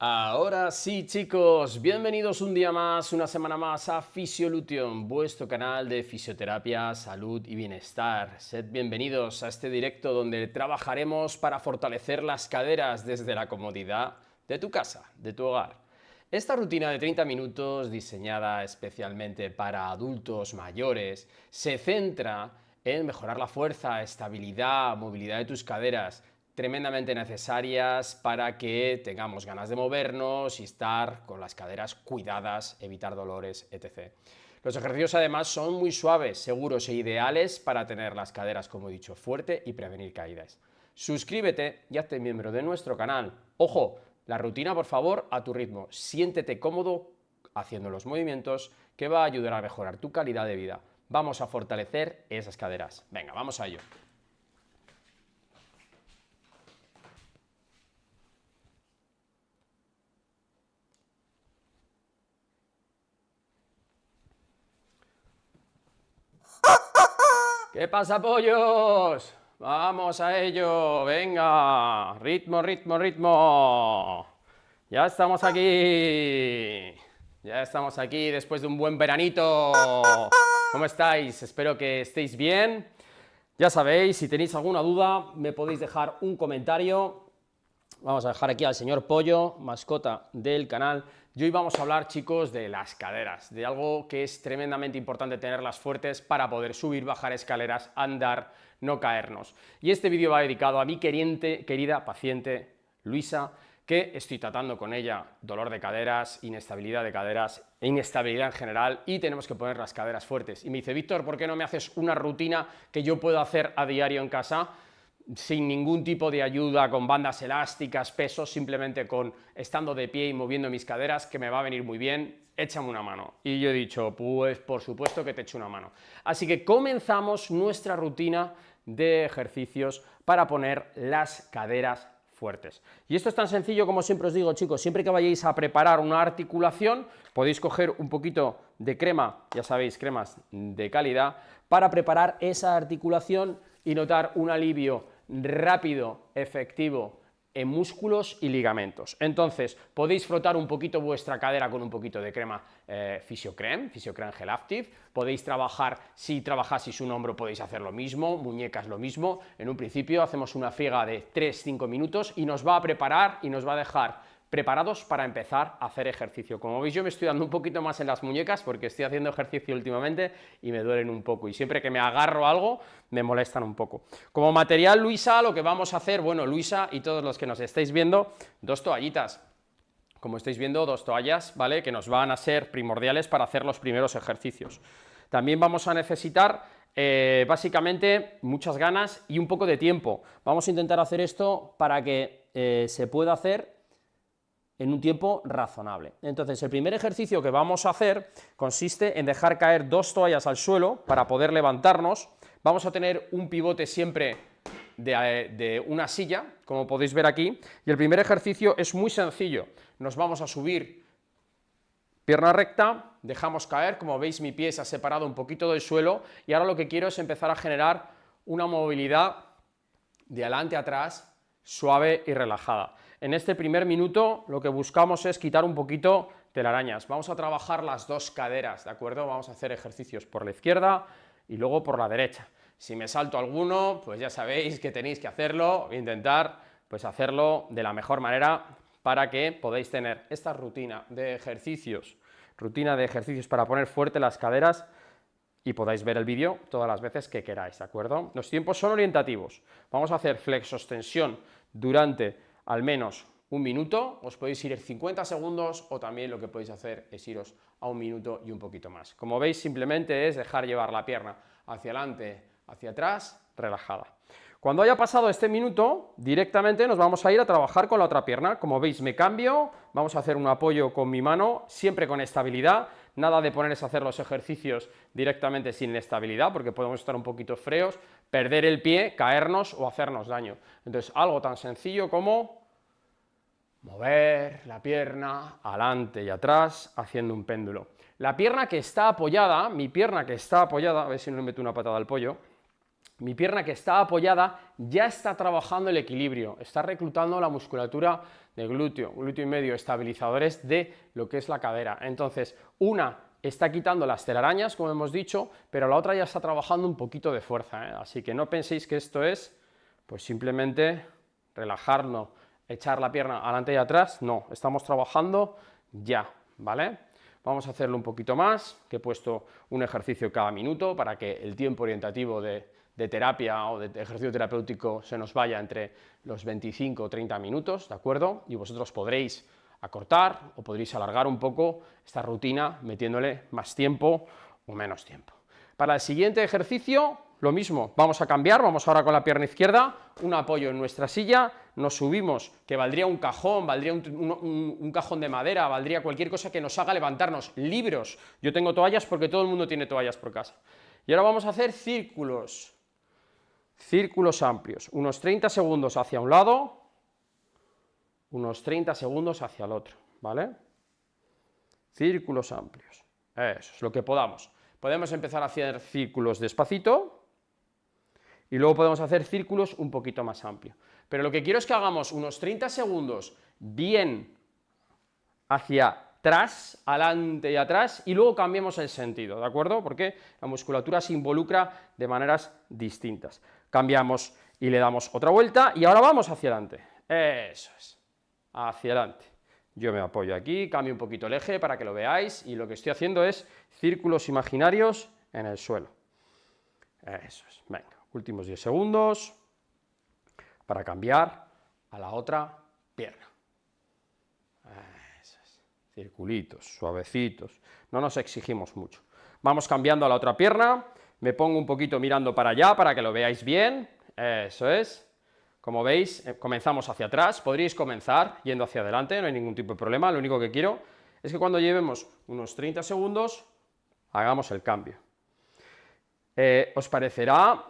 Ahora sí, chicos, bienvenidos un día más, una semana más a Fisiolution, vuestro canal de fisioterapia, salud y bienestar. Sed bienvenidos a este directo donde trabajaremos para fortalecer las caderas desde la comodidad de tu casa, de tu hogar. Esta rutina de 30 minutos, diseñada especialmente para adultos mayores, se centra en mejorar la fuerza, estabilidad, movilidad de tus caderas, tremendamente necesarias para que tengamos ganas de movernos y estar con las caderas cuidadas, evitar dolores, etc. Los ejercicios además son muy suaves, seguros e ideales para tener las caderas, como he dicho, fuerte y prevenir caídas. Suscríbete y hazte miembro de nuestro canal. Ojo, la rutina, por favor, a tu ritmo. Siéntete cómodo haciendo los movimientos que va a ayudar a mejorar tu calidad de vida. Vamos a fortalecer esas caderas. Venga, vamos a ello. ¿Qué pasa, pollos? Vamos a ello, venga, ritmo, ritmo, ritmo. Ya estamos aquí después de un buen veranito. ¿Cómo estáis? Espero que estéis bien. Ya sabéis, si tenéis alguna duda, me podéis dejar un comentario. Vamos a dejar aquí al señor Pollo, mascota del canal. Y hoy vamos a hablar, chicos, de las caderas, de algo que es tremendamente importante tenerlas fuertes para poder subir, bajar escaleras, andar, no caernos. Y este vídeo va dedicado a mi querida paciente Luisa, que estoy tratando con ella dolor de caderas, inestabilidad de caderas, inestabilidad en general, y tenemos que poner las caderas fuertes. Y me dice, Víctor, ¿por qué no me haces una rutina que yo puedo hacer a diario en casa? Sin ningún tipo de ayuda, con bandas elásticas, pesos, simplemente con estando de pie y moviendo mis caderas, que me va a venir muy bien, échame una mano. Y yo he dicho, pues por supuesto que te echo una mano. Así que comenzamos nuestra rutina de ejercicios para poner las caderas fuertes. Y esto es tan sencillo como siempre os digo, chicos, siempre que vayáis a preparar una articulación, podéis coger un poquito de crema, ya sabéis, cremas de calidad, para preparar esa articulación y notar un alivio rápido, efectivo en músculos y ligamentos. Entonces, podéis frotar un poquito vuestra cadera con un poquito de crema Fisiocrem Gel Active, podéis trabajar, si trabajáis un hombro podéis hacer lo mismo, muñecas lo mismo. En un principio hacemos una friega de 3-5 minutos y nos va a preparar y nos va a dejar preparados para empezar a hacer ejercicio. Como veis, yo me estoy dando un poquito más en las muñecas porque estoy haciendo ejercicio últimamente y me duelen un poco, y siempre que me agarro algo me molestan un poco. Como material, Luisa, lo que vamos a hacer, bueno, Luisa y todos los que nos estáis viendo, dos toallitas. Como estáis viendo, dos toallas, ¿vale?, que nos van a ser primordiales para hacer los primeros ejercicios. También vamos a necesitar básicamente muchas ganas y un poco de tiempo. Vamos a intentar hacer esto para que se pueda hacer en un tiempo razonable. Entonces, el primer ejercicio que vamos a hacer consiste en dejar caer dos toallas al suelo para poder levantarnos. Vamos a tener un pivote siempre de una silla, como podéis ver aquí, y el primer ejercicio es muy sencillo. Nos vamos a subir pierna recta, dejamos caer, como veis mi pie se ha separado un poquito del suelo, y ahora lo que quiero es empezar a generar una movilidad de adelante a atrás, suave y relajada. En este primer minuto lo que buscamos es quitar un poquito telarañas. Vamos a trabajar las dos caderas, ¿de acuerdo? Vamos a hacer ejercicios por la izquierda y luego por la derecha. Si me salto alguno, pues ya sabéis que tenéis que hacerlo, intentar pues hacerlo de la mejor manera para que podáis tener esta rutina de ejercicios para poner fuerte las caderas y podáis ver el vídeo todas las veces que queráis, ¿de acuerdo? Los tiempos son orientativos. Vamos a hacer flexostensión durante al menos un minuto, os podéis ir 50 segundos o también lo que podéis hacer es iros a un minuto y un poquito más. Como veis, simplemente es dejar llevar la pierna hacia adelante, hacia atrás, relajada. Cuando haya pasado este minuto, directamente nos vamos a ir a trabajar con la otra pierna. Como veis, me cambio, vamos a hacer un apoyo con mi mano, siempre con estabilidad, nada de ponerse a hacer los ejercicios directamente sin estabilidad, porque podemos estar un poquito freos, perder el pie, caernos o hacernos daño. Entonces, algo tan sencillo como mover la pierna adelante y atrás, haciendo un péndulo. La pierna que está apoyada, mi pierna que está apoyada, a ver si no le meto una patada al pollo, mi pierna que está apoyada ya está trabajando el equilibrio, está reclutando la musculatura de glúteo, glúteo y medio, estabilizadores de lo que es la cadera. Entonces, una está quitando las telarañas, como hemos dicho, pero la otra ya está trabajando un poquito de fuerza, ¿eh? Así que no penséis que esto es, pues simplemente relajarnos, echar la pierna adelante y atrás, no, estamos trabajando ya, ¿vale? Vamos a hacerlo un poquito más, que he puesto un ejercicio cada minuto para que el tiempo orientativo de terapia o de ejercicio terapéutico se nos vaya entre los 25 o 30 minutos, ¿de acuerdo? Y vosotros podréis acortar o podréis alargar un poco esta rutina metiéndole más tiempo o menos tiempo. Para el siguiente ejercicio, lo mismo, vamos a cambiar, vamos ahora con la pierna izquierda, un apoyo en nuestra silla, nos subimos, que valdría un cajón, valdría un cajón de madera, valdría cualquier cosa que nos haga levantarnos, libros, yo tengo toallas porque todo el mundo tiene toallas por casa. Y ahora vamos a hacer círculos, círculos amplios, unos 30 segundos hacia un lado, unos 30 segundos hacia el otro, ¿vale? Círculos amplios, eso es lo que podamos. Podemos empezar a hacer círculos despacito, y luego podemos hacer círculos un poquito más amplios. Pero lo que quiero es que hagamos unos 30 segundos bien hacia atrás, adelante y atrás, y luego cambiemos el sentido, ¿de acuerdo? Porque la musculatura se involucra de maneras distintas. Cambiamos y le damos otra vuelta, y ahora vamos hacia adelante. Eso es, hacia adelante. Yo me apoyo aquí, cambio un poquito el eje para que lo veáis, y lo que estoy haciendo es círculos imaginarios en el suelo. Eso es, venga. Últimos 10 segundos para cambiar a la otra pierna. Eso es. Circulitos, suavecitos. No nos exigimos mucho. Vamos cambiando a la otra pierna. Me pongo un poquito mirando para allá para que lo veáis bien. Eso es. Como veis, comenzamos hacia atrás. Podríais comenzar yendo hacia adelante, no hay ningún tipo de problema. Lo único que quiero es que cuando llevemos unos 30 segundos hagamos el cambio. Os parecerá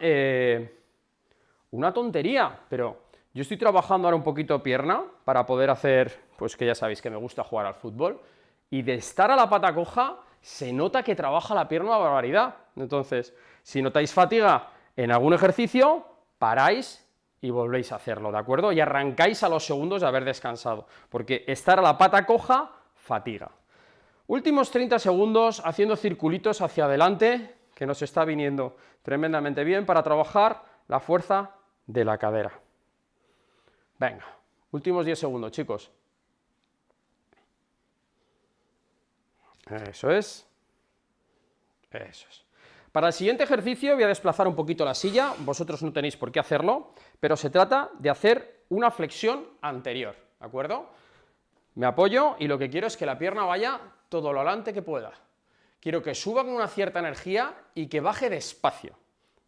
una tontería, pero yo estoy trabajando ahora un poquito pierna para poder hacer, pues que ya sabéis que me gusta jugar al fútbol, y de estar a la pata coja se nota que trabaja la pierna a barbaridad. Entonces, si notáis fatiga en algún ejercicio, paráis y volvéis a hacerlo, ¿de acuerdo? Y arrancáis a los segundos de haber descansado, porque estar a la pata coja fatiga. Últimos 30 segundos haciendo circulitos hacia adelante, que nos está viniendo tremendamente bien para trabajar la fuerza de la cadera. Venga, últimos 10 segundos, chicos. Eso es. Eso es. Para el siguiente ejercicio voy a desplazar un poquito la silla, vosotros no tenéis por qué hacerlo, pero se trata de hacer una flexión anterior, ¿de acuerdo? Me apoyo y lo que quiero es que la pierna vaya todo lo adelante que pueda. Quiero que suba con una cierta energía y que baje despacio,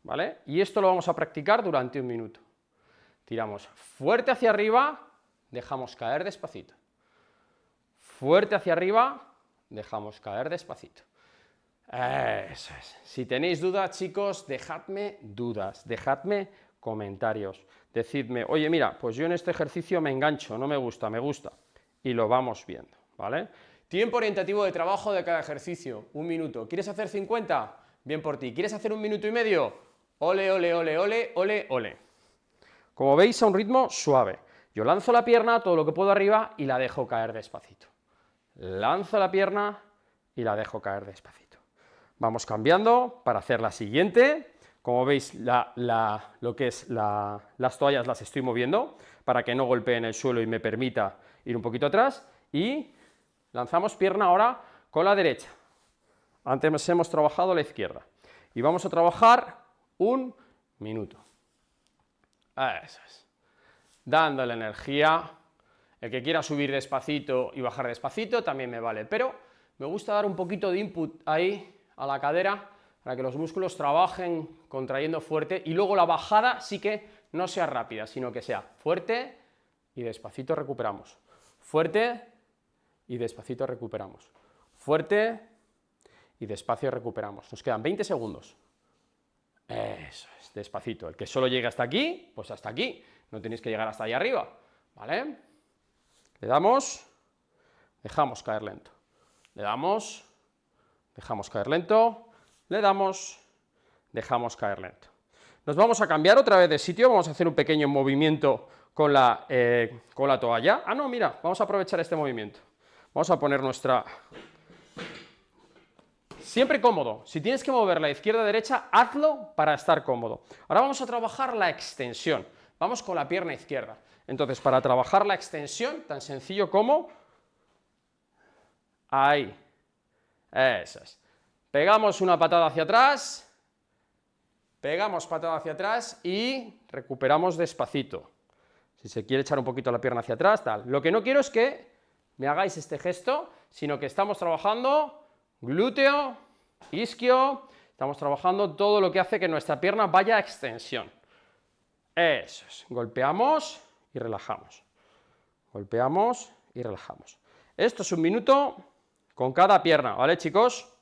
¿vale? Y esto lo vamos a practicar durante un minuto. Tiramos fuerte hacia arriba, dejamos caer despacito. Fuerte hacia arriba, dejamos caer despacito. Eso es. Si tenéis dudas, chicos, dejadme dudas, dejadme comentarios. Decidme, oye, mira, pues yo en este ejercicio me engancho, no me gusta, me gusta. Y lo vamos viendo, ¿vale? Tiempo orientativo de trabajo de cada ejercicio, 1 minuto. ¿Quieres hacer 50? Bien por ti. ¿Quieres hacer 1 minuto y medio? Ole, ole, ole, ole, ole, ole. Como veis, a un ritmo suave. Yo lanzo la pierna todo lo que puedo arriba y la dejo caer despacito. Lanzo la pierna y la dejo caer despacito. Vamos cambiando para hacer la siguiente. Como veis, lo que es las toallas las estoy moviendo para que no golpeen el suelo y me permita ir un poquito atrás. Y lanzamos pierna ahora con la derecha. Antes hemos trabajado la izquierda. Y vamos a trabajar 1 minuto. Eso es. Dándole energía. El que quiera subir despacito y bajar despacito también me vale. Pero me gusta dar un poquito de input ahí a la cadera para que los músculos trabajen contrayendo fuerte. Y luego la bajada sí que no sea rápida, sino que sea fuerte y despacito recuperamos. Fuerte y despacito recuperamos. Fuerte y despacio recuperamos. Nos quedan 20 segundos. Eso es, despacito. El que solo llegue hasta aquí, pues hasta aquí. No tenéis que llegar hasta allá arriba, ¿vale? Le damos, dejamos caer lento. Le damos, dejamos caer lento. Le damos, dejamos caer lento. Nos vamos a cambiar otra vez de sitio, vamos a hacer un pequeño movimiento con la toalla. Ah, no, mira, vamos a aprovechar este movimiento. Vamos a poner nuestra... Siempre cómodo. Si tienes que mover la izquierda a derecha, hazlo para estar cómodo. Ahora vamos a trabajar la extensión. Vamos con la pierna izquierda. Entonces, para trabajar la extensión, tan sencillo como... Ahí. Eso es. Pegamos una patada hacia atrás... Pegamos patada hacia atrás y recuperamos despacito. Si se quiere echar un poquito la pierna hacia atrás, tal. Lo que no quiero es que me hagáis este gesto, sino que estamos trabajando glúteo, isquio, estamos trabajando todo lo que hace que nuestra pierna vaya a extensión. Eso es. Golpeamos y relajamos. Golpeamos y relajamos. Esto es 1 minuto con cada pierna, ¿vale, chicos?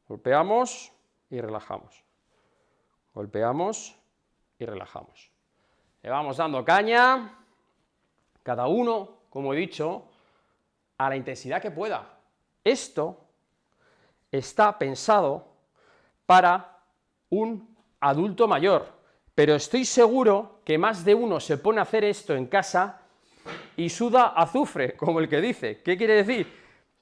Golpeamos y relajamos. Golpeamos y relajamos. Le vamos dando caña, cada uno, como he dicho, a la intensidad que pueda. Esto está pensado para un adulto mayor, pero estoy seguro que más de uno se pone a hacer esto en casa y suda azufre, como el que dice. ¿Qué quiere decir?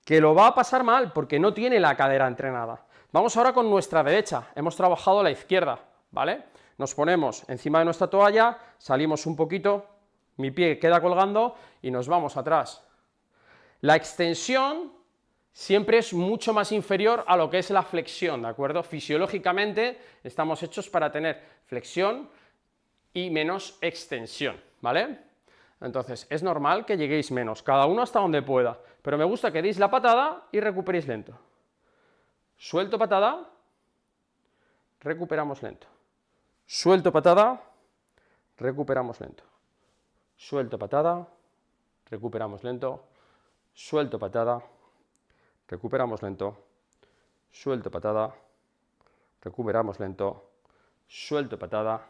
Que lo va a pasar mal porque no tiene la cadera entrenada. Vamos ahora con nuestra derecha, hemos trabajado la izquierda, ¿vale? Nos ponemos encima de nuestra toalla, salimos un poquito, mi pie queda colgando y nos vamos atrás. La extensión siempre es mucho más inferior a lo que es la flexión, ¿de acuerdo? Fisiológicamente estamos hechos para tener flexión y menos extensión, ¿vale? Entonces es normal que lleguéis menos, cada uno hasta donde pueda, pero me gusta que deis la patada y recuperéis lento. Suelto patada, recuperamos lento. Suelto patada, recuperamos lento. Suelto patada, recuperamos lento. Suelto patada, recuperamos lento. Suelto patada, recuperamos lento. Suelto patada,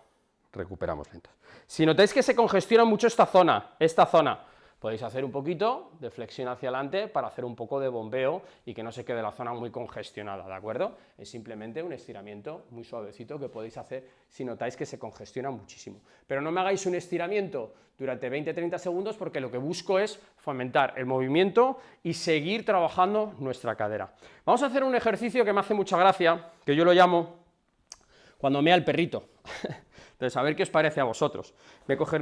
recuperamos lento. Si notáis que se congestiona mucho esta zona, podéis hacer un poquito de flexión hacia adelante para hacer un poco de bombeo y que no se quede la zona muy congestionada, ¿de acuerdo? Es simplemente un estiramiento muy suavecito que podéis hacer si notáis que se congestiona muchísimo. Pero no me hagáis un estiramiento durante 20-30 segundos porque lo que busco es fomentar el movimiento y seguir trabajando nuestra cadera. Vamos a hacer un ejercicio que me hace mucha gracia, que yo lo llamo cuando mea el perrito. Entonces, a ver qué os parece a vosotros. Voy a coger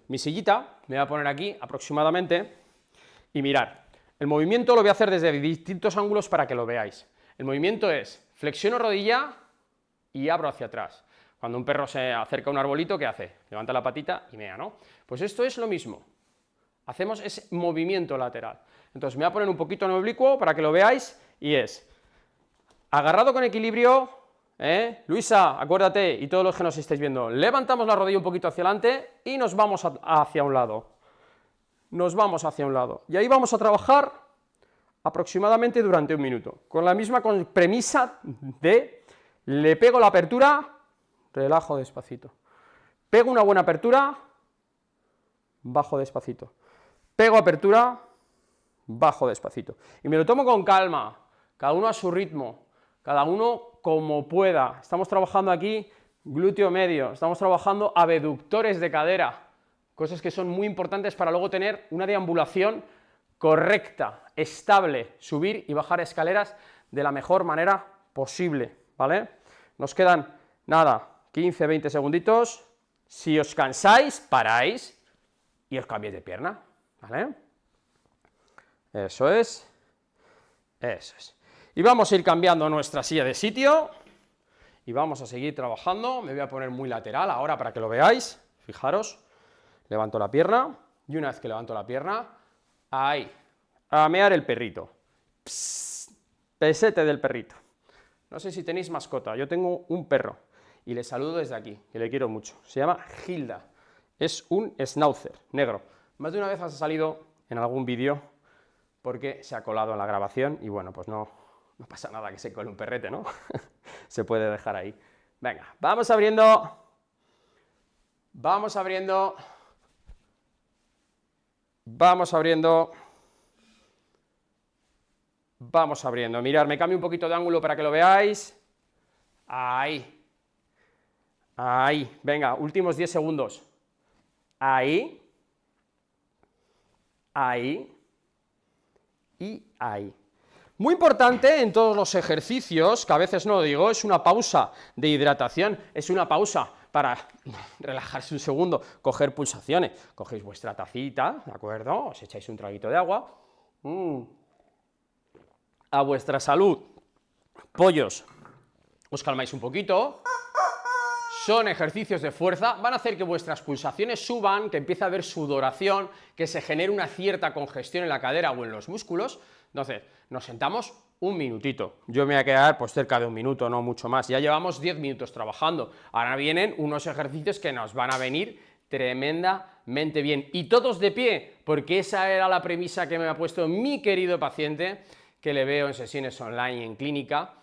mi sillita, me voy a poner aquí aproximadamente y mirar. El movimiento lo voy a hacer desde distintos ángulos para que lo veáis. El movimiento es flexiono rodilla y abro hacia atrás. Cuando un perro se acerca a un arbolito, ¿qué hace? Levanta la patita y mea, ¿no? Pues esto es lo mismo. Hacemos ese movimiento lateral. Entonces me voy a poner un poquito en oblicuo para que lo veáis y es agarrado con equilibrio. Luisa, acuérdate, y todos los que nos estáis viendo, levantamos la rodilla un poquito hacia adelante y nos vamos hacia un lado. Nos vamos hacia un lado. Y ahí vamos a trabajar aproximadamente durante 1 minuto, con la misma premisa de le pego la apertura, relajo despacito. Pego una buena apertura, bajo despacito. Pego apertura, bajo despacito. Y me lo tomo con calma, cada uno a su ritmo, cada uno como pueda. Estamos trabajando aquí glúteo medio, estamos trabajando abductores de cadera, cosas que son muy importantes para luego tener una deambulación correcta, estable, subir y bajar escaleras de la mejor manera posible, ¿vale? Nos quedan, nada, 15-20 segunditos. Si os cansáis, paráis y os cambiáis de pierna, ¿vale? Eso es. Eso es. Y vamos a ir cambiando nuestra silla de sitio y vamos a seguir trabajando. Me voy a poner muy lateral ahora para que lo veáis. Fijaros, levanto la pierna y una vez que levanto la pierna, ahí, a mear el perrito. Psst, pesete del perrito. No sé si tenéis mascota, yo tengo un perro y le saludo desde aquí, que le quiero mucho. Se llama Hilda, es un schnauzer negro. Más de una vez ha salido en algún vídeo porque se ha colado en la grabación y bueno, pues no pasa nada que se cole un perrete, ¿no? Se puede dejar ahí. Venga, vamos abriendo. Vamos abriendo. Vamos abriendo. Vamos abriendo. Mirad, me cambio un poquito de ángulo para que lo veáis. Ahí. Ahí, venga, últimos 10 segundos. Ahí, ahí y ahí. Muy importante en todos los ejercicios, que a veces no lo digo, es una pausa de hidratación, es una pausa para relajarse un segundo, coger pulsaciones, cogéis vuestra tacita, ¿de acuerdo? Os echáis un traguito de agua, a vuestra salud, pollos, os calmáis un poquito. Son ejercicios de fuerza, van a hacer que vuestras pulsaciones suban, que empiece a haber sudoración, que se genere una cierta congestión en la cadera o en los músculos. Entonces, nos sentamos un minutito. Yo me voy a quedar pues cerca de un minuto, no mucho más. Ya llevamos 10 minutos trabajando. Ahora vienen unos ejercicios que nos van a venir tremendamente bien. Y todos de pie, porque esa era la premisa que me ha puesto mi querido paciente, que le veo en sesiones online y en clínica,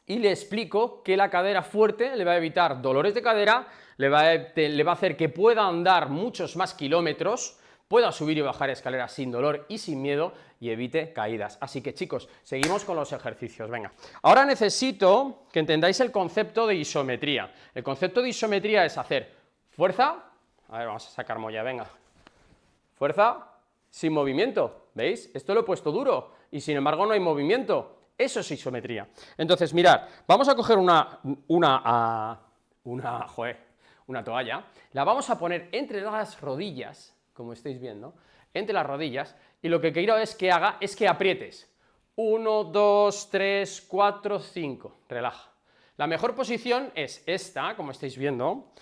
y le explico que la cadera fuerte le va a evitar dolores de cadera, le va a hacer que pueda andar muchos más kilómetros, pueda subir y bajar escaleras sin dolor y sin miedo y evite caídas. Así que chicos, seguimos con los ejercicios, venga. Ahora necesito que entendáis el concepto de isometría. El concepto de isometría es hacer fuerza, a ver, vamos a sacar molla, venga. Fuerza sin movimiento, ¿veis? Esto lo he puesto duro y sin embargo no hay movimiento. Eso es isometría. Entonces, mirad, vamos a coger una toalla, la vamos a poner entre las rodillas, como estáis viendo, entre las rodillas, y lo que quiero es que aprietes. 1, 2, 3, 4, 5, relaja. La mejor posición es esta, como estáis viendo,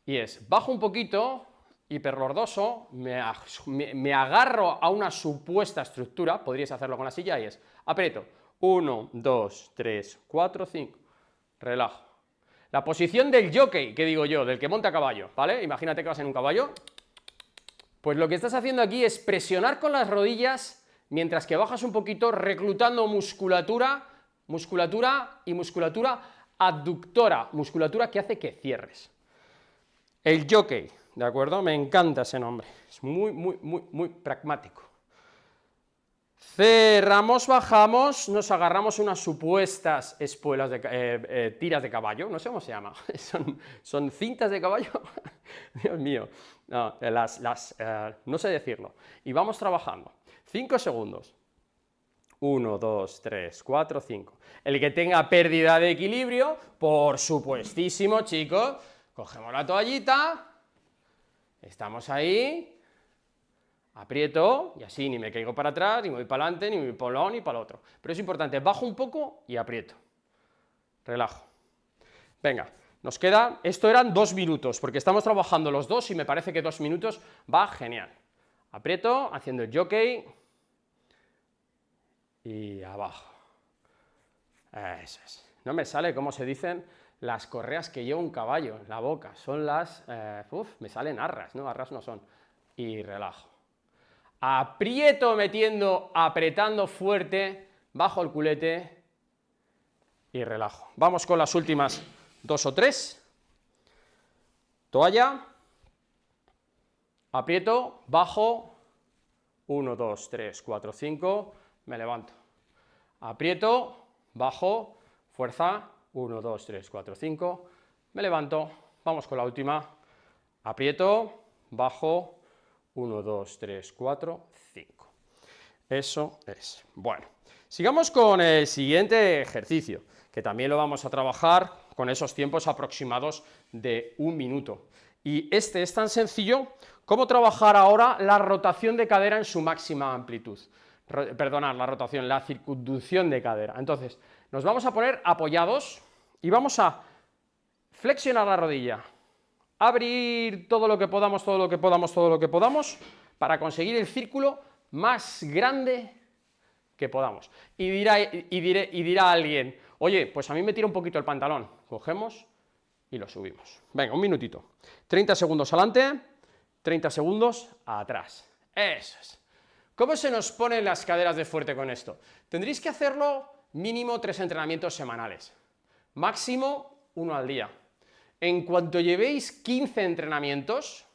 y es, bajo un poquito, hiperlordoso, me agarro a una supuesta estructura, podríais hacerlo con la silla, y es, aprieto, 1, 2, 3, 4, 5, relajo. La posición del jockey, que digo yo, del que monta a caballo, ¿vale? Imagínate que vas en un caballo, pues lo que estás haciendo aquí es presionar con las rodillas, mientras que bajas un poquito, reclutando musculatura y musculatura abductora, musculatura que hace que cierres. El jockey, ¿de acuerdo? Me encanta ese nombre, es muy pragmático. Cerramos, bajamos, nos agarramos unas supuestas espuelas de tiras de caballo, no sé cómo se llama, son cintas de caballo, Dios mío, no, no sé decirlo, y vamos trabajando, 5 segundos, 1, 2, 3, 4, 5, el que tenga pérdida de equilibrio, por supuestísimo, chicos, cogemos la toallita, estamos ahí, aprieto, y así ni me caigo para atrás, ni me voy para adelante, ni me voy para un lado, ni para el otro. Pero es importante, bajo un poco y aprieto. Relajo. Venga, nos queda, esto eran 2 minutos, porque estamos trabajando los dos y me parece que 2 minutos va genial. Aprieto, haciendo el jockey, y abajo. Eso es. No me sale cómo se dicen las correas que lleva un caballo en la boca, son las, me salen arras, ¿no? Arras no son. Y relajo. Aprieto apretando fuerte, bajo el culete y relajo. Vamos con las últimas 2 o 3. Toalla, aprieto, bajo, 1, 2, 3, 4, 5, me levanto. Aprieto, bajo, fuerza, 1, 2, 3, 4, 5, me levanto. Vamos con la última. Aprieto, bajo, 1, 2, 3, 4, 5. Eso es. Bueno, sigamos con el siguiente ejercicio, que también lo vamos a trabajar con esos tiempos aproximados de 1 minuto. Y este es tan sencillo como trabajar ahora la rotación de cadera en su máxima amplitud. Perdonad, la circunducción de cadera. Entonces, nos vamos a poner apoyados y vamos a flexionar la rodilla. Abrir todo lo que podamos, para conseguir el círculo más grande que podamos. Y dirá alguien, oye, pues a mí me tira un poquito el pantalón. Cogemos y lo subimos. Venga, un minutito. 30 segundos adelante, 30 segundos atrás. Eso es. ¿Cómo se nos ponen las caderas de fuerte con esto? Tendréis que hacerlo mínimo 3 entrenamientos semanales. Máximo 1 al día. En cuanto llevéis 15 entrenamientos,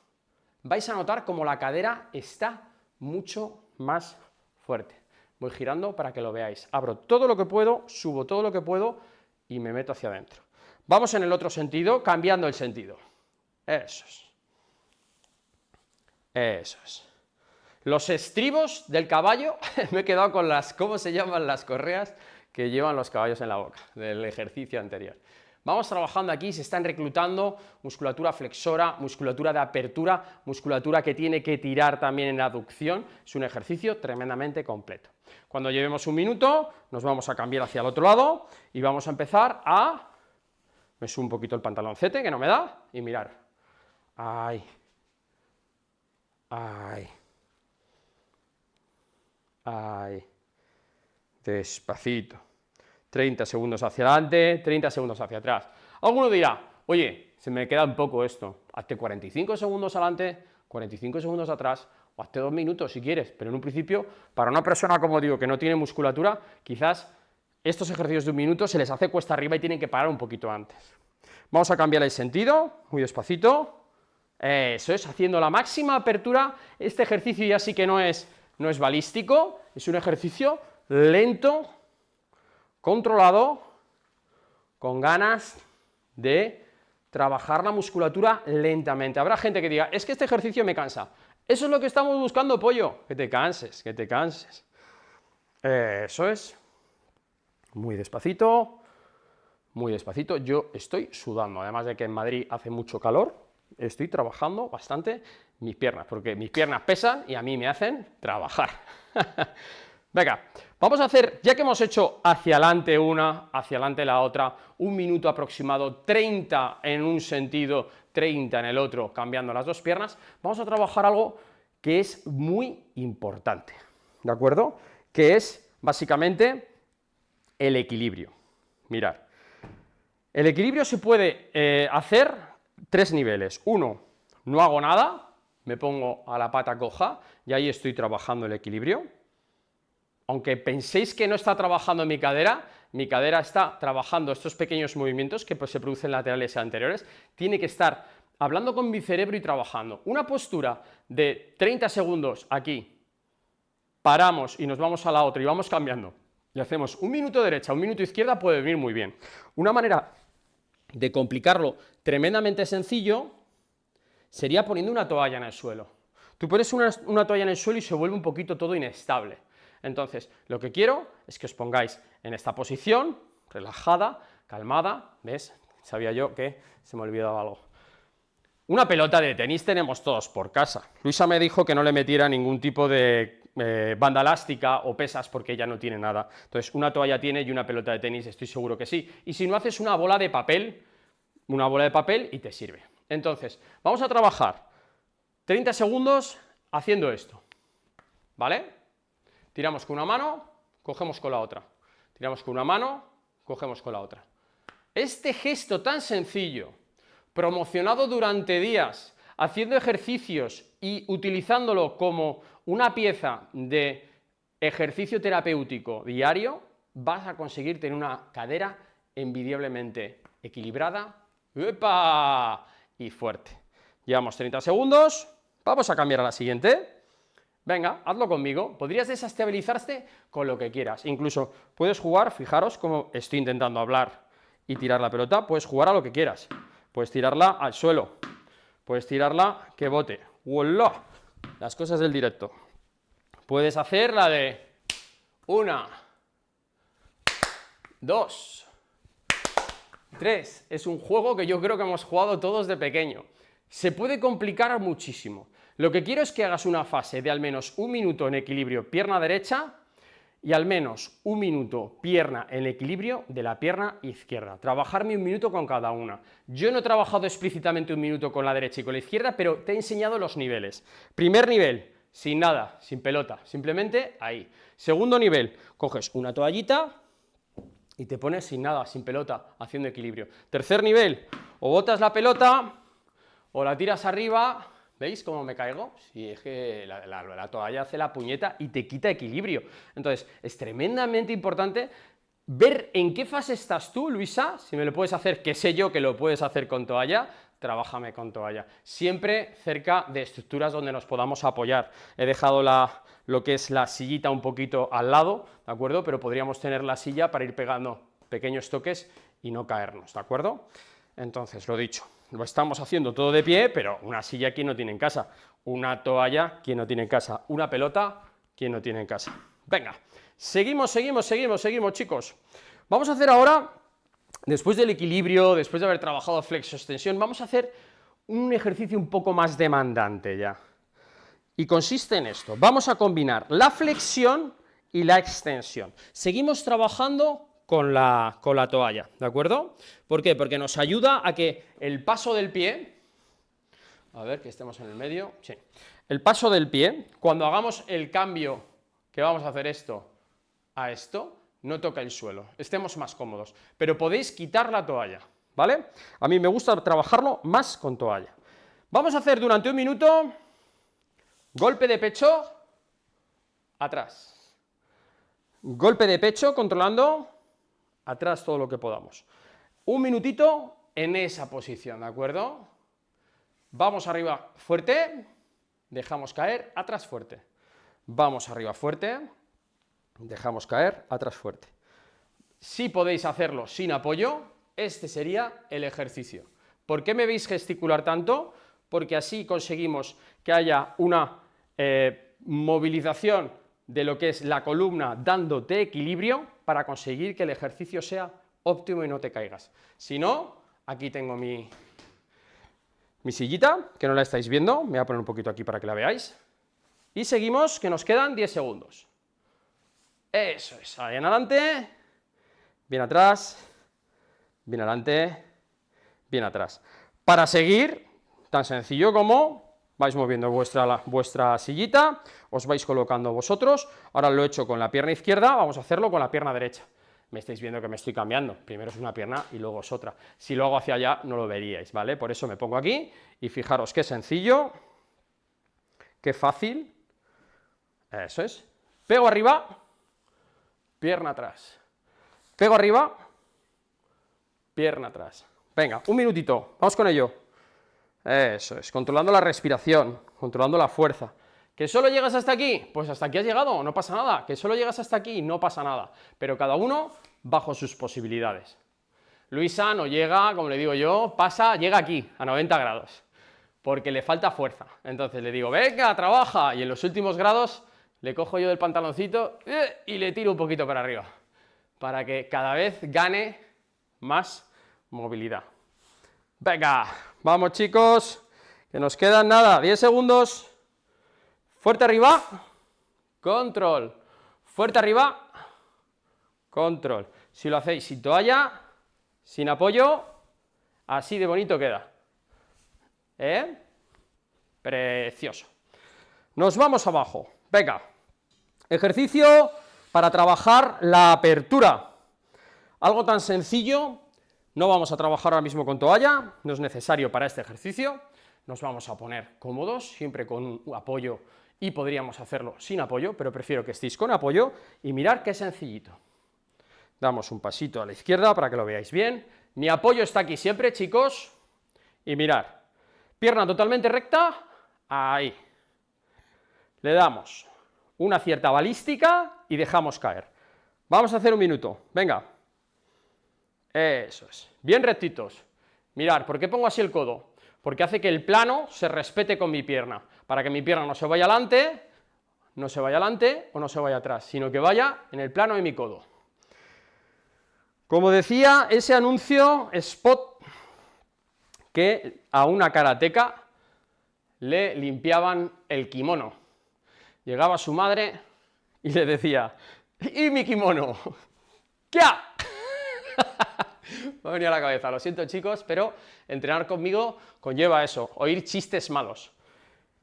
vais a notar como la cadera está mucho más fuerte. Voy girando para que lo veáis. Abro todo lo que puedo, subo todo lo que puedo y me meto hacia adentro. Vamos en el otro sentido, cambiando el sentido. Eso es. Eso es. Los estribos del caballo, me he quedado con las, ¿cómo se llaman las correas que llevan los caballos en la boca, del ejercicio anterior? Vamos trabajando aquí, se están reclutando musculatura flexora, musculatura de apertura, musculatura que tiene que tirar también en aducción, es un ejercicio tremendamente completo. Cuando llevemos un minuto, nos vamos a cambiar hacia el otro lado y vamos a empezar a... Me subo un poquito el pantaloncete, que no me da, y mirar. Ay. Ay. Ay. Despacito. 30 segundos hacia adelante, 30 segundos hacia atrás. Alguno dirá, oye, se me queda un poco esto. Hazte 45 segundos adelante, 45 segundos atrás, o hazte 2 minutos si quieres, pero en un principio, para una persona, como digo, que no tiene musculatura, quizás estos ejercicios de un minuto se les hace cuesta arriba y tienen que parar un poquito antes. Vamos a cambiar el sentido, muy despacito. Eso es, haciendo la máxima apertura. Este ejercicio ya sí que no es balístico, es un ejercicio lento, controlado, con ganas de trabajar la musculatura lentamente. Habrá gente que diga, es que este ejercicio me cansa. Eso es lo que estamos buscando, pollo, que te canses, que te canses. Eso es. Muy despacito, muy despacito. Yo estoy sudando, además de que en Madrid hace mucho calor, estoy trabajando bastante mis piernas, porque mis piernas pesan y a mí me hacen trabajar. Venga, vamos a hacer, ya que hemos hecho hacia adelante una, hacia adelante la otra, un minuto aproximado, 30 en un sentido, 30 en el otro, cambiando las dos piernas, vamos a trabajar algo que es muy importante, ¿de acuerdo? Que es, básicamente, el equilibrio. Mirad, el equilibrio se puede hacer 3 niveles. Uno, no hago nada, me pongo a la pata coja y ahí estoy trabajando el equilibrio. Aunque penséis que no está trabajando mi cadera está trabajando estos pequeños movimientos que se producen laterales y anteriores, tiene que estar hablando con mi cerebro y trabajando. Una postura de 30 segundos aquí, paramos y nos vamos a la otra y vamos cambiando, y hacemos un minuto derecha, un minuto izquierda, puede venir muy bien. Una manera de complicarlo tremendamente sencillo sería poniendo una toalla en el suelo. Tú pones una toalla en el suelo y se vuelve un poquito todo inestable. Entonces, lo que quiero es que os pongáis en esta posición, relajada, calmada, ¿ves? Sabía yo que se me olvidaba algo. Una pelota de tenis tenemos todos por casa. Luisa me dijo que no le metiera ningún tipo de banda elástica o pesas porque ella no tiene nada. Entonces, una toalla tiene y una pelota de tenis, estoy seguro que sí. Y si no, haces una bola de papel y te sirve. Entonces, vamos a trabajar 30 segundos haciendo esto, ¿vale? Tiramos con una mano, cogemos con la otra. Tiramos con una mano, cogemos con la otra. Este gesto tan sencillo, promocionado durante días, haciendo ejercicios y utilizándolo como una pieza de ejercicio terapéutico diario, vas a conseguir tener una cadera envidiablemente equilibrada, ¡epa!, y fuerte. Llevamos 30 segundos, vamos a cambiar a la siguiente. Venga, hazlo conmigo. Podrías desestabilizarte con lo que quieras. Incluso puedes jugar, fijaros cómo estoy intentando hablar y tirar la pelota, puedes jugar a lo que quieras. Puedes tirarla al suelo, puedes tirarla que bote. ¡Wallah! Las cosas del directo. Puedes hacer la de 1, 2, 3. Es un juego que yo creo que hemos jugado todos de pequeño. Se puede complicar muchísimo. Lo que quiero es que hagas una fase de al menos un minuto en equilibrio pierna derecha y al menos un minuto pierna en equilibrio de la pierna izquierda. Trabajarme un minuto con cada una. Yo no he trabajado explícitamente un minuto con la derecha y con la izquierda, pero te he enseñado los niveles. Primer nivel, sin nada, sin pelota, simplemente ahí. Segundo nivel, coges una toallita y te pones sin nada, sin pelota, haciendo equilibrio. Tercer nivel, o botas la pelota o la tiras arriba. ¿Veis cómo me caigo? Si es que la toalla hace la puñeta y te quita equilibrio. Entonces, es tremendamente importante ver en qué fase estás tú, Luisa. Si me lo puedes hacer, que sé yo que lo puedes hacer con toalla, trabájame con toalla. Siempre cerca de estructuras donde nos podamos apoyar. He dejado lo que es la sillita un poquito al lado, ¿de acuerdo? Pero podríamos tener la silla para ir pegando pequeños toques y no caernos, ¿de acuerdo? Entonces, lo dicho, lo estamos haciendo todo de pie, pero una silla, ¿quién no tiene en casa? Una toalla, ¿quién no tiene en casa? Una pelota, ¿quién no tiene en casa? Venga, seguimos, chicos. Vamos a hacer ahora, después del equilibrio, después de haber trabajado flexo-extensión, vamos a hacer un ejercicio un poco más demandante ya. Y consiste en esto, vamos a combinar la flexión y la extensión. Seguimos trabajando con la toalla, ¿de acuerdo? ¿Por qué? Porque nos ayuda a que el paso del pie, a ver que estemos en el medio, sí, el paso del pie, cuando hagamos el cambio que vamos a hacer esto a esto, no toca el suelo, estemos más cómodos, pero podéis quitar la toalla, ¿vale? A mí me gusta trabajarlo más con toalla. Vamos a hacer durante un minuto golpe de pecho, atrás. Golpe de pecho, controlando, atrás todo lo que podamos. Un minutito en esa posición, ¿de acuerdo? Vamos arriba fuerte, dejamos caer, atrás fuerte. Vamos arriba fuerte, dejamos caer, atrás fuerte. Si podéis hacerlo sin apoyo, este sería el ejercicio. ¿Por qué me veis gesticular tanto? Porque así conseguimos que haya una movilización de lo que es la columna dándote equilibrio para conseguir que el ejercicio sea óptimo y no te caigas. Si no, aquí tengo mi sillita, que no la estáis viendo, me voy a poner un poquito aquí para que la veáis. Y seguimos, que nos quedan 10 segundos. Eso es, ahí en adelante, bien atrás, bien adelante, bien atrás. Para seguir, tan sencillo como vais moviendo vuestra sillita, os vais colocando vosotros, ahora lo he hecho con la pierna izquierda, vamos a hacerlo con la pierna derecha. Me estáis viendo que me estoy cambiando, primero es una pierna y luego es otra. Si lo hago hacia allá no lo veríais, ¿vale? Por eso me pongo aquí y fijaros qué sencillo, qué fácil, eso es. Pego arriba, pierna atrás. Pego arriba, pierna atrás. Venga, un minutito, vamos con ello. Eso es, controlando la respiración, controlando la fuerza. ¿Que solo llegas hasta aquí? Pues hasta aquí has llegado, no pasa nada. ¿Que solo llegas hasta aquí? No pasa nada. Pero cada uno bajo sus posibilidades. Luisa no llega, como le digo yo, llega aquí, a 90 grados, porque le falta fuerza. Entonces le digo, venga, trabaja, y en los últimos grados le cojo yo del pantaloncito y le tiro un poquito para arriba, para que cada vez gane más movilidad. Venga, vamos chicos, que nos quedan nada, 10 segundos. Fuerte arriba, control. Fuerte arriba, control. Si lo hacéis sin toalla, sin apoyo, así de bonito queda. Precioso. Nos vamos abajo. Venga, ejercicio para trabajar la apertura. Algo tan sencillo. No vamos a trabajar ahora mismo con toalla, no es necesario para este ejercicio, nos vamos a poner cómodos, siempre con un apoyo, y podríamos hacerlo sin apoyo, pero prefiero que estéis con apoyo, y mirad qué sencillito. Damos un pasito a la izquierda para que lo veáis bien, mi apoyo está aquí siempre, chicos, y mirad, pierna totalmente recta, ahí. Le damos una cierta balística y dejamos caer. Vamos a hacer un minuto, venga. Eso es, bien rectitos. Mirad, ¿por qué pongo así el codo? Porque hace que el plano se respete con mi pierna, para que mi pierna no se vaya adelante o no se vaya atrás, sino que vaya en el plano de mi codo. Como decía, ese anuncio spot que a una karateca le limpiaban el kimono. Llegaba su madre y le decía, ¿y mi kimono? ¿Qué ha? Me ha venido a la cabeza, lo siento chicos, pero entrenar conmigo conlleva eso, oír chistes malos.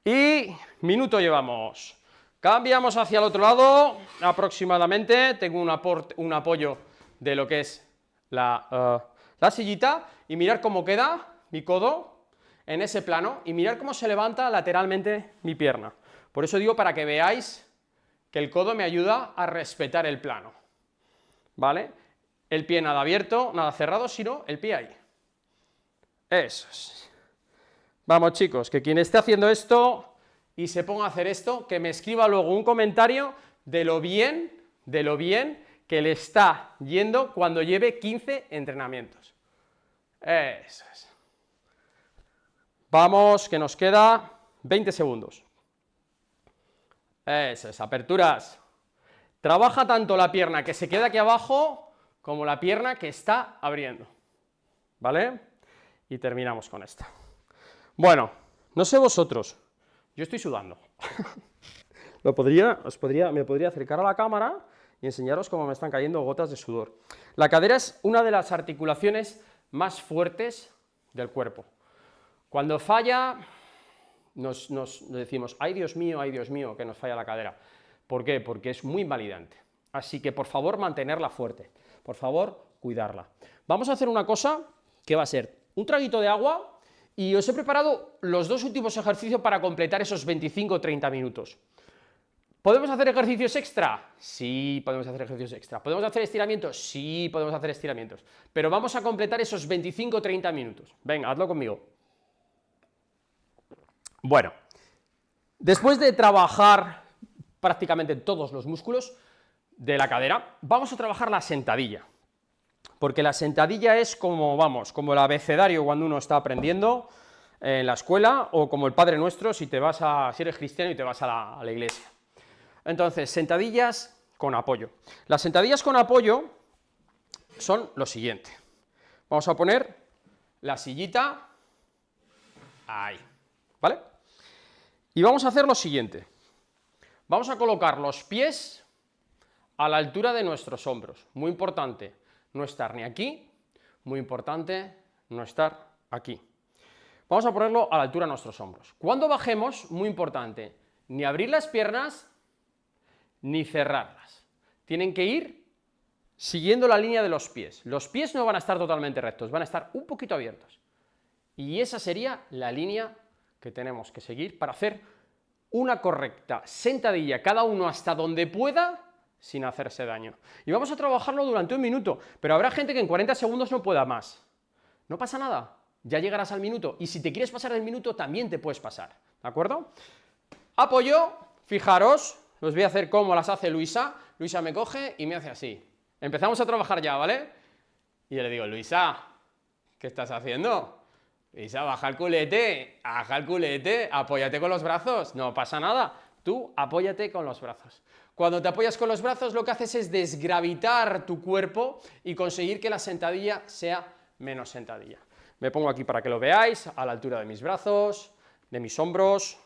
Y minuto llevamos. Cambiamos hacia el otro lado, aproximadamente, tengo un apoyo de lo que es la sillita, y mirar cómo queda mi codo en ese plano, y mirar cómo se levanta lateralmente mi pierna. Por eso digo, para que veáis que el codo me ayuda a respetar el plano, ¿vale? El pie nada abierto, nada cerrado, sino el pie ahí. Eso es. Vamos chicos, que quien esté haciendo esto y se ponga a hacer esto, que me escriba luego un comentario de lo bien que le está yendo cuando lleve 15 entrenamientos. Eso es. Vamos, que nos queda 20 segundos. Eso es, aperturas. Trabaja tanto la pierna que se queda aquí abajo como la pierna que está abriendo. ¿Vale? Y terminamos con esta. Bueno, no sé vosotros, yo estoy sudando. Me podría acercar a la cámara y enseñaros cómo me están cayendo gotas de sudor. La cadera es una de las articulaciones más fuertes del cuerpo. Cuando falla, nos decimos, ay Dios mío, que nos falla la cadera. ¿Por qué? Porque es muy invalidante. Así que, por favor, mantenerla fuerte. Por favor, cuidarla. Vamos a hacer una cosa que va a ser un traguito de agua y os he preparado los dos últimos ejercicios para completar esos 25 o 30 minutos. ¿Podemos hacer ejercicios extra? Sí, podemos hacer ejercicios extra. ¿Podemos hacer estiramientos? Sí, podemos hacer estiramientos. Pero vamos a completar esos 25 o 30 minutos. Venga, hazlo conmigo. Bueno, después de trabajar prácticamente todos los músculos de la cadera, vamos a trabajar la sentadilla. Porque la sentadilla es como, vamos, como el abecedario cuando uno está aprendiendo en la escuela, o como el Padre Nuestro si eres cristiano y te vas a la iglesia. Entonces, sentadillas con apoyo. Las sentadillas con apoyo son lo siguiente. Vamos a poner la sillita ahí, ¿vale? Y vamos a hacer lo siguiente. Vamos a colocar los pies a la altura de nuestros hombros. Muy importante, no estar ni aquí, muy importante, no estar aquí. Vamos a ponerlo a la altura de nuestros hombros. Cuando bajemos, muy importante, ni abrir las piernas, ni cerrarlas. Tienen que ir siguiendo la línea de los pies. Los pies no van a estar totalmente rectos, van a estar un poquito abiertos. Y esa sería la línea que tenemos que seguir para hacer una correcta sentadilla, cada uno hasta donde pueda, sin hacerse daño. Y vamos a trabajarlo durante un minuto, pero habrá gente que en 40 segundos no pueda más. No pasa nada, ya llegarás al minuto. Y si te quieres pasar del minuto, también te puedes pasar. ¿De acuerdo? Apoyo, fijaros. Os voy a hacer como las hace Luisa. Luisa me coge y me hace así. Empezamos a trabajar ya, ¿vale? Y yo le digo, Luisa, ¿qué estás haciendo? Luisa, baja el culete, apóyate con los brazos. No pasa nada, tú apóyate con los brazos. Cuando te apoyas con los brazos, lo que haces es desgravitar tu cuerpo y conseguir que la sentadilla sea menos sentadilla. Me pongo aquí para que lo veáis, a la altura de mis brazos, de mis hombros.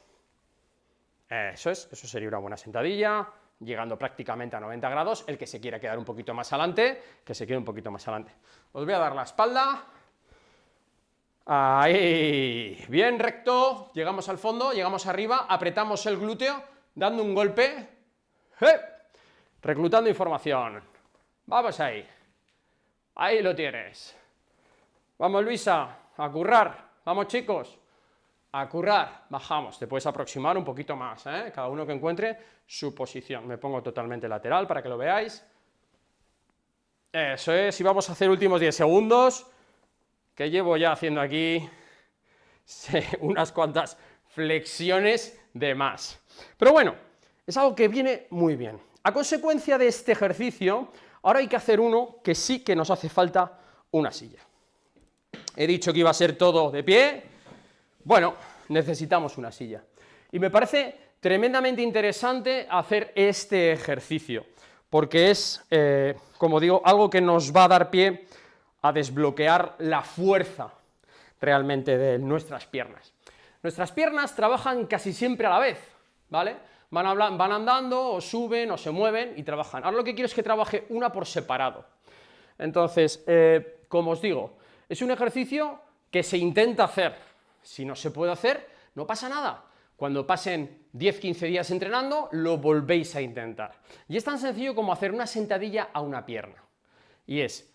Eso sería una buena sentadilla, llegando prácticamente a 90 grados, el que se quiera quedar un poquito más adelante, que se quede un poquito más adelante. Os voy a dar la espalda, ahí, bien recto, llegamos al fondo, llegamos arriba, apretamos el glúteo, dando un golpe, reclutando información, vamos ahí lo tienes, vamos Luisa, a currar, vamos chicos, a currar, bajamos, te puedes aproximar un poquito más, cada uno que encuentre su posición. Me pongo totalmente lateral para que lo veáis. Eso es, y vamos a hacer últimos 10 segundos, que llevo ya haciendo aquí unas cuantas flexiones de más. Pero bueno, es algo que viene muy bien. A consecuencia de este ejercicio, ahora hay que hacer uno que sí que nos hace falta una silla. He dicho que iba a ser todo de pie. Bueno, necesitamos una silla. Y me parece tremendamente interesante hacer este ejercicio, porque es, como digo, algo que nos va a dar pie a desbloquear la fuerza realmente de nuestras piernas. Nuestras piernas trabajan casi siempre a la vez, ¿vale? Van andando, o suben, o se mueven y trabajan. Ahora lo que quiero es que trabaje una por separado. Entonces, como os digo, es un ejercicio que se intenta hacer. Si no se puede hacer, no pasa nada. Cuando pasen 10-15 días entrenando, lo volvéis a intentar. Y es tan sencillo como hacer una sentadilla a una pierna. Y es,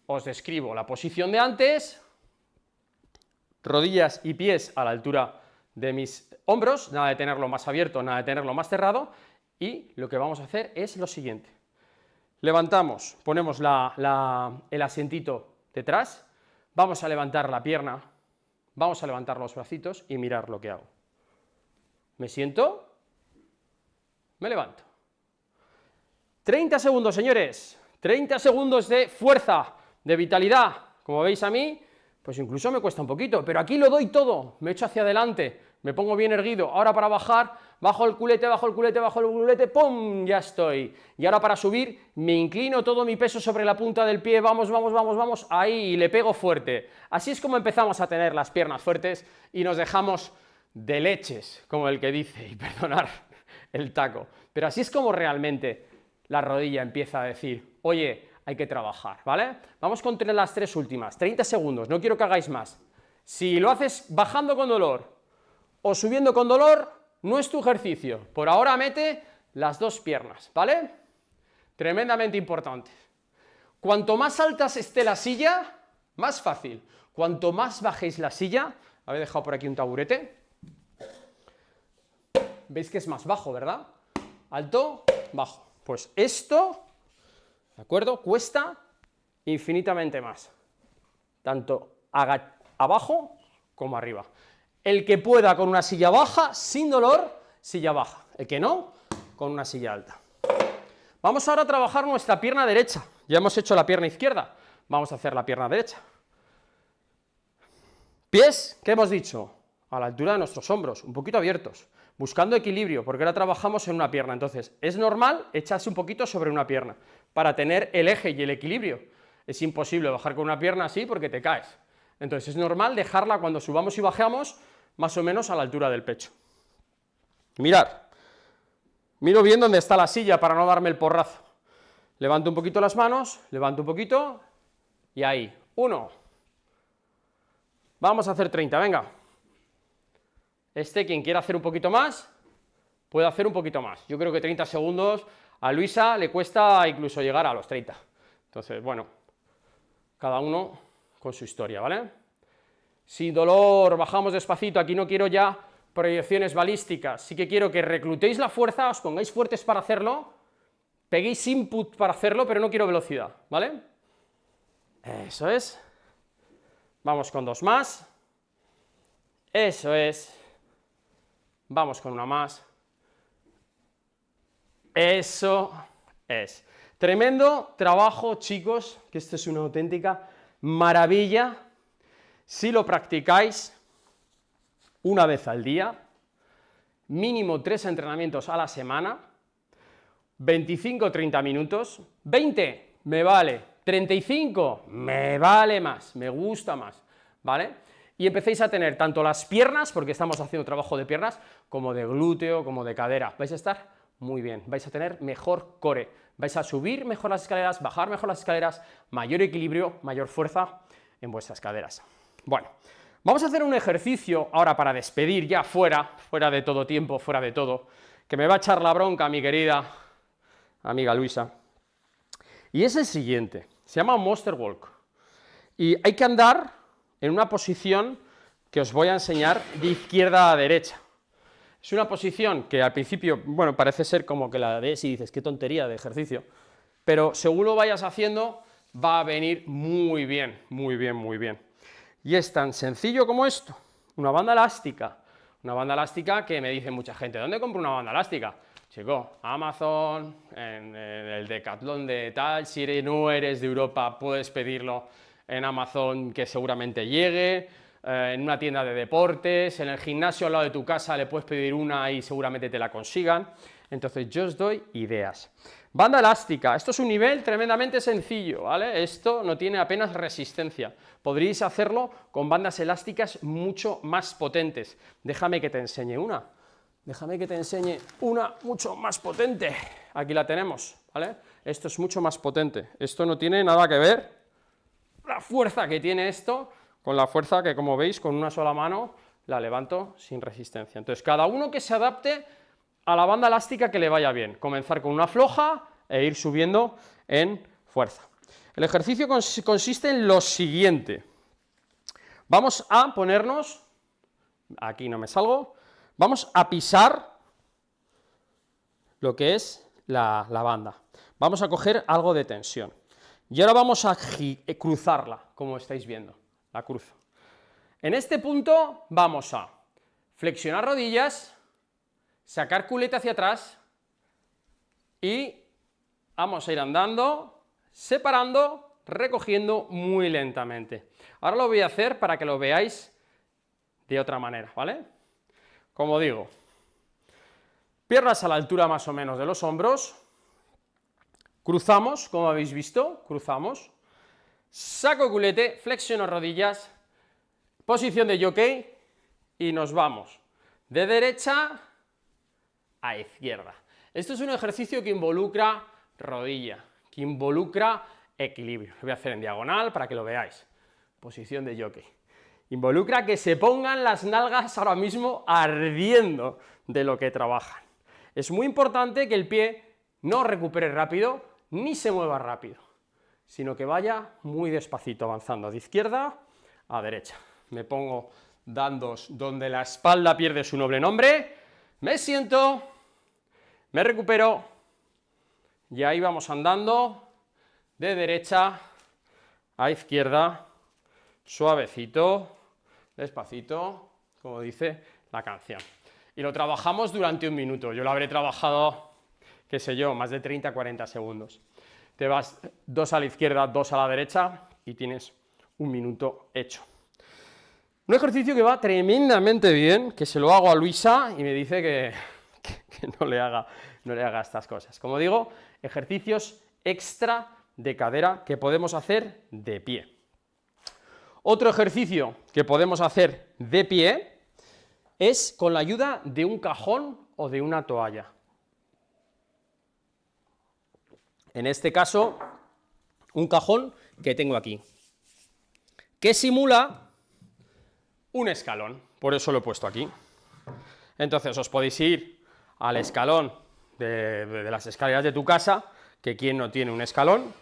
os describo la posición de antes, rodillas y pies a la altura de mis hombros, nada de tenerlo más abierto, nada de tenerlo más cerrado, y lo que vamos a hacer es lo siguiente. Levantamos, ponemos el asientito detrás, vamos a levantar la pierna, vamos a levantar los bracitos y mirar lo que hago. Me siento, me levanto. 30 segundos, señores, 30 segundos de fuerza, de vitalidad. Como veis a mí, pues incluso me cuesta un poquito, pero aquí lo doy todo, me echo hacia adelante, me pongo bien erguido. Ahora para bajar, bajo el culete, bajo el culete, bajo el culete, ¡pum!, ya estoy. Y ahora para subir, me inclino todo mi peso sobre la punta del pie, vamos, vamos, vamos, vamos, ahí, y le pego fuerte. Así es como empezamos a tener las piernas fuertes y nos dejamos de leches, como el que dice, y perdonar el taco, pero así es como realmente la rodilla empieza a decir, oye, hay que trabajar, ¿vale? Vamos con las 3 últimas, 30 segundos, no quiero que hagáis más. Si lo haces bajando con dolor o subiendo con dolor, no es tu ejercicio. Por ahora mete las 2 piernas, ¿vale? Tremendamente importante. Cuanto más alta esté la silla, más fácil. Cuanto más bajéis la silla, habéis dejado por aquí un taburete, veis que es más bajo, ¿verdad? Alto, bajo. Pues esto, ¿de acuerdo?, cuesta infinitamente más, tanto abajo como arriba. El que pueda con una silla baja, sin dolor, silla baja. El que no, con una silla alta. Vamos ahora a trabajar nuestra pierna derecha. Ya hemos hecho la pierna izquierda, vamos a hacer la pierna derecha. Pies, ¿qué hemos dicho? A la altura de nuestros hombros, un poquito abiertos, buscando equilibrio, porque ahora trabajamos en una pierna. Entonces, es normal echarse un poquito sobre una pierna, para tener el eje y el equilibrio. Es imposible bajar con una pierna así porque te caes. Entonces, es normal dejarla cuando subamos y bajamos, más o menos a la altura del pecho. Mirad, miro bien dónde está la silla para no darme el porrazo. Levanto un poquito las manos, levanto un poquito, y ahí, 1. Vamos a hacer 30, venga. Quien quiera hacer un poquito más, puede hacer un poquito más. Yo creo que 30 segundos a Luisa le cuesta incluso llegar a los 30. Entonces, bueno, cada uno con su historia, ¿vale? Sin dolor, bajamos despacito. Aquí no quiero ya proyecciones balísticas. Sí que quiero que reclutéis la fuerza, os pongáis fuertes para hacerlo, peguéis input para hacerlo, pero no quiero velocidad, ¿vale? Eso es. Vamos con 2 más. Eso es. Vamos con una más. Eso es. Tremendo trabajo, chicos, que esto es una auténtica maravilla. Si lo practicáis una vez al día, mínimo 3 entrenamientos a la semana, 25-30 minutos, 20 me vale, 35 me vale más, me gusta más, ¿vale? Y empecéis a tener tanto las piernas, porque estamos haciendo trabajo de piernas, como de glúteo, como de cadera. Vais a estar muy bien, vais a tener mejor core, vais a subir mejor las escaleras, bajar mejor las escaleras, mayor equilibrio, mayor fuerza en vuestras caderas. Bueno, vamos a hacer un ejercicio ahora para despedir ya fuera de todo tiempo, fuera de todo, que me va a echar la bronca mi querida amiga Luisa. Y es el siguiente, se llama Monster Walk. Y hay que andar en una posición que os voy a enseñar de izquierda a derecha. Es una posición que al principio, bueno, parece ser como que la ves y dices, qué tontería de ejercicio, pero según lo vayas haciendo, va a venir muy bien, muy bien, muy bien. Y es tan sencillo como esto, una banda elástica que me dice mucha gente, ¿dónde compro una banda elástica? Chico, Amazon, en el Decathlon de tal, si no eres de Europa puedes pedirlo en Amazon que seguramente llegue, en una tienda de deportes, en el gimnasio al lado de tu casa le puedes pedir una y seguramente te la consigan. Entonces yo os doy ideas. Banda elástica, esto es un nivel tremendamente sencillo, ¿vale? Esto no tiene apenas resistencia. Podríais hacerlo con bandas elásticas mucho más potentes. Déjame que te enseñe una. Déjame que te enseñe una mucho más potente. Aquí la tenemos, ¿vale? Esto es mucho más potente. Esto no tiene nada que ver la fuerza que tiene esto con la fuerza que, como veis, con una sola mano la levanto sin resistencia. Entonces, cada uno que se adapte a la banda elástica que le vaya bien. Comenzar con una floja e ir subiendo en fuerza. El ejercicio consiste en lo siguiente. Vamos a ponernos, aquí no me salgo, vamos a pisar lo que es la banda. Vamos a coger algo de tensión. Y ahora vamos a cruzarla, como estáis viendo, la cruzo. En este punto vamos a flexionar rodillas, sacar culeta hacia atrás y Vamos a ir andando, separando, recogiendo muy lentamente. Ahora lo voy a hacer para que lo veáis de otra manera, ¿vale? Como digo, piernas a la altura más o menos de los hombros, cruzamos, como habéis visto, cruzamos, saco culete, flexiono rodillas, posición de jockey y nos vamos de derecha a izquierda. Esto es un ejercicio que involucra rodilla, que involucra equilibrio. Lo voy a hacer en diagonal para que lo veáis. Posición de jockey. Involucra que se pongan las nalgas ahora mismo ardiendo de lo que trabajan. Es muy importante que el pie no recupere rápido ni se mueva rápido, sino que vaya muy despacito avanzando de izquierda a derecha. Me pongo dando donde la espalda pierde su noble nombre, me siento, me recupero y ahí vamos andando de derecha a izquierda, suavecito, despacito, como dice la canción. Y lo trabajamos durante un minuto. Yo lo habré trabajado, qué sé yo, más de 30-40 segundos. Te vas 2 a la izquierda, 2 a la derecha y tienes un minuto hecho. Un ejercicio que va tremendamente bien, que se lo hago a Luisa y me dice que no le haga estas cosas. Como digo, ejercicios extra de cadera que podemos hacer de pie. Otro ejercicio que podemos hacer de pie es con la ayuda de un cajón o de una toalla. En este caso, un cajón que tengo aquí, que simula un escalón, por eso lo he puesto aquí. Entonces os podéis ir al escalón de las escaleras de tu casa, que quien no tiene un escalón,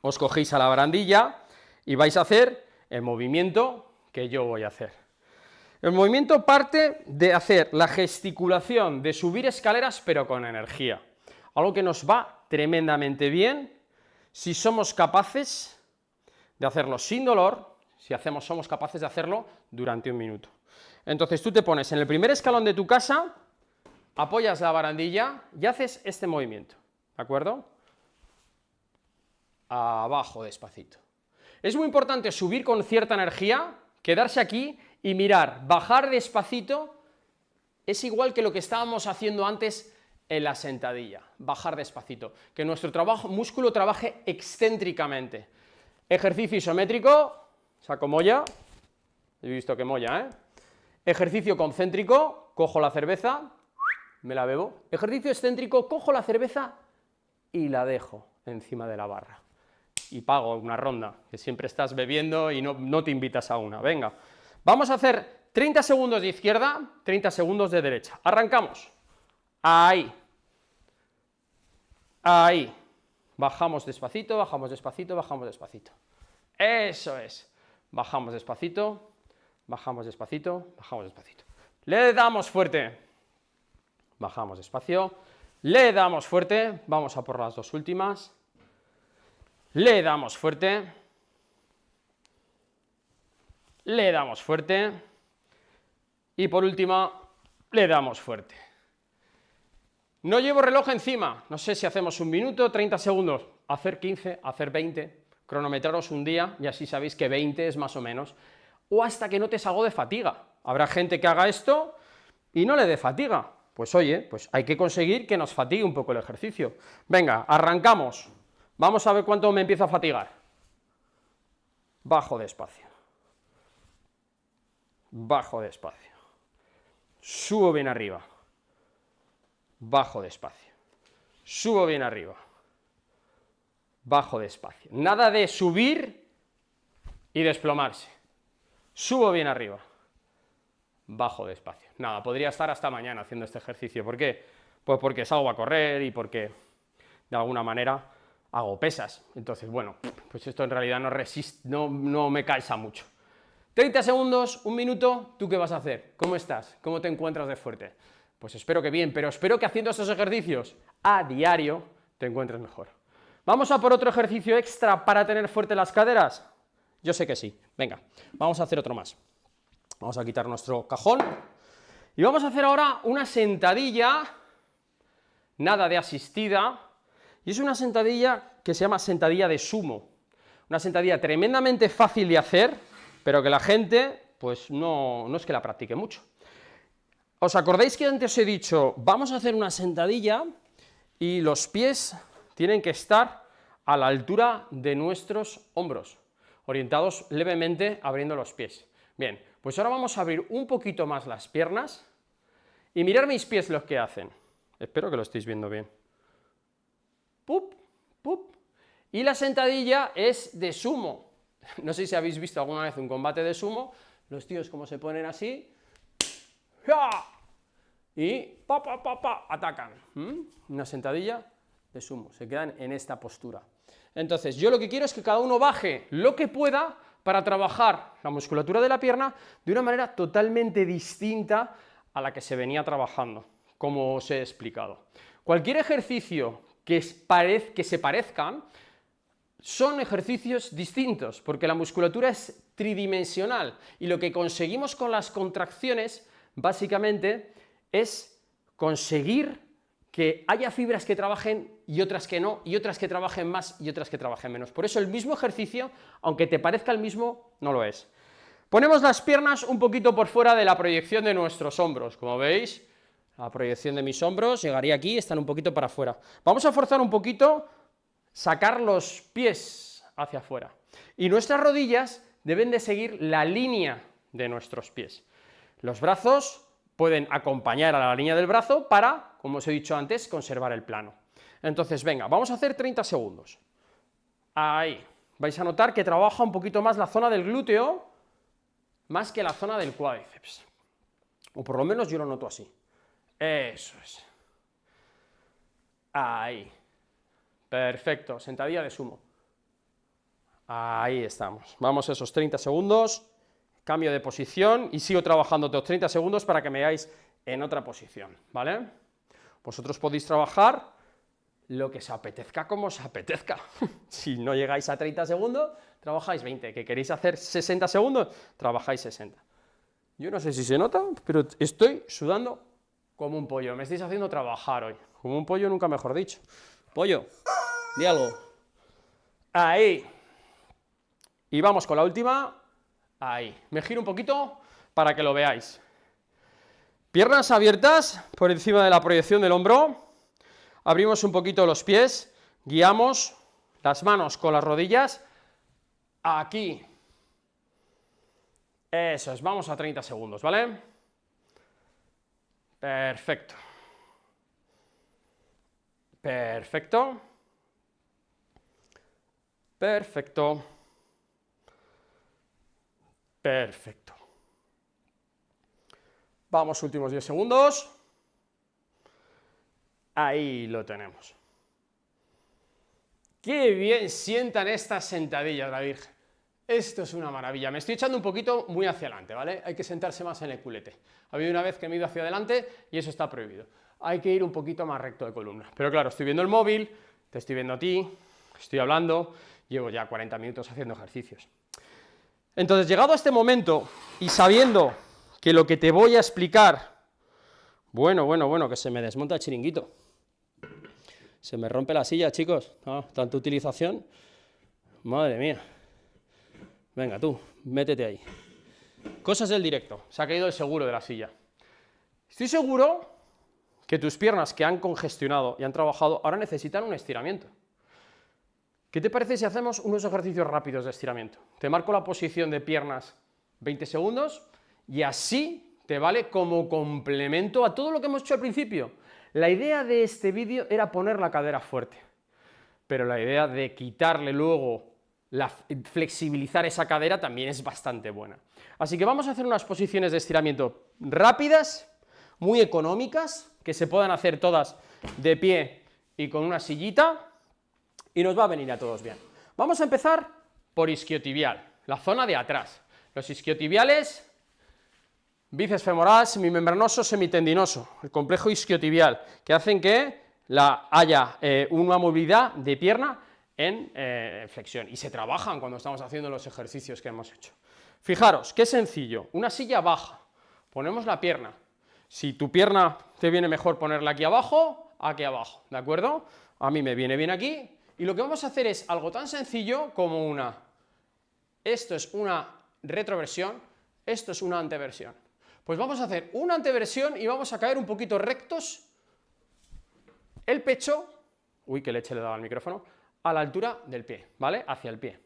os cogéis a la barandilla y vais a hacer el movimiento que yo voy a hacer. El movimiento parte de hacer la gesticulación de subir escaleras pero con energía, algo que nos va tremendamente bien si somos capaces de hacerlo sin dolor, si somos capaces de hacerlo durante un minuto. Entonces tú te pones en el primer escalón de tu casa, apoyas la barandilla y haces este movimiento, ¿de acuerdo? Abajo despacito. Es muy importante subir con cierta energía, quedarse aquí y mirar, bajar despacito, es igual que lo que estábamos haciendo antes en la sentadilla, bajar despacito, que nuestro músculo trabaje excéntricamente. Ejercicio isométrico, saco molla, he visto que molla, ¿eh? Ejercicio concéntrico, cojo la cerveza, me la bebo. Ejercicio excéntrico, cojo la cerveza y la dejo encima de la barra. Y pago una ronda, que siempre estás bebiendo y no te invitas a una. Venga, vamos a hacer 30 segundos de izquierda, 30 segundos de derecha. Arrancamos. Ahí. Ahí. Bajamos despacito, bajamos despacito, bajamos despacito. Eso es. Bajamos despacito, bajamos despacito, bajamos despacito. Le damos fuerte. Bajamos despacio. Le damos fuerte. Vamos a por las dos últimas. Le damos fuerte. Le damos fuerte. Y por última, le damos fuerte. No llevo reloj encima. No sé si hacemos un minuto, 30 segundos. Hacer 15, hacer 20. Cronometraros un día y así sabéis que 20 es más o menos, o hasta que notes algo de fatiga. Habrá gente que haga esto y no le dé fatiga. Pues oye, pues hay que conseguir que nos fatigue un poco el ejercicio. Venga, arrancamos. Vamos a ver cuánto me empiezo a fatigar. Bajo despacio. Bajo despacio. Subo bien arriba. Bajo despacio. Subo bien arriba. Bajo despacio. Nada de subir y desplomarse. Subo bien arriba. Bajo despacio. Nada, podría estar hasta mañana haciendo este ejercicio. ¿Por qué? Pues porque salgo a correr y porque de alguna manera hago pesas. Entonces, bueno, pues esto en realidad no me cansa mucho. 30 segundos, un minuto, ¿tú qué vas a hacer? ¿Cómo estás? ¿Cómo te encuentras de fuerte? Pues espero que bien, pero espero que haciendo estos ejercicios a diario te encuentres mejor. ¿Vamos a por otro ejercicio extra para tener fuerte las caderas? Yo sé que sí. Venga, vamos a hacer otro más. Vamos a quitar nuestro cajón y vamos a hacer ahora una sentadilla, nada de asistida, Y es una sentadilla que se llama sentadilla de sumo. Una sentadilla tremendamente fácil de hacer, pero que la gente, pues no es que la practique mucho. ¿Os acordáis que antes os he dicho, vamos a hacer una sentadilla y los pies tienen que estar a la altura de nuestros hombros, orientados levemente abriendo los pies? Bien, pues ahora vamos a abrir un poquito más las piernas y mirar mis pies lo que hacen. Espero que lo estéis viendo bien. Pup, pup. Y la sentadilla es de sumo. No sé si habéis visto alguna vez un combate de sumo, los tíos como se ponen así, y atacan. Una sentadilla de sumo, se quedan en esta postura. Entonces, yo lo que quiero es que cada uno baje lo que pueda para trabajar la musculatura de la pierna de una manera totalmente distinta a la que se venía trabajando, como os he explicado. Cualquier ejercicio que se parezcan son ejercicios distintos, porque la musculatura es tridimensional y lo que conseguimos con las contracciones básicamente es conseguir que haya fibras que trabajen y otras que no, y otras que trabajen más y otras que trabajen menos. Por eso el mismo ejercicio, aunque te parezca el mismo, no lo es. Ponemos las piernas un poquito por fuera de la proyección de nuestros hombros, como veis, la proyección de mis hombros llegaría aquí, están un poquito para afuera. Vamos a forzar un poquito, sacar los pies hacia afuera. Y nuestras rodillas deben de seguir la línea de nuestros pies. Los brazos pueden acompañar a la línea del brazo para, como os he dicho antes, conservar el plano. Entonces, venga, vamos a hacer 30 segundos. Ahí. Vais a notar que trabaja un poquito más la zona del glúteo, más que la zona del cuádriceps. O por lo menos yo lo noto así. Eso es. Ahí. Perfecto, sentadilla de sumo. Ahí estamos. Vamos a esos 30 segundos. Cambio de posición y sigo trabajando otros 30 segundos para que me veáis en otra posición, ¿vale? Vosotros podéis trabajar lo que os apetezca como os apetezca. Si no llegáis a 30 segundos, trabajáis 20. ¿Que queréis hacer 60 segundos? Trabajáis 60. Yo no sé si se nota, pero estoy sudando como un pollo. Me estáis haciendo trabajar hoy. Como un pollo, nunca mejor dicho. Pollo, di algo. Ahí. Y vamos con la última. Ahí, me giro un poquito para que lo veáis. Piernas abiertas por encima de la proyección del hombro, abrimos un poquito los pies, guiamos las manos con las rodillas, aquí. Eso es, vamos a 30 segundos, ¿vale? Perfecto. Perfecto. Perfecto. Perfecto. Vamos, últimos 10 segundos. Ahí lo tenemos. ¡Qué bien sientan estas sentadillas, la Virgen! Esto es una maravilla. Me estoy echando un poquito muy hacia adelante, ¿vale? Hay que sentarse más en el culete. Ha habido una vez que me he ido hacia adelante y eso está prohibido. Hay que ir un poquito más recto de columna. Pero claro, estoy viendo el móvil, te estoy viendo a ti, estoy hablando, llevo ya 40 minutos haciendo ejercicios. Entonces, llegado a este momento y sabiendo que lo que te voy a explicar, bueno, que se me desmonta el chiringuito, se me rompe la silla, chicos, tanta utilización, madre mía, venga tú, métete ahí. Cosas del directo, se ha caído el seguro de la silla. Estoy seguro que tus piernas que han congestionado y han trabajado ahora necesitan un estiramiento. ¿Qué te parece si hacemos unos ejercicios rápidos de estiramiento? Te marco la posición de piernas 20 segundos y así te vale como complemento a todo lo que hemos hecho al principio. La idea de este vídeo era poner la cadera fuerte, pero la idea de quitarle luego, flexibilizar esa cadera también es bastante buena. Así que vamos a hacer unas posiciones de estiramiento rápidas, muy económicas, que se puedan hacer todas de pie y con una sillita, y nos va a venir a todos bien. Vamos a empezar por isquiotibial, la zona de atrás. Los isquiotibiales, bíceps femoral, semimembranoso, semitendinoso, el complejo isquiotibial, que hacen que haya una movilidad de pierna en flexión, y se trabajan cuando estamos haciendo los ejercicios que hemos hecho. Fijaros, qué sencillo, una silla baja, ponemos la pierna. Si tu pierna te viene mejor ponerla aquí abajo, ¿de acuerdo? A mí me viene bien aquí, y lo que vamos a hacer es algo tan sencillo como esto es una retroversión, esto es una anteversión. Pues vamos a hacer una anteversión y vamos a caer un poquito rectos, el pecho, uy, qué leche le he dado al micrófono, a la altura del pie, ¿vale? Hacia el pie.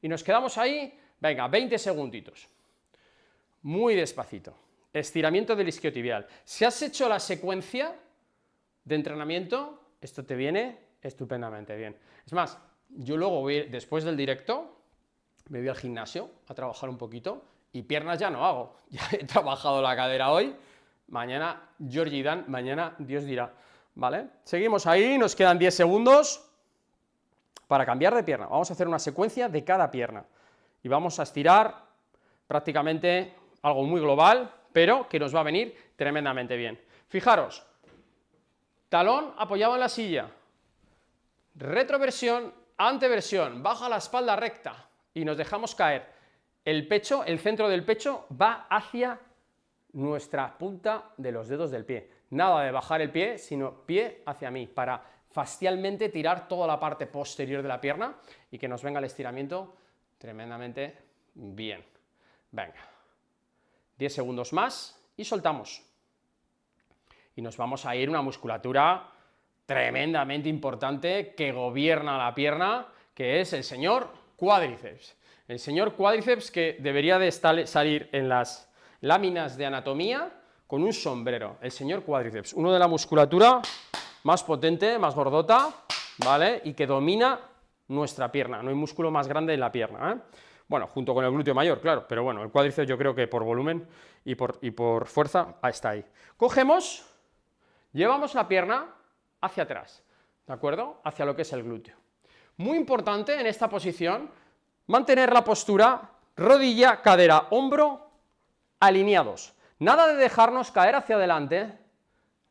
Y nos quedamos ahí, venga, 20 segunditos. Muy despacito. Estiramiento del isquiotibial. Si has hecho la secuencia de entrenamiento, esto te viene estupendamente bien. Es más, yo luego voy, después del directo, me voy al gimnasio a trabajar un poquito, y piernas ya no hago. Ya he trabajado la cadera hoy, mañana Georgie Dan, mañana Dios dirá. ¿Vale? Seguimos ahí, nos quedan 10 segundos para cambiar de pierna. Vamos a hacer una secuencia de cada pierna y vamos a estirar prácticamente algo muy global, pero que nos va a venir tremendamente bien. Fijaros, talón apoyado en la silla, retroversión, anteversión, baja la espalda recta y nos dejamos caer. El pecho, el centro del pecho va hacia nuestra punta de los dedos del pie. Nada de bajar el pie, sino pie hacia mí, para facialmente tirar toda la parte posterior de la pierna y que nos venga el estiramiento tremendamente bien. Venga, 10 segundos más y soltamos. Y nos vamos a ir a una musculatura tremendamente importante que gobierna la pierna, que es el señor cuádriceps. El señor cuádriceps que debería de salir en las láminas de anatomía con un sombrero, el señor cuádriceps, uno de la musculatura más potente, más gordota, ¿vale? Y que domina nuestra pierna, no hay músculo más grande en la pierna, ¿eh? Bueno, junto con el glúteo mayor, claro, pero bueno, el cuádriceps yo creo que por volumen y por fuerza está ahí. Cogemos, llevamos la pierna hacia atrás, ¿de acuerdo? Hacia lo que es el glúteo. Muy importante en esta posición, mantener la postura, rodilla, cadera, hombro, alineados. Nada de dejarnos caer hacia adelante,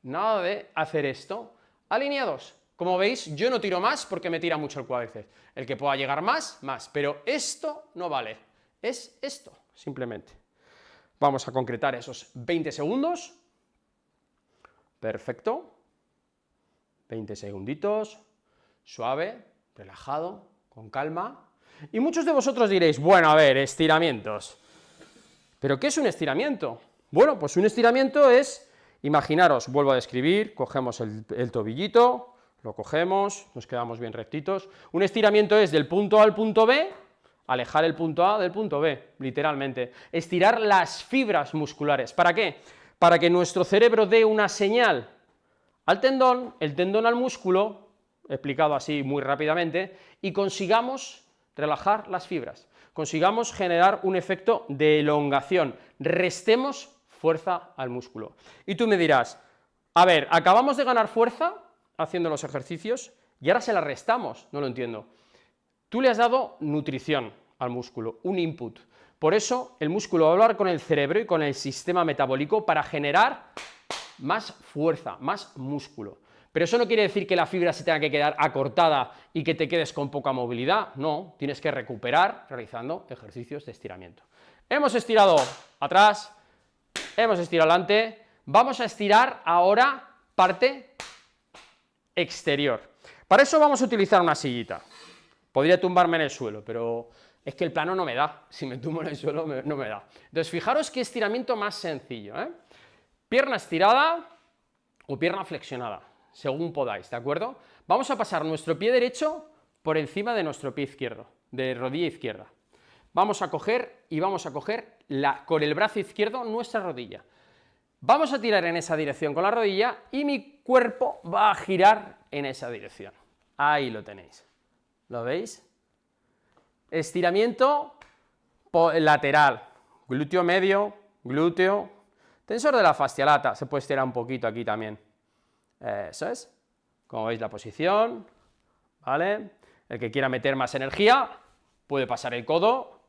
nada de hacer esto, alineados. Como veis, yo no tiro más porque me tira mucho el cuádriceps. El que pueda llegar más, más, pero esto no vale, es esto, simplemente. Vamos a concretar esos 20 segundos. Perfecto. 20 segunditos, suave, relajado, con calma. Y muchos de vosotros diréis, bueno, a ver, estiramientos. ¿Pero qué es un estiramiento? Bueno, pues un estiramiento es, imaginaros, vuelvo a describir, cogemos el tobillito, lo cogemos, nos quedamos bien rectitos. Un estiramiento es del punto A al punto B, alejar el punto A del punto B, literalmente. Estirar las fibras musculares. ¿Para qué? Para que nuestro cerebro dé una señal al tendón, el tendón al músculo, explicado así muy rápidamente, y consigamos relajar las fibras, consigamos generar un efecto de elongación, restemos fuerza al músculo. Y tú me dirás, a ver, acabamos de ganar fuerza haciendo los ejercicios y ahora se la restamos, no lo entiendo. Tú le has dado nutrición al músculo, un input. Por eso el músculo va a hablar con el cerebro y con el sistema metabólico para generar más fuerza, más músculo. Pero eso no quiere decir que la fibra se tenga que quedar acortada y que te quedes con poca movilidad, no, tienes que recuperar realizando ejercicios de estiramiento. Hemos estirado atrás, hemos estirado adelante, vamos a estirar ahora parte exterior. Para eso vamos a utilizar una sillita. Podría tumbarme en el suelo, pero es que el plano no me da, si me tumbo en el suelo no me da. Entonces fijaros qué estiramiento más sencillo, ¿eh? Pierna estirada o pierna flexionada, según podáis, ¿de acuerdo? Vamos a pasar nuestro pie derecho por encima de nuestro pie izquierdo, de rodilla izquierda. Vamos a coger y vamos a coger con el brazo izquierdo nuestra rodilla. Vamos a tirar en esa dirección con la rodilla y mi cuerpo va a girar en esa dirección. Ahí lo tenéis. ¿Lo veis? Estiramiento lateral, glúteo medio, glúteo, tensor de la fascia lata, se puede estirar un poquito aquí también. Eso es. Como veis la posición, ¿vale? El que quiera meter más energía puede pasar el codo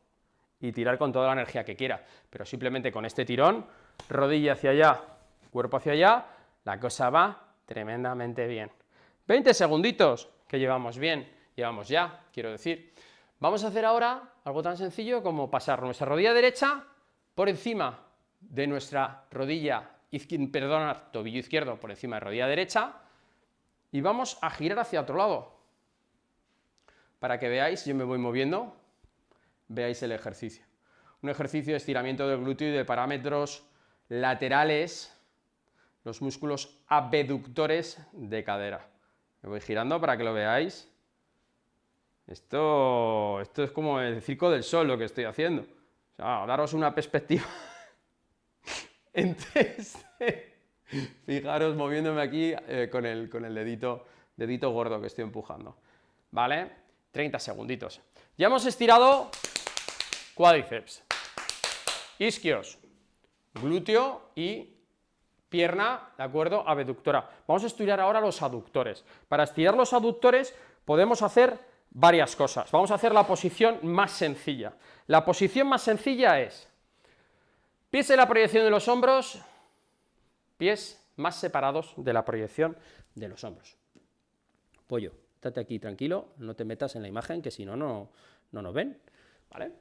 y tirar con toda la energía que quiera, pero simplemente con este tirón, rodilla hacia allá, cuerpo hacia allá, la cosa va tremendamente bien. 20 segunditos que llevamos bien, llevamos ya, quiero decir. Vamos a hacer ahora algo tan sencillo como pasar nuestra rodilla derecha por encima de nuestra rodilla izquierda, tobillo izquierdo por encima de rodilla derecha, y vamos a girar hacia otro lado. Para que veáis, yo me voy moviendo, veáis el ejercicio. Un ejercicio de estiramiento del glúteo y de parámetros laterales, los músculos abductores de cadera. Me voy girando para que lo veáis. Esto es como el circo del sol lo que estoy haciendo. O sea, daros una perspectiva en 3D. Fijaros moviéndome aquí con el dedito gordo que estoy empujando. ¿Vale? 30 segunditos. Ya hemos estirado cuádriceps, isquios, glúteo y pierna, ¿de acuerdo? Abductora. Vamos a estirar ahora los aductores. Para estirar los aductores podemos hacer varias cosas. Vamos a hacer la posición más sencilla. La posición más sencilla es pies en la proyección de los hombros, pies más separados de la proyección de los hombros. Pollo, estate aquí tranquilo, no te metas en la imagen, que si no, no nos ven, ¿vale?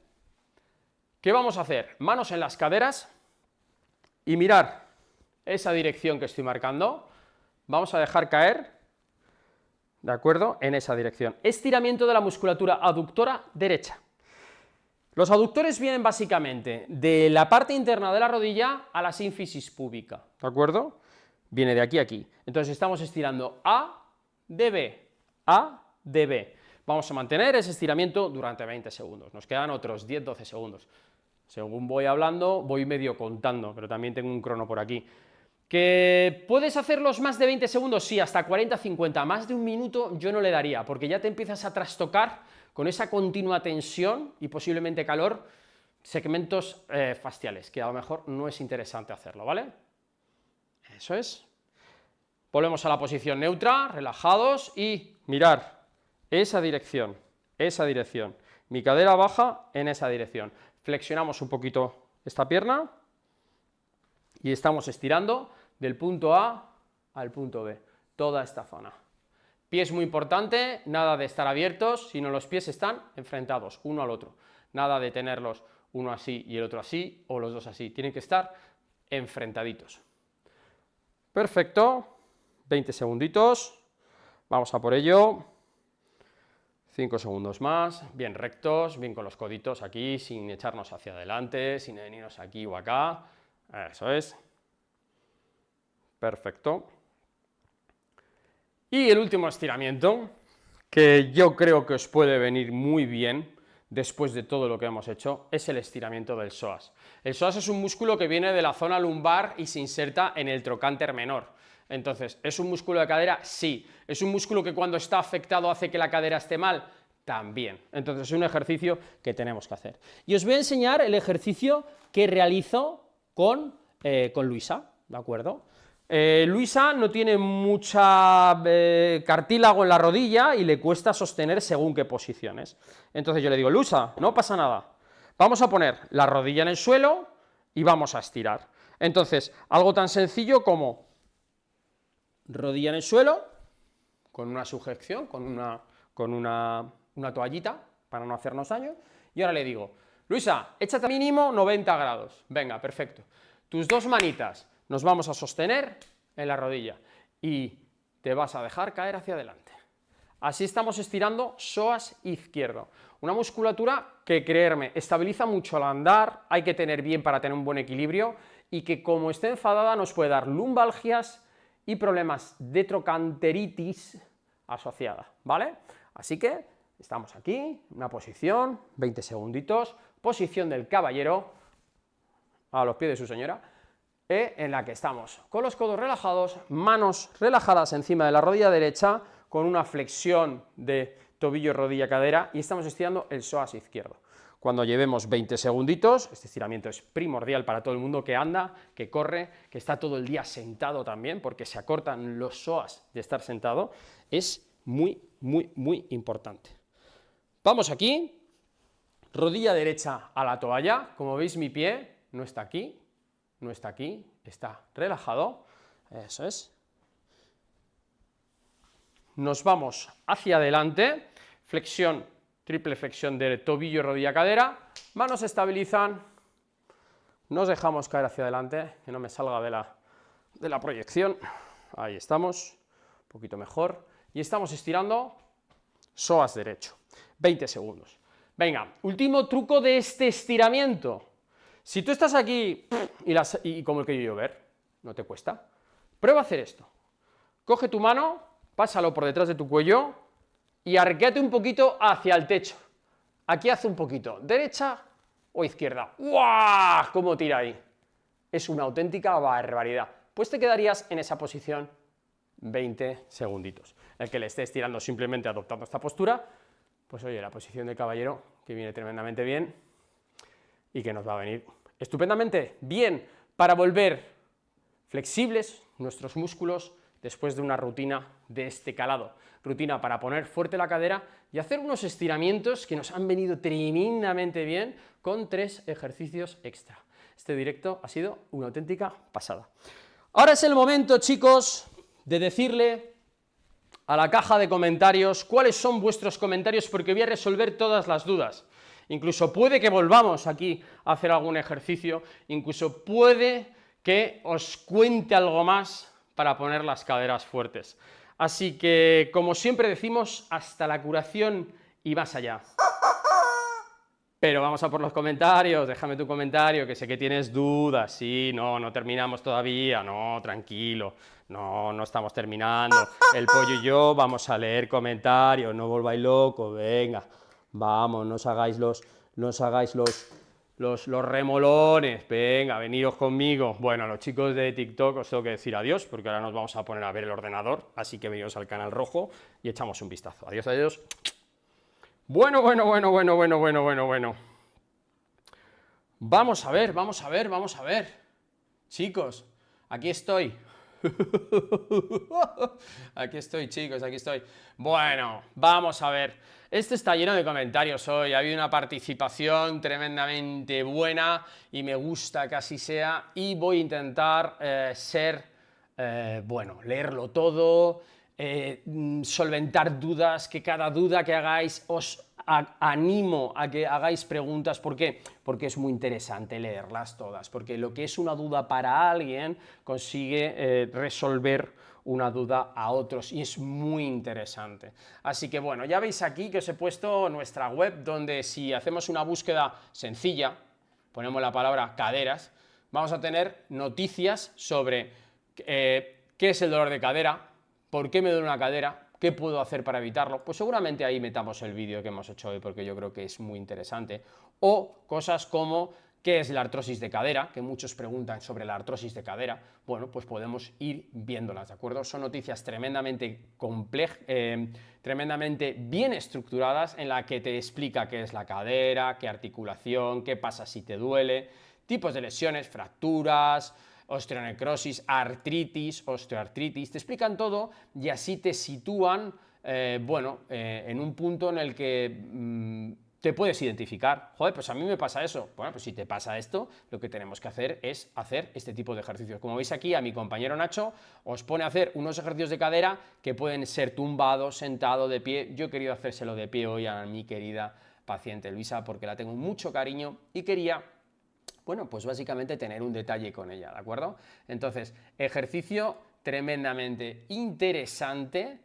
¿Qué vamos a hacer? Manos en las caderas y mirar esa dirección que estoy marcando. Vamos a dejar caer, ¿de acuerdo?, en esa dirección. Estiramiento de la musculatura aductora derecha. Los aductores vienen básicamente de la parte interna de la rodilla a la sínfisis púbica, ¿de acuerdo? Viene de aquí a aquí. Entonces estamos estirando A, de B, A, de B. Vamos a mantener ese estiramiento durante 20 segundos. Nos quedan otros 10-12 segundos. Según voy hablando, voy medio contando, pero también tengo un crono por aquí. ¿Que puedes hacerlos más de 20 segundos? Sí, hasta 40-50. Más de un minuto yo no le daría, porque ya te empiezas a trastocar con esa continua tensión y posiblemente calor, segmentos fasciales, que a lo mejor no es interesante hacerlo, ¿vale? Eso es. Volvemos a la posición neutra, relajados y mirar esa dirección, mi cadera baja en esa dirección. Flexionamos un poquito esta pierna y estamos estirando del punto A al punto B, toda esta zona. Pies muy importante, nada de estar abiertos, sino los pies están enfrentados uno al otro, nada de tenerlos uno así y el otro así, o los dos así, tienen que estar enfrentaditos. Perfecto, 20 segunditos, vamos a por ello. 5 segundos más, bien rectos, bien con los coditos aquí, sin echarnos hacia adelante, sin venirnos aquí o acá, eso es. Perfecto. Y el último estiramiento, que yo creo que os puede venir muy bien después de todo lo que hemos hecho, es el estiramiento del psoas. El psoas es un músculo que viene de la zona lumbar y se inserta en el trocánter menor. Entonces, ¿es un músculo de cadera? Sí. ¿Es un músculo que cuando está afectado hace que la cadera esté mal? También. Entonces, es un ejercicio que tenemos que hacer. Y os voy a enseñar el ejercicio que realizo con Luisa, ¿de acuerdo? Luisa no tiene mucha cartílago en la rodilla y le cuesta sostener según qué posiciones. Entonces yo le digo, Luisa, no pasa nada. Vamos a poner la rodilla en el suelo y vamos a estirar. Entonces, algo tan sencillo como rodilla en el suelo, con una sujeción, con una toallita, para no hacernos daño, y ahora le digo, Luisa, échate mínimo 90 grados, venga, perfecto, tus dos manitas nos vamos a sostener en la rodilla, y te vas a dejar caer hacia adelante. Así estamos estirando psoas izquierdo, una musculatura que, creerme, estabiliza mucho al andar, hay que tener bien para tener un buen equilibrio, y que como esté enfadada nos puede dar lumbalgias y problemas de trocanteritis asociada, ¿vale? Así que estamos aquí, una posición, 20 segunditos, posición del caballero, a los pies de su señora, en la que estamos con los codos relajados, manos relajadas encima de la rodilla derecha, con una flexión de tobillo, rodilla, cadera, y estamos estirando el psoas izquierdo. Cuando llevemos 20 segunditos, este estiramiento es primordial para todo el mundo que anda, que corre, que está todo el día sentado también, porque se acortan los psoas de estar sentado, es muy, muy, muy importante. Vamos aquí, rodilla derecha a la toalla, como veis mi pie no está aquí, no está aquí, está relajado, eso es. Nos vamos hacia adelante, flexión, triple flexión de tobillo, rodilla, cadera, manos se estabilizan, nos dejamos caer hacia adelante, que no me salga de la proyección, ahí estamos, un poquito mejor, y estamos estirando psoas derecho, 20 segundos. Venga, último truco de este estiramiento. Si tú estás aquí y como el que yo ver, no te cuesta, prueba a hacer esto. Coge tu mano, pásalo por detrás de tu cuello y arquéate un poquito hacia el techo. Aquí hace un poquito, derecha o izquierda. ¡Guau! ¿Cómo tira ahí? Es una auténtica barbaridad. Pues te quedarías en esa posición 20 segunditos. El que le esté estirando simplemente adoptando esta postura, pues oye, la posición de caballero que viene tremendamente bien y que nos va a venir estupendamente bien para volver flexibles nuestros músculos después de una rutina de este calado. Rutina para poner fuerte la cadera y hacer unos estiramientos que nos han venido tremendamente bien con 3 ejercicios extra. Este directo ha sido una auténtica pasada. Ahora es el momento, chicos, de decirle a la caja de comentarios cuáles son vuestros comentarios, porque voy a resolver todas las dudas. Incluso puede que volvamos aquí a hacer algún ejercicio, incluso puede que os cuente algo más para poner las caderas fuertes. Así que, como siempre decimos, hasta la curación y más allá. Pero vamos a por los comentarios, déjame tu comentario, que sé que tienes dudas, sí, no terminamos todavía, no, tranquilo, no estamos terminando, el pollo y yo vamos a leer comentarios, no volváis locos, venga, vamos, no os hagáis los remolones, venga, veniros conmigo. Bueno, los chicos de TikTok os tengo que decir adiós, porque ahora nos vamos a poner a ver el ordenador, así que veniros al canal rojo y echamos un vistazo. Adiós, adiós. Bueno. Vamos a ver. Chicos, aquí estoy. Aquí estoy, chicos, aquí estoy. Bueno, vamos a ver. Este está lleno de comentarios hoy, ha habido una participación tremendamente buena y me gusta que así sea, y voy a intentar leerlo todo, solventar dudas, que cada duda que hagáis os animo a que hagáis preguntas. ¿Por qué? Porque es muy interesante leerlas todas, porque lo que es una duda para alguien consigue resolver una duda a otros y es muy interesante. Así que bueno, ya veis aquí que os he puesto nuestra web, donde si hacemos una búsqueda sencilla, ponemos la palabra caderas, vamos a tener noticias sobre qué es el dolor de cadera, por qué me duele una cadera, ¿qué puedo hacer para evitarlo? Pues seguramente ahí metamos el vídeo que hemos hecho hoy, porque yo creo que es muy interesante. O cosas como ¿qué es la artrosis de cadera? Que muchos preguntan sobre la artrosis de cadera. Bueno, pues podemos ir viéndolas, ¿de acuerdo? Son noticias tremendamente complejas, tremendamente bien estructuradas, en la que te explica qué es la cadera, qué articulación, qué pasa si te duele, tipos de lesiones, fracturas, osteonecrosis, artritis, osteoartritis, te explican todo y así te sitúan, en un punto en el que te puedes identificar. Joder, pues a mí me pasa eso. Bueno, pues si te pasa esto, lo que tenemos que hacer es hacer este tipo de ejercicios. Como veis aquí, a mi compañero Nacho os pone a hacer unos ejercicios de cadera que pueden ser tumbados, sentado, de pie. Yo he querido hacérselo de pie hoy a mi querida paciente Luisa, porque la tengo mucho cariño y quería, bueno, pues básicamente tener un detalle con ella, ¿de acuerdo? Entonces, ejercicio tremendamente interesante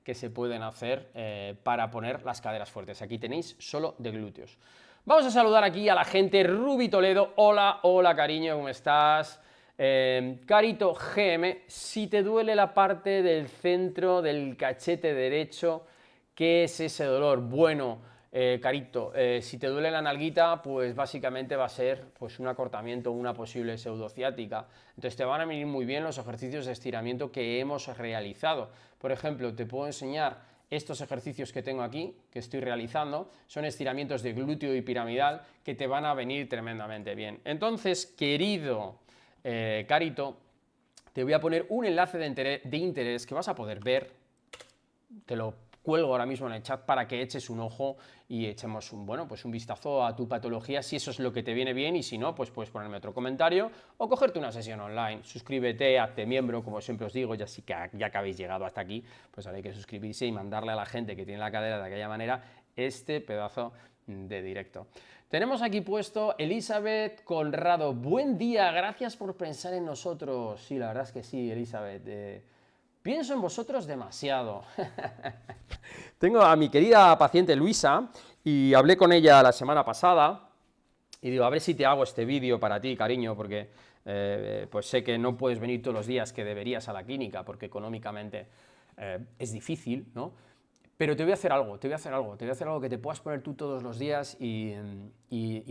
que se pueden hacer para poner las caderas fuertes. Aquí tenéis solo de glúteos. Vamos a saludar aquí a la gente. Rubi Toledo, hola cariño, ¿cómo estás? Carito GM, si te duele la parte del centro del cachete derecho, ¿qué es ese dolor? Bueno, Carito, si te duele la nalguita, pues básicamente va a ser pues un acortamiento, una posible pseudociática. Entonces te van a venir muy bien los ejercicios de estiramiento que hemos realizado. Por ejemplo, te puedo enseñar estos ejercicios que tengo aquí, que estoy realizando, son estiramientos de glúteo y piramidal que te van a venir tremendamente bien. Entonces, querido Carito, te voy a poner un enlace de interés que vas a poder ver, te lo cuelgo ahora mismo en el chat para que eches un ojo y echemos un vistazo a tu patología, si eso es lo que te viene bien, y si no, pues puedes ponerme otro comentario o cogerte una sesión online. Suscríbete, hazte miembro, como siempre os digo, ya que habéis llegado hasta aquí, pues ahora hay que suscribirse y mandarle a la gente que tiene la cadera de aquella manera este pedazo de directo. Tenemos aquí puesto Elizabeth Conrado, buen día, gracias por pensar en nosotros. Sí, la verdad es que sí, Elizabeth. pienso en vosotros demasiado. Tengo a mi querida paciente Luisa, y hablé con ella la semana pasada, y digo, a ver si te hago este vídeo para ti, cariño, porque pues sé que no puedes venir todos los días que deberías a la clínica, porque económicamente es difícil, ¿no? Pero te voy a hacer algo, te voy a hacer algo que te puedas poner tú todos los días y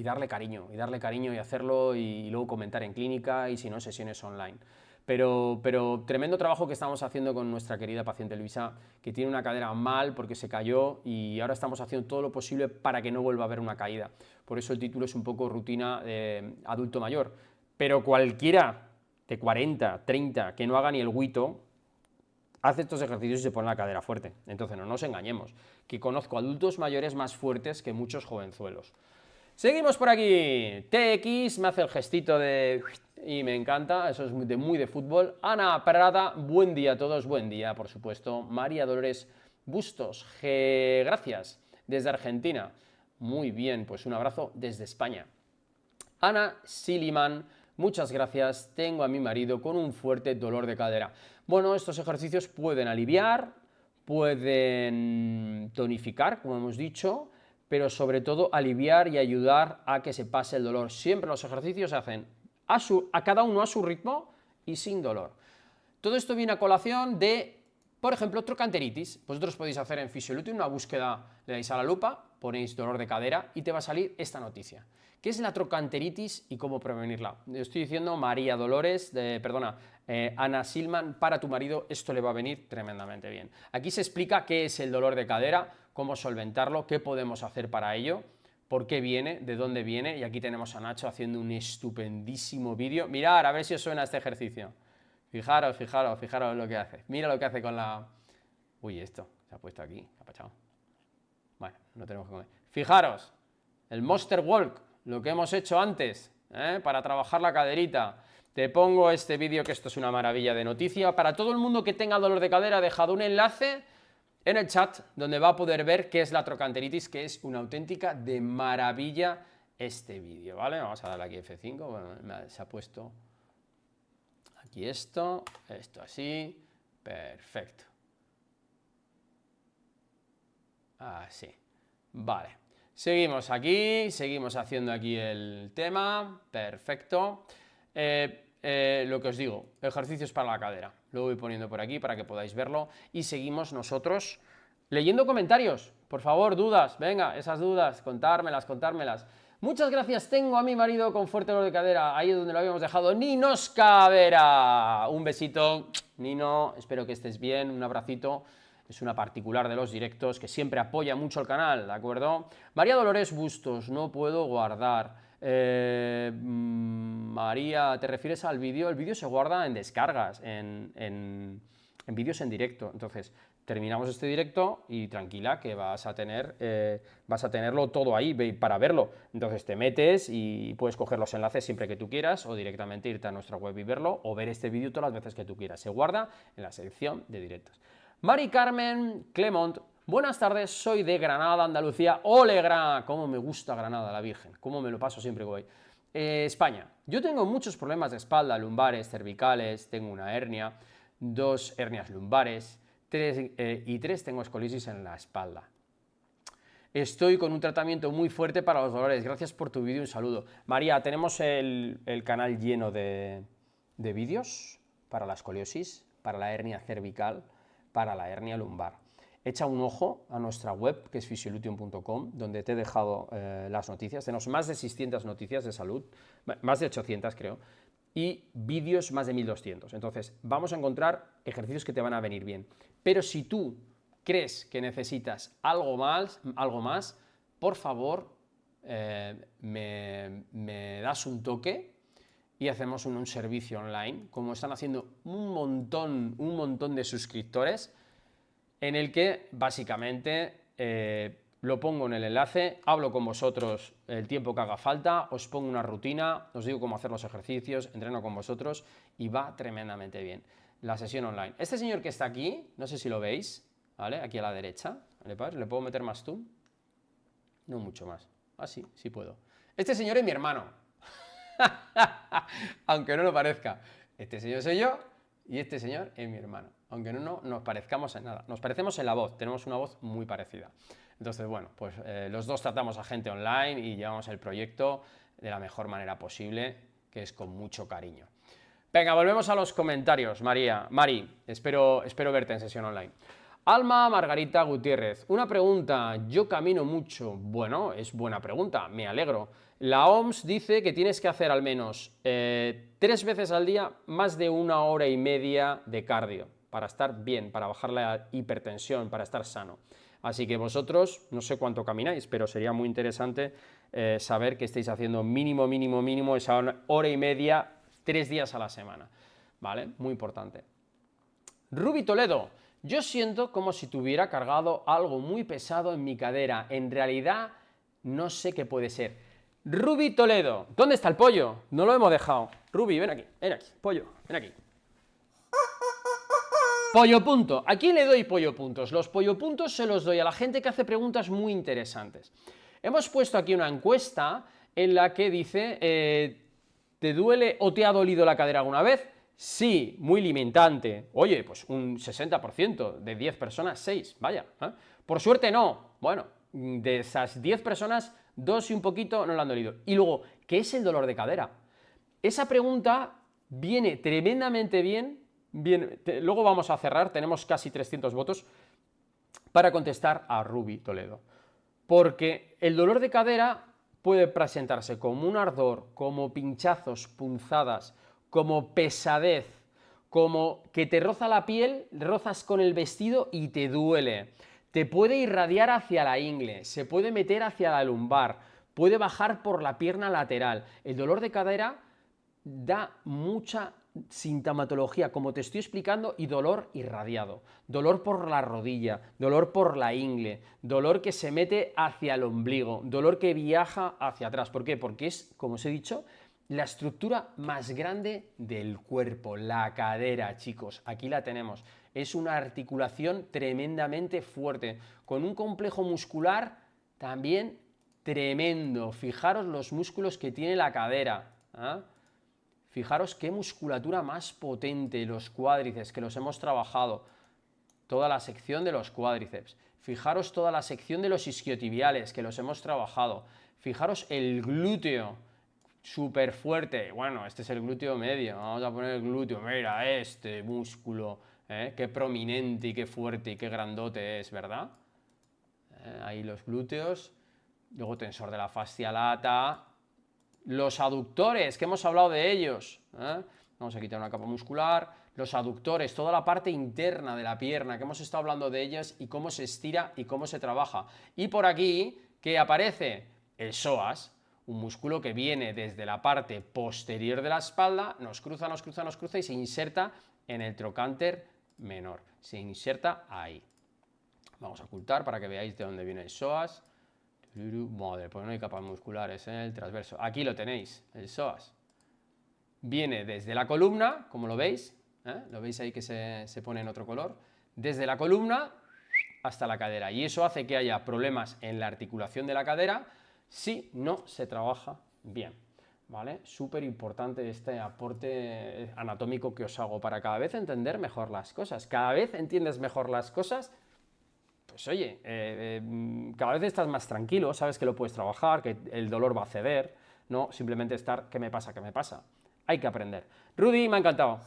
darle cariño, y hacerlo y luego comentar en clínica y si no, sesiones online. Pero tremendo trabajo que estamos haciendo con nuestra querida paciente Luisa, que tiene una cadera mal porque se cayó y ahora estamos haciendo todo lo posible para que no vuelva a haber una caída. Por eso el título es un poco rutina de adulto mayor. Pero cualquiera de 40, 30 que no haga ni el guito, hace estos ejercicios y se pone la cadera fuerte. Entonces no nos engañemos, que conozco adultos mayores más fuertes que muchos jovenzuelos. Seguimos por aquí. TX me hace el gestito de... y me encanta, eso es muy de fútbol. Ana Prada, buen día a todos, buen día, por supuesto. María Dolores Bustos, gracias, desde Argentina. Muy bien, pues un abrazo desde España. Ana Siliman, muchas gracias, tengo a mi marido con un fuerte dolor de cadera. Bueno, estos ejercicios pueden aliviar, pueden tonificar, como hemos dicho, pero sobre todo aliviar y ayudar a que se pase el dolor. Siempre los ejercicios se hacen a cada uno a su ritmo y sin dolor. Todo esto viene a colación de, por ejemplo, trocanteritis. Vosotros podéis hacer en Fisiolutio una búsqueda, le dais a la lupa, ponéis dolor de cadera y te va a salir esta noticia. ¿Qué es la trocanteritis y cómo prevenirla? Estoy diciendo María Dolores, Ana Silman, para tu marido esto le va a venir tremendamente bien. Aquí se explica qué es el dolor de cadera, cómo solventarlo, qué podemos hacer para ello, por qué viene, de dónde viene, y aquí tenemos a Nacho haciendo un estupendísimo vídeo. Mirad, a ver si os suena este ejercicio. Fijaros lo que hace. Mira lo que hace con la... Uy, esto se ha puesto aquí, ha pachado. Bueno, no tenemos que comer. Fijaros, el Monster Walk, lo que hemos hecho antes, para trabajar la caderita. Te pongo este vídeo, que esto es una maravilla de noticia. Para todo el mundo que tenga dolor de cadera, he dejado un enlace en el chat donde va a poder ver qué es la trocanteritis, que es una auténtica de maravilla este vídeo, ¿vale? Vamos a darle aquí F5, bueno, se ha puesto aquí esto así, perfecto. Así, vale. Seguimos aquí, seguimos haciendo aquí el tema, perfecto. Lo que os digo, ejercicios para la cadera, lo voy poniendo por aquí para que podáis verlo y seguimos nosotros leyendo comentarios, por favor, dudas, venga, esas dudas, contármelas. Muchas gracias, tengo a mi marido con fuerte dolor de cadera, ahí es donde lo habíamos dejado, Ninos Cavera, un besito, Nino, espero que estés bien, un abracito. Es una particular de los directos que siempre apoya mucho el canal, ¿de acuerdo? María Dolores Bustos, no puedo guardar. María, ¿te refieres al vídeo? El vídeo se guarda en descargas, en vídeos en directo. Entonces, terminamos este directo y tranquila que vas a tenerlo todo ahí para verlo. Entonces te metes y puedes coger los enlaces siempre que tú quieras o directamente irte a nuestra web y verlo o ver este vídeo todas las veces que tú quieras. Se guarda en la sección de directos. Mari Carmen Clemont, buenas tardes, soy de Granada, Andalucía. ¡Ole, Granada! Cómo me gusta Granada, la Virgen, cómo me lo paso siempre que voy. España. Yo tengo muchos problemas de espalda, lumbares, cervicales, tengo una hernia, 2 hernias lumbares, 3 tengo escoliosis en la espalda. Estoy con un tratamiento muy fuerte para los dolores. Gracias por tu vídeo, un saludo. María, tenemos el canal lleno de vídeos para la escoliosis, para la hernia cervical, para la hernia lumbar. Echa un ojo a nuestra web, que es fisiolution.com, donde te he dejado las noticias. Tenemos más de 600 noticias de salud, más de 800 creo, y vídeos más de 1200. Entonces, vamos a encontrar ejercicios que te van a venir bien. Pero si tú crees que necesitas algo más, por favor, me das un toque y hacemos un servicio online, como están haciendo un montón de suscriptores, en el que básicamente lo pongo en el enlace, hablo con vosotros el tiempo que haga falta, os pongo una rutina, os digo cómo hacer los ejercicios, entreno con vosotros y va tremendamente bien. La sesión online. Este señor que está aquí, no sé si lo veis, ¿vale? Aquí a la derecha, ¿vale? ¿Le puedo meter más zoom? No mucho más. Ah, sí, sí puedo. Este señor es mi hermano. Aunque no lo parezca. Este señor soy yo y este señor es mi hermano. aunque no nos parezcamos en nada. Nos parecemos en la voz, tenemos una voz muy parecida. Entonces, bueno, pues los dos tratamos a gente online y llevamos el proyecto de la mejor manera posible, que es con mucho cariño. Venga, volvemos a los comentarios, Mari, espero verte en sesión online. Alma Margarita Gutiérrez, una pregunta, yo camino mucho. Bueno, es buena pregunta, me alegro. La OMS dice que tienes que hacer al menos 3 veces al día más de 1 hora y media de cardio, para estar bien, para bajar la hipertensión, para estar sano. Así que vosotros, no sé cuánto camináis, pero sería muy interesante saber que estáis haciendo mínimo esa hora y media, 3 días a la semana, ¿vale? Muy importante. Ruby Toledo, yo siento como si tuviera cargado algo muy pesado en mi cadera, en realidad no sé qué puede ser. Ruby Toledo, ¿dónde está el pollo? No lo hemos dejado. Ruby, ven aquí, pollo, ven aquí. Pollo punto, ¿a quién le doy pollo puntos? Los pollo puntos se los doy a la gente que hace preguntas muy interesantes. Hemos puesto aquí una encuesta en la que dice, ¿te duele o te ha dolido la cadera alguna vez? Sí, muy limitante. Oye, pues un 60%, de 10 personas, 6, vaya. Por suerte no. Bueno, de esas 10 personas, 2 y un poquito no le han dolido. Y luego, ¿qué es el dolor de cadera? Esa pregunta viene tremendamente bien. Luego vamos a cerrar, tenemos casi 300 votos para contestar a Ruby Toledo. Porque el dolor de cadera puede presentarse como un ardor, como pinchazos, punzadas, como pesadez, como que te roza la piel, rozas con el vestido y te duele. Te puede irradiar hacia la ingle, se puede meter hacia la lumbar, puede bajar por la pierna lateral. El dolor de cadera da mucha sintomatología, como te estoy explicando, y dolor irradiado, dolor por la rodilla, dolor por la ingle, dolor que se mete hacia el ombligo, dolor que viaja hacia atrás. ¿Por qué? Porque es, como os he dicho, la estructura más grande del cuerpo, la cadera, chicos, aquí la tenemos. Es una articulación tremendamente fuerte, con un complejo muscular también tremendo. Fijaros los músculos que tiene la cadera, ¿eh? Fijaros qué musculatura más potente, los cuádriceps, que los hemos trabajado, toda la sección de los cuádriceps. Fijaros toda la sección de los isquiotibiales, que los hemos trabajado. Fijaros el glúteo, súper fuerte. Bueno, este es el glúteo medio, vamos a poner el glúteo, mira este músculo, qué prominente y qué fuerte y qué grandote es, ¿verdad? Ahí los glúteos, luego tensor de la fascia lata, los aductores, que hemos hablado de ellos, vamos a quitar una capa muscular, los aductores, toda la parte interna de la pierna, que hemos estado hablando de ellas y cómo se estira y cómo se trabaja. Y por aquí, ¿qué aparece? El psoas, un músculo que viene desde la parte posterior de la espalda, nos cruza y se inserta en el trocánter menor, se inserta ahí. Vamos a ocultar para que veáis de dónde viene el psoas. Madre, pues no hay capas musculares en el transverso. Aquí lo tenéis, el psoas. Viene desde la columna, como lo veis ahí que se pone en otro color, desde la columna hasta la cadera. Y eso hace que haya problemas en la articulación de la cadera si no se trabaja bien, ¿vale? Súper importante este aporte anatómico que os hago para cada vez entender mejor las cosas. Cada vez entiendes mejor las cosas, pues oye, cada vez estás más tranquilo, sabes que lo puedes trabajar, que el dolor va a ceder, no simplemente estar, ¿qué me pasa? ¿Qué me pasa? Hay que aprender. Rudy, me ha encantado.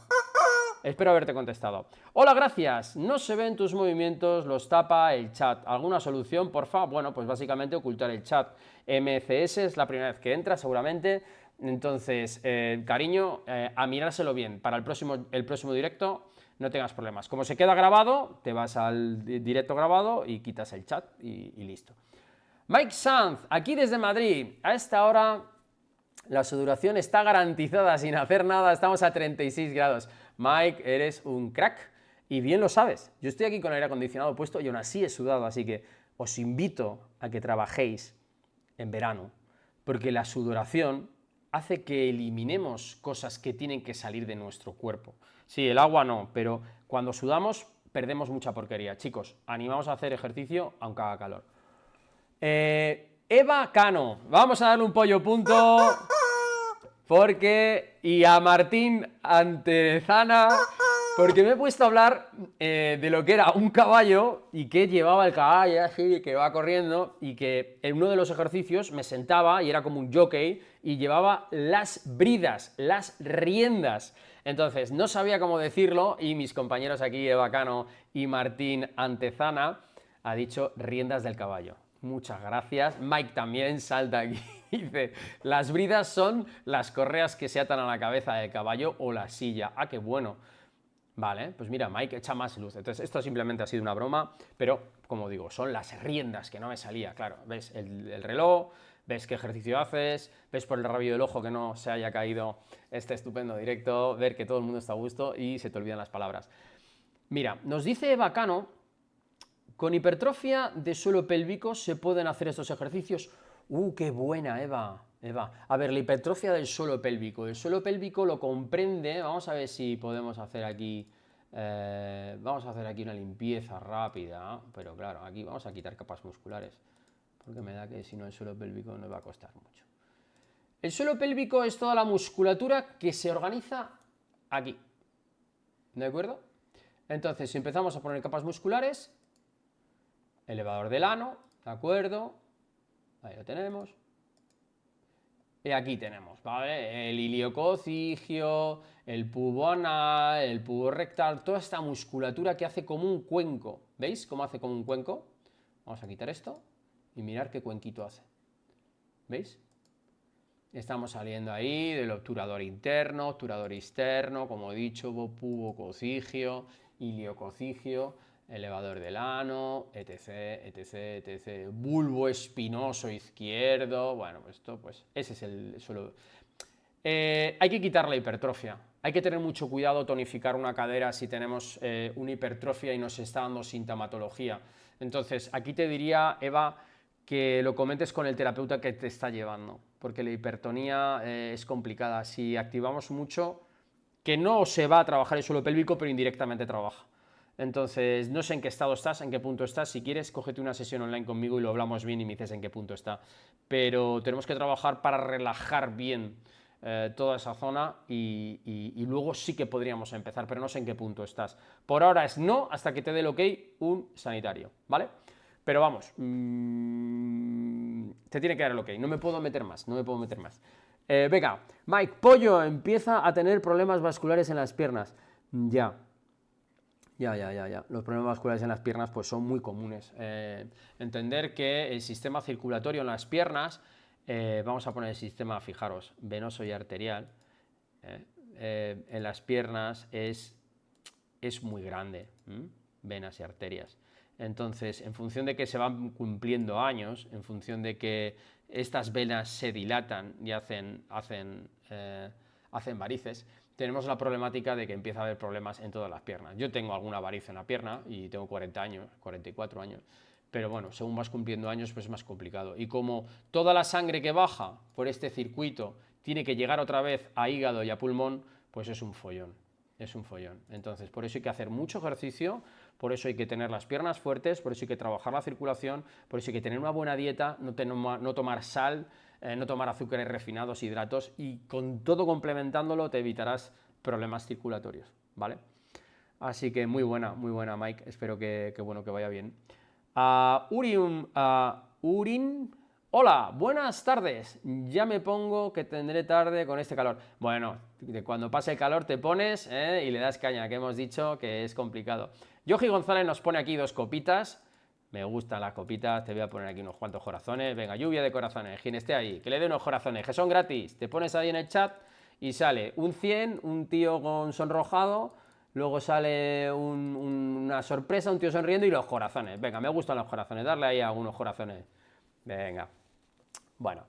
Espero haberte contestado. Hola, gracias. No se ven tus movimientos, los tapa el chat. ¿Alguna solución, porfa? Bueno, pues básicamente ocultar el chat. MCS es la primera vez que entra, seguramente. Entonces, cariño, a mirárselo bien. Para el próximo directo no tengas problemas. Como se queda grabado, te vas al directo grabado y quitas el chat y listo. Mike Sanz, aquí desde Madrid. A esta hora la sudoración está garantizada sin hacer nada. Estamos a 36 grados. Mike, eres un crack y bien lo sabes. Yo estoy aquí con el aire acondicionado puesto y aún así he sudado, así que os invito a que trabajéis en verano, porque la sudoración hace que eliminemos cosas que tienen que salir de nuestro cuerpo. Sí, el agua no, pero cuando sudamos perdemos mucha porquería. Chicos, animaos a hacer ejercicio aunque haga calor. Eva Cano, vamos a darle un pollo punto porque, y a Martín Antezana, Porque me he puesto a hablar de lo que era un caballo y que llevaba el caballo así, que va corriendo y que en uno de los ejercicios me sentaba y era como un jockey y llevaba las bridas, las riendas. Entonces no sabía cómo decirlo y mis compañeros aquí, Eva Cano y Martín Antezana, ha dicho riendas del caballo. Muchas gracias. Mike también salta aquí. Dice, las bridas son las correas que se atan a la cabeza del caballo o la silla. Ah, qué bueno. Vale, pues mira, Mike echa más luz. Entonces, esto simplemente ha sido una broma, pero como digo, son las riendas que no me salía. Claro, ves el reloj, ves qué ejercicio haces, ves por el rabillo del ojo que no se haya caído este estupendo directo, ver que todo el mundo está a gusto y se te olvidan las palabras. Mira, nos dice Eva Cano, con hipertrofia de suelo pélvico se pueden hacer estos ejercicios. ¡Qué buena, Eva! A ver, la hipertrofia del suelo pélvico. El suelo pélvico lo comprende. Vamos a ver si podemos hacer aquí. Vamos a hacer aquí una limpieza rápida. Pero claro, aquí vamos a quitar capas musculares. Porque me da que si no el suelo pélvico nos va a costar mucho. El suelo pélvico es toda la musculatura que se organiza aquí. ¿De acuerdo? Entonces, si empezamos a poner capas musculares, elevador del ano, ¿de acuerdo? Ahí lo tenemos. Y aquí tenemos, ¿vale? El iliococcigio, el pubo anal, el pubo rectal, toda esta musculatura que hace como un cuenco. ¿Veis cómo hace como un cuenco? Vamos a quitar esto y mirar qué cuenquito hace. ¿Veis? Estamos saliendo ahí del obturador interno, obturador externo, como he dicho, pubococcigio, iliococcigio, elevador del ano, etc, etc, etc, bulbo espinoso izquierdo. Bueno, esto, pues, ese es el suelo. Hay que quitar la hipertrofia. Hay que tener mucho cuidado tonificar una cadera si tenemos una hipertrofia y nos está dando sintomatología. Entonces, aquí te diría, Eva, que lo comentes con el terapeuta que te está llevando, porque la hipertonía es complicada. Si activamos mucho, que no se va a trabajar el suelo pélvico, pero indirectamente trabaja. Entonces, no sé en qué estado estás, en qué punto estás. Si quieres, cógete una sesión online conmigo y lo hablamos bien y me dices en qué punto está. Pero tenemos que trabajar para relajar bien toda esa zona y luego sí que podríamos empezar, pero no sé en qué punto estás. Por ahora es no, hasta que te dé el ok un sanitario, ¿vale? Pero vamos, te tiene que dar el ok, no me puedo meter más, no me puedo meter más. Venga, Mike, Pollo empieza a tener problemas vasculares en las piernas. Ya. Los problemas vasculares en las piernas pues son muy comunes. Entender que el sistema circulatorio en las piernas, vamos a poner el sistema, fijaros, venoso y arterial, en las piernas es muy grande, venas y arterias. Entonces, en función de que se van cumpliendo años, en función de que estas venas se dilatan y hacen varices, tenemos la problemática de que empieza a haber problemas en todas las piernas. Yo tengo alguna variz en la pierna y tengo 40 años, 44 años, pero bueno, según vas cumpliendo años, pues es más complicado. Y como toda la sangre que baja por este circuito tiene que llegar otra vez a hígado y a pulmón, pues es un follón. Es un follón. Entonces, por eso hay que hacer mucho ejercicio, por eso hay que tener las piernas fuertes, por eso hay que trabajar la circulación, por eso hay que tener una buena dieta, no tomar sal, no tomar azúcares refinados, hidratos, y con todo complementándolo te evitarás problemas circulatorios, ¿vale? Así que muy buena, Mike. Espero que bueno, que vaya bien. Urin. Hola, buenas tardes. Ya me pongo que tendré tarde con este calor. Bueno, cuando pase el calor te pones y le das caña, que hemos dicho que es complicado. Yogi González nos pone aquí 2 copitas. Me gustan las copitas, te voy a poner aquí unos cuantos corazones. Venga, lluvia de corazones. Quien esté ahí, que le dé unos corazones, que son gratis. Te pones ahí en el chat y sale un 100, un tío con sonrojado. Luego sale una sorpresa, un tío sonriendo y los corazones. Venga, me gustan los corazones. Darle ahí a unos corazones. Venga. Bueno.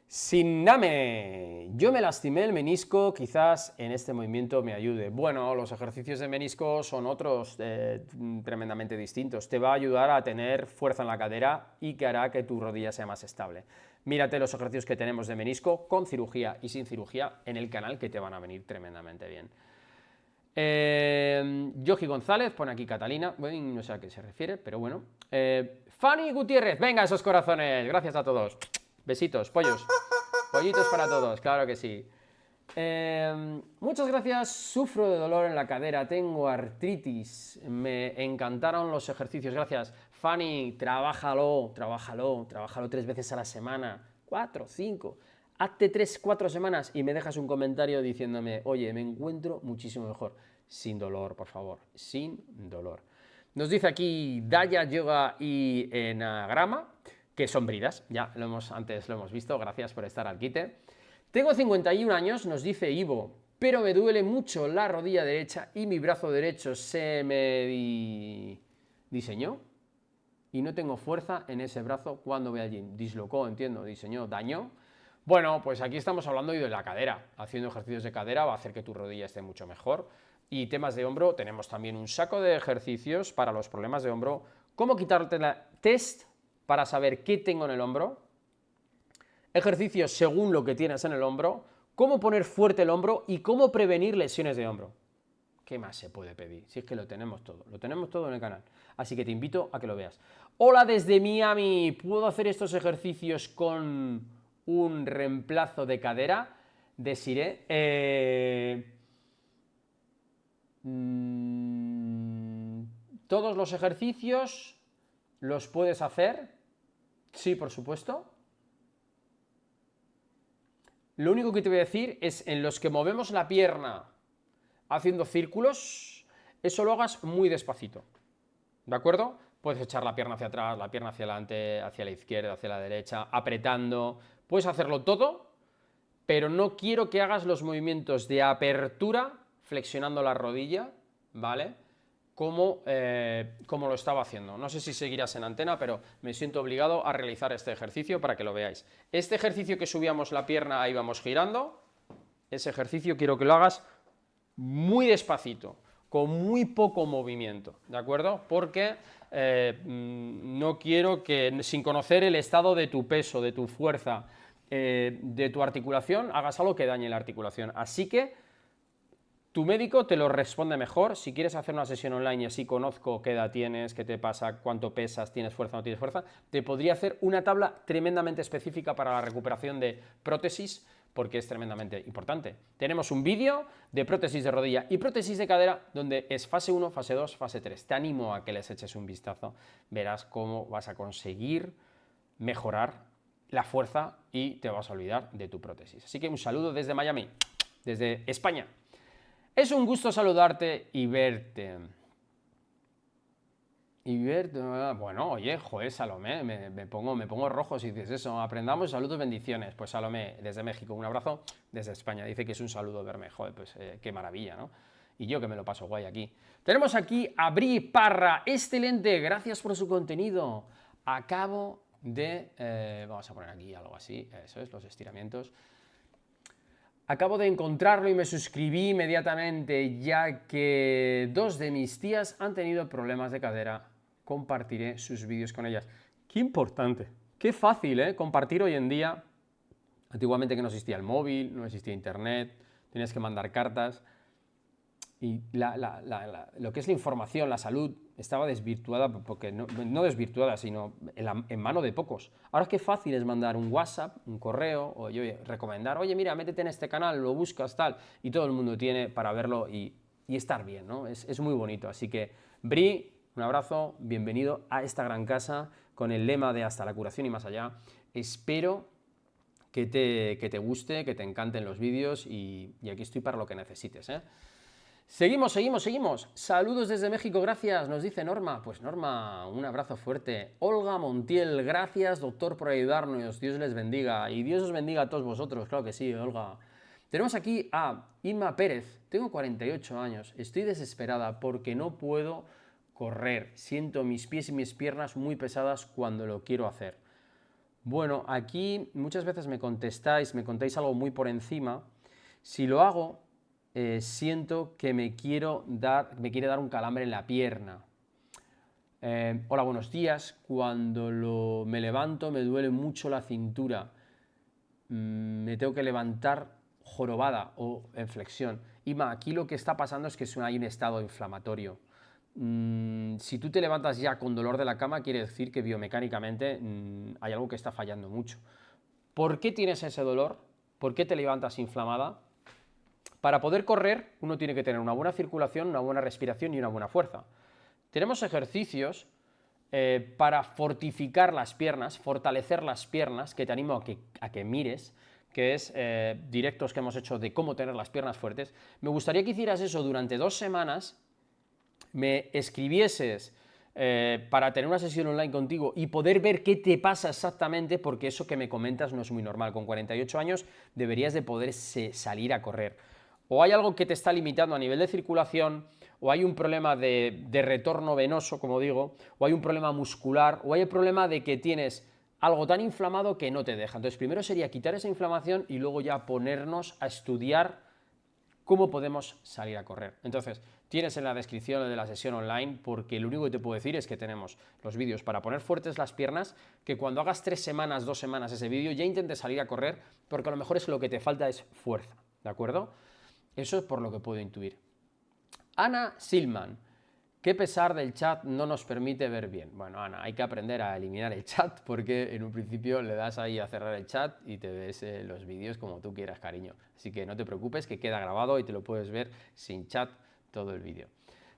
Sinname, yo me lastimé el menisco, quizás en este movimiento me ayude. Bueno, los ejercicios de menisco son otros tremendamente distintos. Te va a ayudar a tener fuerza en la cadera y que hará que tu rodilla sea más estable. Mírate los ejercicios que tenemos de menisco con cirugía y sin cirugía en el canal, que te van a venir tremendamente bien. Yogi González, pone aquí Catalina, bueno, no sé a qué se refiere, pero bueno. Fanny Gutiérrez, venga esos corazones, gracias a todos. Besitos, pollos. Pollitos para todos, claro que sí. Muchas gracias, sufro de dolor en la cadera, tengo artritis, me encantaron los ejercicios, gracias. Fanny, trabájalo 3 veces a la semana, 4, 5, hazte 3, 4 semanas y me dejas un comentario diciéndome, oye, me encuentro muchísimo mejor. Sin dolor, por favor, sin dolor. Nos dice aquí Daya Yoga y Enagrama, que son bridas, ya antes lo hemos visto, gracias por estar al quite. Tengo 51 años, nos dice Ivo, pero me duele mucho la rodilla derecha y mi brazo derecho se me diseñó y no tengo fuerza en ese brazo cuando voy al gym. Dislocó, entiendo, diseñó, dañó. Bueno, pues aquí estamos hablando de la cadera. Haciendo ejercicios de cadera va a hacer que tu rodilla esté mucho mejor. Y temas de hombro, tenemos también un saco de ejercicios para los problemas de hombro. Cómo quitarte la test para saber qué tengo en el hombro. Ejercicios según lo que tienes en el hombro, cómo poner fuerte el hombro y cómo prevenir lesiones de hombro. ¿Qué más se puede pedir? Si es que lo tenemos todo en el canal. Así que te invito a que lo veas. Hola desde Miami, ¿puedo hacer estos ejercicios con un reemplazo de cadera? Desiree. Todos los ejercicios los puedes hacer. Sí, por supuesto. Lo único que te voy a decir es en los que movemos la pierna haciendo círculos, eso lo hagas muy despacito, ¿de acuerdo? Puedes echar la pierna hacia atrás, la pierna hacia adelante, hacia la izquierda, hacia la derecha, apretando, puedes hacerlo todo, pero no quiero que hagas los movimientos de apertura flexionando la rodilla, ¿vale? Como lo estaba haciendo. No sé si seguirás en antena, pero me siento obligado a realizar este ejercicio para que lo veáis. Este ejercicio que subíamos la pierna, ahí vamos girando, ese ejercicio quiero que lo hagas muy despacito, con muy poco movimiento, ¿de acuerdo? Porque no quiero que, sin conocer el estado de tu peso, de tu fuerza, de tu articulación, hagas algo que dañe la articulación. Así que tu médico te lo responde mejor. Si quieres hacer una sesión online y así conozco qué edad tienes, qué te pasa, cuánto pesas, tienes fuerza o no tienes fuerza, te podría hacer una tabla tremendamente específica para la recuperación de prótesis, porque es tremendamente importante. Tenemos un vídeo de prótesis de rodilla y prótesis de cadera, donde es fase 1, fase 2, fase 3. Te animo a que les eches un vistazo. Verás cómo vas a conseguir mejorar la fuerza y te vas a olvidar de tu prótesis. Así que un saludo desde Miami, desde España. Es un gusto saludarte y verte. Bueno, oye, joder, Salomé, me pongo rojo si dices eso. Aprendamos, saludos, bendiciones. Pues Salomé, desde México, un abrazo desde España. Dice que es un saludo verme, joder, pues qué maravilla, ¿no? Y yo que me lo paso guay aquí. Tenemos aquí a Bri Parra, excelente, gracias por su contenido. Acabo de... vamos a poner aquí algo así, eso es, los estiramientos. Acabo de encontrarlo y me suscribí inmediatamente, ya que 2 de mis tías han tenido problemas de cadera. Compartiré sus vídeos con ellas. Qué importante, qué fácil, ¿eh? Compartir hoy en día. Antiguamente que no existía el móvil, no existía internet, tenías que mandar cartas. Y lo que es la información, la salud, estaba desvirtuada, porque no desvirtuada, sino en mano de pocos. Ahora qué fácil es mandar un WhatsApp, un correo, o recomendar, oye, mira, métete en este canal, lo buscas, tal, y todo el mundo tiene para verlo y estar bien, ¿no? Es muy bonito. Así que, Bri, un abrazo, bienvenido a esta gran casa, con el lema de hasta la curación y más allá. Espero que te guste, que te encanten los vídeos y aquí estoy para lo que necesites, ¿eh? Seguimos. Saludos desde México, gracias, nos dice Norma. Pues Norma, un abrazo fuerte. Olga Montiel, gracias, doctor, por ayudarnos. Dios les bendiga. Y Dios os bendiga a todos vosotros, claro que sí, Olga. Tenemos aquí a Inma Pérez. Tengo 48 años. Estoy desesperada porque no puedo correr. Siento mis pies y mis piernas muy pesadas cuando lo quiero hacer. Bueno, aquí muchas veces me contáis algo muy por encima. Si lo hago... siento que me quiere dar un calambre en la pierna. Hola, buenos días. Cuando me levanto me duele mucho la cintura. Me tengo que levantar jorobada o en flexión. Ima, aquí lo que está pasando es que hay un estado inflamatorio. Si tú te levantas ya con dolor de la cama, quiere decir que biomecánicamente hay algo que está fallando mucho. ¿Por qué tienes ese dolor? ¿Por qué te levantas inflamada? Para poder correr, uno tiene que tener una buena circulación, una buena respiración y una buena fuerza. Tenemos ejercicios para fortificar las piernas, fortalecer las piernas, que te animo a que mires, que es directos que hemos hecho de cómo tener las piernas fuertes. Me gustaría que hicieras eso durante 2 semanas, me escribieses para tener una sesión online contigo y poder ver qué te pasa exactamente, porque eso que me comentas no es muy normal. Con 48 años deberías de poder salir a correr. O hay algo que te está limitando a nivel de circulación, o hay un problema de retorno venoso, como digo, o hay un problema muscular, o hay el problema de que tienes algo tan inflamado que no te deja. Entonces, primero sería quitar esa inflamación y luego ya ponernos a estudiar cómo podemos salir a correr. Entonces, tienes en la descripción de la sesión online, porque lo único que te puedo decir es que tenemos los vídeos para poner fuertes las piernas, que cuando hagas 3 semanas, 2 semanas ese vídeo, ya intentes salir a correr, porque a lo mejor es lo que te falta es fuerza, ¿de acuerdo? Eso es por lo que puedo intuir. Ana Silman, ¿qué pesar del chat no nos permite ver bien? Bueno, Ana, hay que aprender a eliminar el chat, porque en un principio le das ahí a cerrar el chat y te ves los vídeos como tú quieras, cariño. Así que no te preocupes, que queda grabado y te lo puedes ver sin chat todo el vídeo.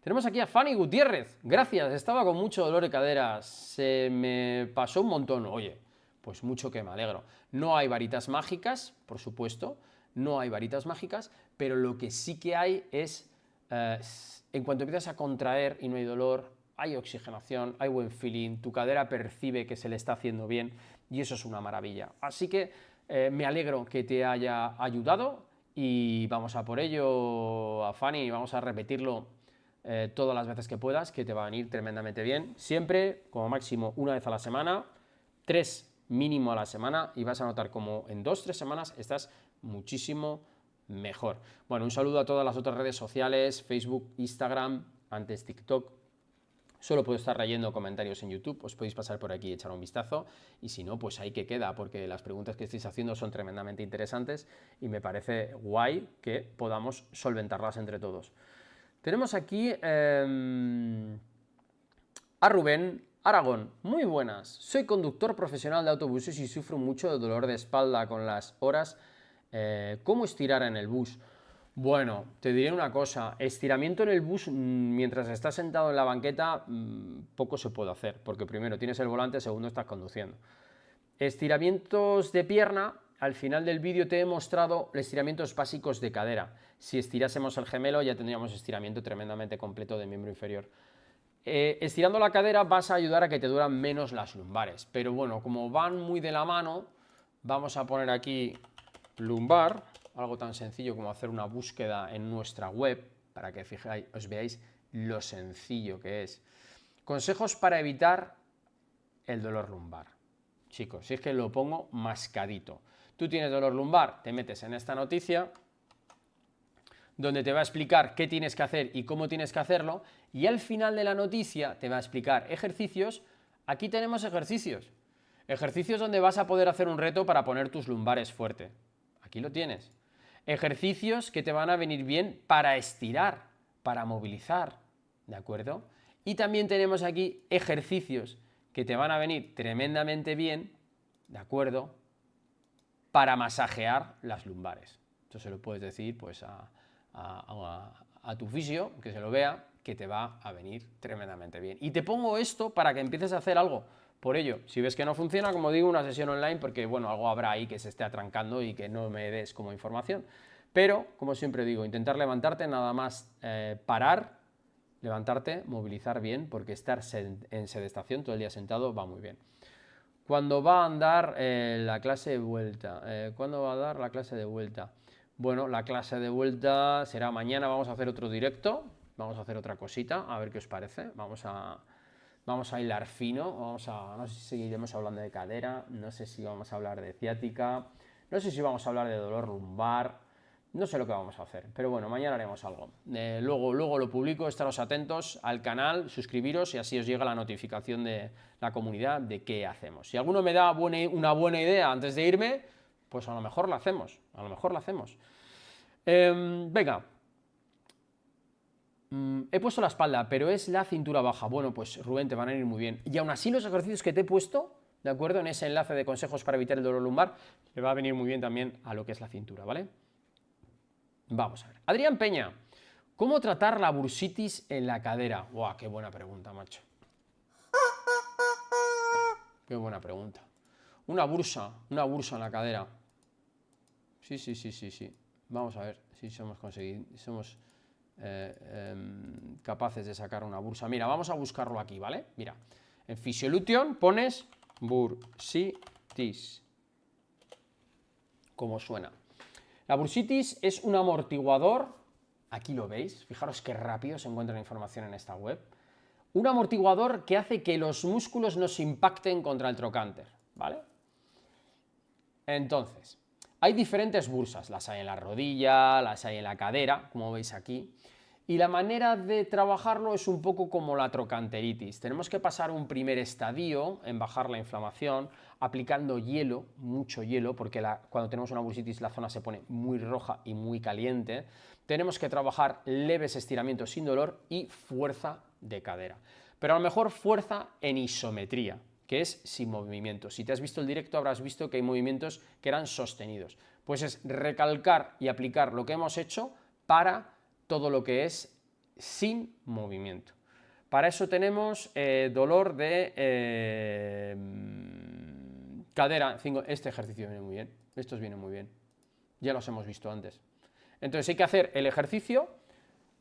Tenemos aquí a Fanny Gutiérrez. Gracias, estaba con mucho dolor de cadera, se me pasó un montón. Oye, pues mucho que me alegro. No hay varitas mágicas, por supuesto, no hay varitas mágicas, pero lo que sí que hay es, en cuanto empiezas a contraer y no hay dolor, hay oxigenación, hay buen feeling, tu cadera percibe que se le está haciendo bien y eso es una maravilla. Así que me alegro que te haya ayudado y vamos a por ello, a Fanny, vamos a repetirlo todas las veces que puedas, que te va a venir tremendamente bien. Siempre, como máximo, una vez a la semana, 3 mínimo a la semana, y vas a notar como en 2-3 semanas estás muchísimo mejor. Bueno, un saludo a todas las otras redes sociales, Facebook, Instagram, antes TikTok. Solo puedo estar leyendo comentarios en YouTube, os podéis pasar por aquí y echar un vistazo, y si no, pues ahí que queda, porque las preguntas que estáis haciendo son tremendamente interesantes y me parece guay que podamos solventarlas entre todos. Tenemos aquí a Rubén Aragón. Muy buenas, soy conductor profesional de autobuses y sufro mucho de dolor de espalda con las horas. ¿Cómo estirar en el bus? Bueno, te diré una cosa, estiramiento en el bus mientras estás sentado en la banqueta poco se puede hacer, porque primero tienes el volante, segundo estás conduciendo. Estiramientos de pierna, al final del vídeo te he mostrado estiramientos básicos de cadera. Si estirásemos el gemelo ya tendríamos estiramiento tremendamente completo de miembro inferior. Estirando la cadera vas a ayudar a que te duran menos las lumbares, pero bueno, como van muy de la mano, vamos a poner aquí lumbar, algo tan sencillo como hacer una búsqueda en nuestra web, para que os veáis lo sencillo que es. Consejos para evitar el dolor lumbar. Chicos, si es que lo pongo mascadito. Tú tienes dolor lumbar, te metes en esta noticia, donde te va a explicar qué tienes que hacer y cómo tienes que hacerlo, y al final de la noticia te va a explicar ejercicios. Aquí tenemos ejercicios. Ejercicios donde vas a poder hacer un reto para poner tus lumbares fuerte. Aquí lo tienes. Ejercicios que te van a venir bien para estirar, para movilizar, ¿de acuerdo? Y también tenemos aquí ejercicios que te van a venir tremendamente bien, ¿de acuerdo?, para masajear las lumbares. Esto se lo puedes decir pues a tu fisio, que se lo vea, que te va a venir tremendamente bien. Y te pongo esto para que empieces a hacer algo. Por ello, si ves que no funciona, como digo, una sesión online, porque bueno, algo habrá ahí que se esté atrancando y que no me des como información. Pero, como siempre digo, intentar levantarte, nada más parar, levantarte, movilizar bien, porque estar en sedestación todo el día sentado va muy bien. ¿Cuándo va a andar la clase de vuelta? ¿Cuándo va a dar la clase de vuelta? Bueno, la clase de vuelta será mañana, vamos a hacer otro directo, vamos a hacer otra cosita, a ver qué os parece. Vamos a hilar fino, no sé si seguiremos hablando de cadera, no sé si vamos a hablar de ciática, no sé si vamos a hablar de dolor lumbar, no sé lo que vamos a hacer, pero bueno, mañana haremos algo. Luego lo publico, estaros atentos al canal, suscribiros y así os llega la notificación de la comunidad de qué hacemos. Si alguno me da una buena idea antes de irme, pues a lo mejor la hacemos, venga. He puesto la espalda, pero es la cintura baja. Bueno, pues Rubén, te van a ir muy bien. Y aún así los ejercicios que te he puesto, ¿de acuerdo?, en ese enlace de consejos para evitar el dolor lumbar, le va a venir muy bien también a lo que es la cintura, ¿vale? Vamos a ver. Adrián Peña, ¿cómo tratar la bursitis en la cadera? ¡Guau! ¡Qué buena pregunta, macho! ¡Qué buena pregunta! Una bursa en la cadera. Sí. Vamos a ver si somos capaces de sacar una bursa. Mira, vamos a buscarlo aquí, ¿vale? Mira, en Physiolution pones bursitis. ¿Cómo suena? La bursitis es un amortiguador, aquí lo veis, fijaros qué rápido se encuentra la información en esta web, un amortiguador que hace que los músculos no se impacten contra el trocánter, ¿vale? Entonces, hay diferentes bursas, las hay en la rodilla, las hay en la cadera, como veis aquí, y la manera de trabajarlo es un poco como la trocanteritis. Tenemos que pasar un primer estadio en bajar la inflamación, aplicando hielo, mucho hielo, porque cuando tenemos una bursitis la zona se pone muy roja y muy caliente. Tenemos que trabajar leves estiramientos sin dolor y fuerza de cadera. Pero a lo mejor fuerza en isometría, que es sin movimiento. Si te has visto el directo habrás visto que hay movimientos que eran sostenidos. Pues es recalcar y aplicar lo que hemos hecho para todo lo que es sin movimiento. Para eso tenemos dolor de cadera. Este ejercicio viene muy bien, estos vienen muy bien, ya los hemos visto antes. Entonces hay que hacer el ejercicio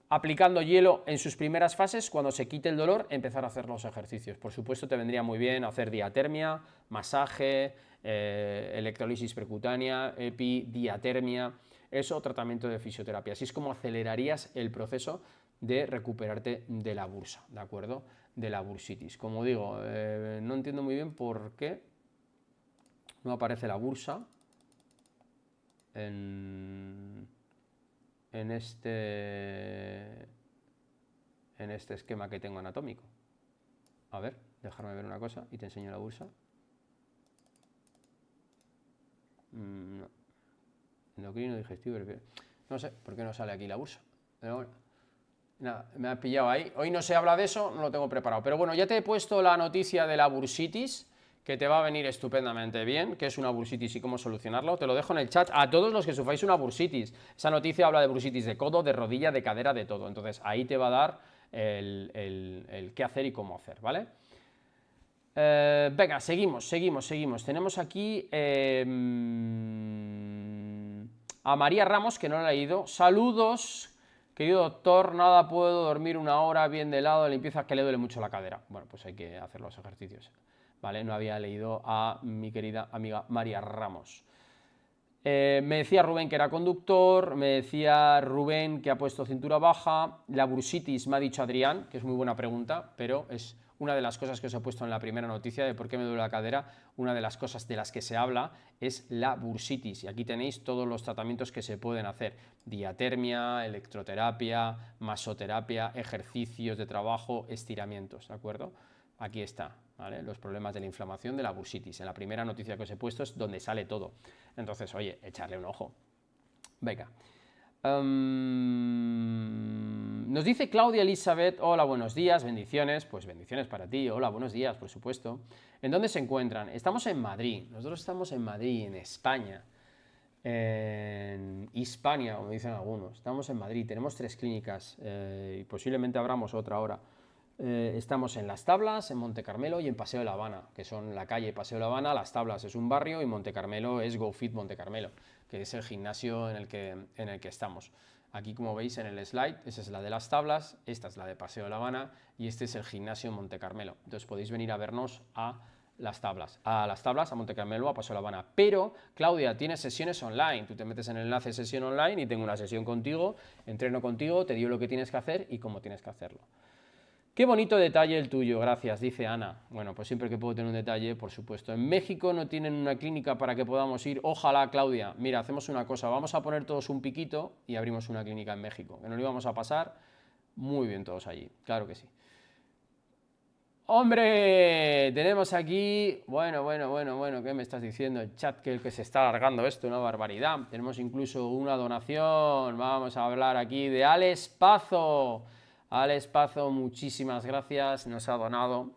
aplicando hielo en sus primeras fases. Cuando se quite el dolor, empezar a hacer los ejercicios. Por supuesto te vendría muy bien hacer diatermia, masaje, electrolisis percutánea, epidiatermia, eso, tratamiento de fisioterapia. Así es como acelerarías el proceso de recuperarte de la bursa, ¿de acuerdo? De la bursitis. Como digo, no entiendo muy bien por qué no aparece la bursa en este esquema que tengo anatómico. A ver, déjame ver una cosa y te enseño la bursa. No. Endocrino, digestivo, no sé por qué no sale aquí la bursa, pero bueno, nada, me ha pillado ahí. Hoy no se habla de eso, no lo tengo preparado, pero bueno, ya te he puesto la noticia de la bursitis, que te va a venir estupendamente bien, qué es una bursitis y cómo solucionarlo. Te lo dejo en el chat a todos los que sufráis una bursitis. Esa noticia habla de bursitis de codo, de rodilla, de cadera, de todo. Entonces ahí te va a dar el qué hacer y cómo hacer, ¿vale? Venga, seguimos. Tenemos aquí a María Ramos, que no la he leído. Saludos, querido doctor, nada, puedo dormir una hora bien de lado, limpieza, que le duele mucho la cadera. Bueno, pues hay que hacer los ejercicios, ¿vale? No había leído a mi querida amiga María Ramos. Me decía Rubén que era conductor, me decía Rubén que ha puesto cintura baja. La bursitis me ha dicho Adrián, que es muy buena pregunta, pero es una de las cosas que os he puesto en la primera noticia de por qué me duele la cadera. Una de las cosas de las que se habla es la bursitis, y aquí tenéis todos los tratamientos que se pueden hacer: diatermia, electroterapia, masoterapia, ejercicios de trabajo, estiramientos, ¿de acuerdo? Aquí está, ¿vale? Los problemas de la inflamación de la bursitis. En la primera noticia que os he puesto es donde sale todo. Entonces, oye, echarle un ojo. Venga. Nos dice Claudia Elizabeth: hola, buenos días, bendiciones. Pues bendiciones para ti, hola, buenos días, por supuesto. ¿En dónde se encuentran? Estamos en Madrid, nosotros estamos en Madrid, en España, en Hispania, como dicen algunos. Estamos en Madrid, tenemos 3 clínicas y posiblemente abramos otra ahora. Estamos en Las Tablas, en Monte Carmelo y en Paseo de la Habana, que son la calle Paseo de la Habana. Las Tablas es un barrio y Monte Carmelo es GoFit Monte Carmelo, que es el gimnasio en el que estamos. Aquí, como veis en el slide, esa es la de Las Tablas, esta es la de Paseo de la Habana y este es el gimnasio Monte Carmelo. Entonces podéis venir a vernos a Las Tablas, a Monte Carmelo, a Paseo de la Habana. Pero, Claudia, tienes sesiones online. Tú te metes en el enlace de sesión online y tengo una sesión contigo, entreno contigo, te digo lo que tienes que hacer y cómo tienes que hacerlo. Qué bonito detalle el tuyo, gracias, dice Ana. Bueno, pues siempre que puedo tener un detalle, por supuesto. En México no tienen una clínica para que podamos ir. Ojalá, Claudia. Mira, hacemos una cosa, vamos a poner todos un piquito y abrimos una clínica en México, que nos lo íbamos a pasar muy bien todos allí, claro que sí. ¡Hombre! Tenemos aquí... Bueno, ¿qué me estás diciendo? El chat que se está alargando esto, una barbaridad. Tenemos incluso una donación. Vamos a hablar aquí de Alex Pazo. Alex Pazo, muchísimas gracias, nos ha donado.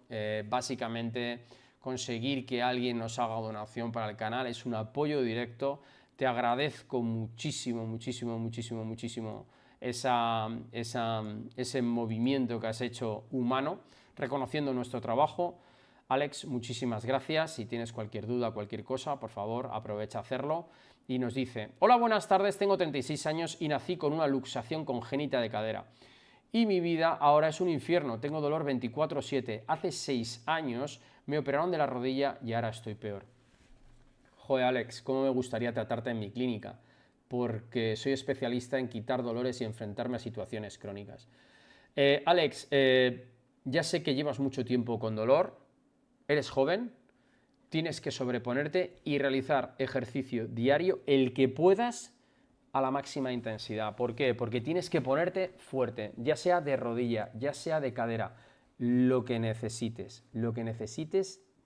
Básicamente, conseguir que alguien nos haga donación para el canal es un apoyo directo te agradezco muchísimo, muchísimo, muchísimo, muchísimo ese movimiento que has hecho humano, reconociendo nuestro trabajo. Alex, muchísimas gracias. Si tienes cualquier duda, cualquier cosa, por favor, aprovecha a hacerlo. Y nos dice: hola, buenas tardes, tengo 36 años y nací con una luxación congénita de cadera. Y mi vida ahora es un infierno, tengo dolor 24/7. Hace 6 años me operaron de la rodilla y ahora estoy peor. Joder, Alex, cómo me gustaría tratarte en mi clínica, porque soy especialista en quitar dolores y enfrentarme a situaciones crónicas. Alex, ya sé que llevas mucho tiempo con dolor, eres joven, tienes que sobreponerte y realizar ejercicio diario, el que puedas, a la máxima intensidad. ¿Por qué? Porque tienes que ponerte fuerte, ya sea de rodilla, ya sea de cadera, lo que necesites,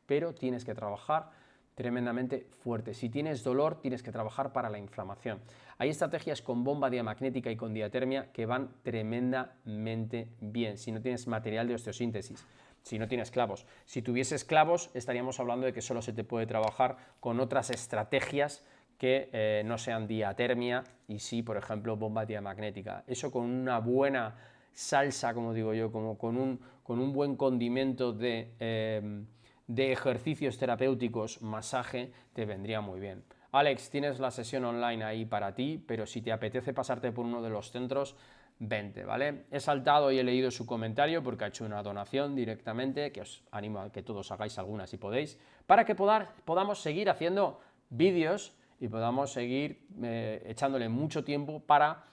pero tienes que trabajar tremendamente fuerte. Si tienes dolor, tienes que trabajar para la inflamación. Hay estrategias con bomba diamagnética y con diatermia que van tremendamente bien, si no tienes material de osteosíntesis, si no tienes clavos. Si tuvieses clavos, estaríamos hablando de que solo se te puede trabajar con otras estrategias que no sean diatermia y sí, por ejemplo, bomba diamagnética. Eso con una buena salsa, como digo yo, como con un buen condimento de ejercicios terapéuticos, masaje, te vendría muy bien. Alex, tienes la sesión online ahí para ti, pero si te apetece pasarte por uno de los centros, vente, ¿vale? He saltado y he leído su comentario porque ha hecho una donación directamente, que os animo a que todos hagáis alguna si podéis, para que podamos seguir haciendo vídeos y podamos seguir echándole mucho tiempo para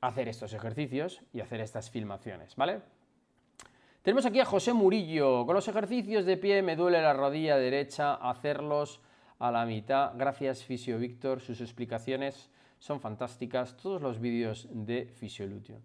hacer estos ejercicios y hacer estas filmaciones, ¿vale? Tenemos aquí a José Murillo. Con los ejercicios de pie me duele la rodilla derecha, hacerlos a la mitad. Gracias, Fisio Víctor, sus explicaciones son fantásticas. Todos los vídeos de Fisiolution.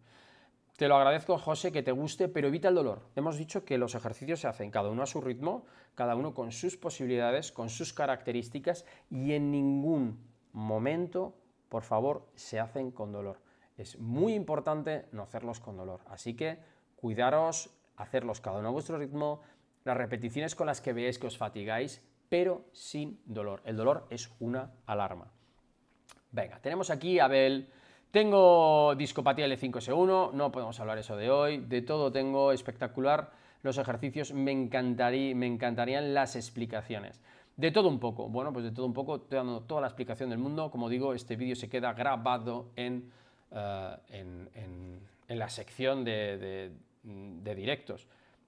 Te lo agradezco, José, que te guste, pero evita el dolor. Hemos dicho que los ejercicios se hacen cada uno a su ritmo, cada uno con sus posibilidades, con sus características y en ningún momento, por favor, se hacen con dolor. Es muy importante no hacerlos con dolor. Así que cuidaros, hacerlos cada uno a vuestro ritmo, las repeticiones con las que veáis que os fatigáis, pero sin dolor. El dolor es una alarma. Venga, tenemos aquí a Abel. Tengo discopatía L5S1, no podemos hablar eso de hoy, de todo tengo, espectacular los ejercicios, me encantarían las explicaciones. De todo un poco, bueno, pues de todo un poco, estoy dando toda la explicación del mundo, como digo, este vídeo se queda grabado en la sección de directos.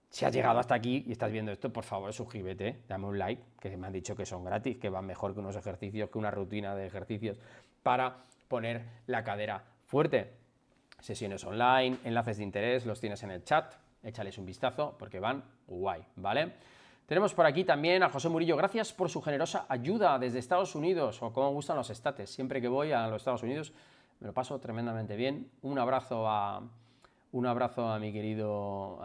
Si has llegado hasta aquí y estás viendo esto, por favor, suscríbete, dame un like, que me han dicho que son gratis, que van mejor que unos ejercicios, que una rutina de ejercicios para poner la cadera fuerte. Sesiones online, enlaces de interés, los tienes en el chat, échales un vistazo porque van guay, ¿vale? Tenemos por aquí también a José Murillo, gracias por su generosa ayuda desde Estados Unidos, o cómo gustan los estates, siempre que voy a los Estados Unidos me lo paso tremendamente bien. Un abrazo a mi querido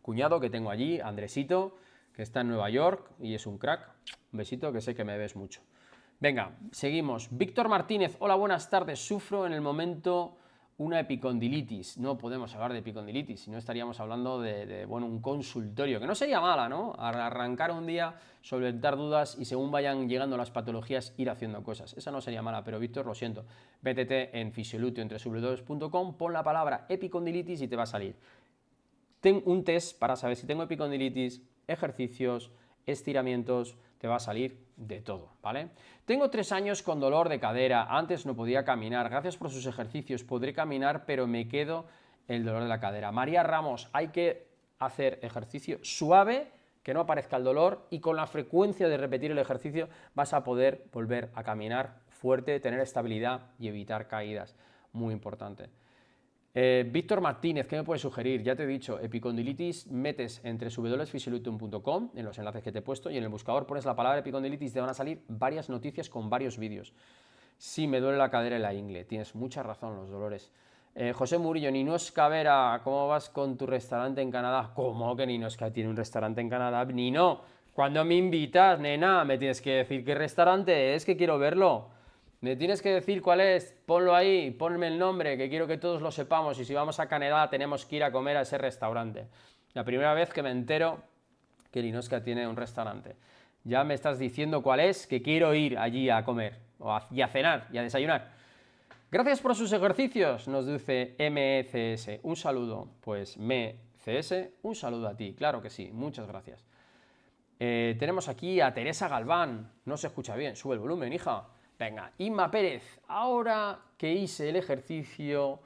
cuñado que tengo allí, Andresito, que está en Nueva York y es un crack. Un besito, que sé que me ves mucho. Venga, seguimos. Víctor Martínez, hola, buenas tardes. Sufro en el momento una epicondilitis. No podemos hablar de epicondilitis, si no estaríamos hablando de un consultorio, que no sería mala, ¿no? Arrancar un día, solventar dudas y según vayan llegando las patologías, ir haciendo cosas. Esa no sería mala, pero Víctor, lo siento. Métete en Fisiolution entre www.com, pon la palabra epicondilitis y te va a salir. Ten un test para saber si tengo epicondilitis, ejercicios, estiramientos, te va a salir de todo, ¿vale? Tengo 3 años con dolor de cadera, antes no podía caminar, gracias por sus ejercicios, podré caminar, pero me quedo el dolor de la cadera. María Ramos, hay que hacer ejercicio suave, que no aparezca el dolor, y con la frecuencia de repetir el ejercicio vas a poder volver a caminar fuerte, tener estabilidad y evitar caídas, muy importante. Víctor Martínez, ¿qué me puedes sugerir? Ya te he dicho, epicondilitis, metes entre www.fisiolution.com en los enlaces que te he puesto y en el buscador pones la palabra epicondilitis, te van a salir varias noticias con varios vídeos. Sí, me duele la cadera y la ingle, tienes mucha razón, los dolores. José Murillo, Ninosca Vera, ¿cómo vas con tu restaurante en Canadá? ¿Cómo que Ninosca tiene un restaurante en Canadá? Nino, ¿cuándo me invitas, nena? Me tienes que decir qué restaurante es, que quiero verlo. Me tienes que decir cuál es, ponlo ahí, ponme el nombre, que quiero que todos lo sepamos, y si vamos a Canadá tenemos que ir a comer a ese restaurante. La primera vez que me entero que Ninosca tiene un restaurante. Ya me estás diciendo cuál es, que quiero ir allí a comer, y a cenar, y a desayunar. Gracias por sus ejercicios, nos dice MECS. Un saludo, pues MECS, un saludo a ti, claro que sí, muchas gracias. Tenemos aquí a Teresa Galván, no se escucha bien, sube el volumen, hija. Venga, Inma Pérez, ahora que hice el ejercicio,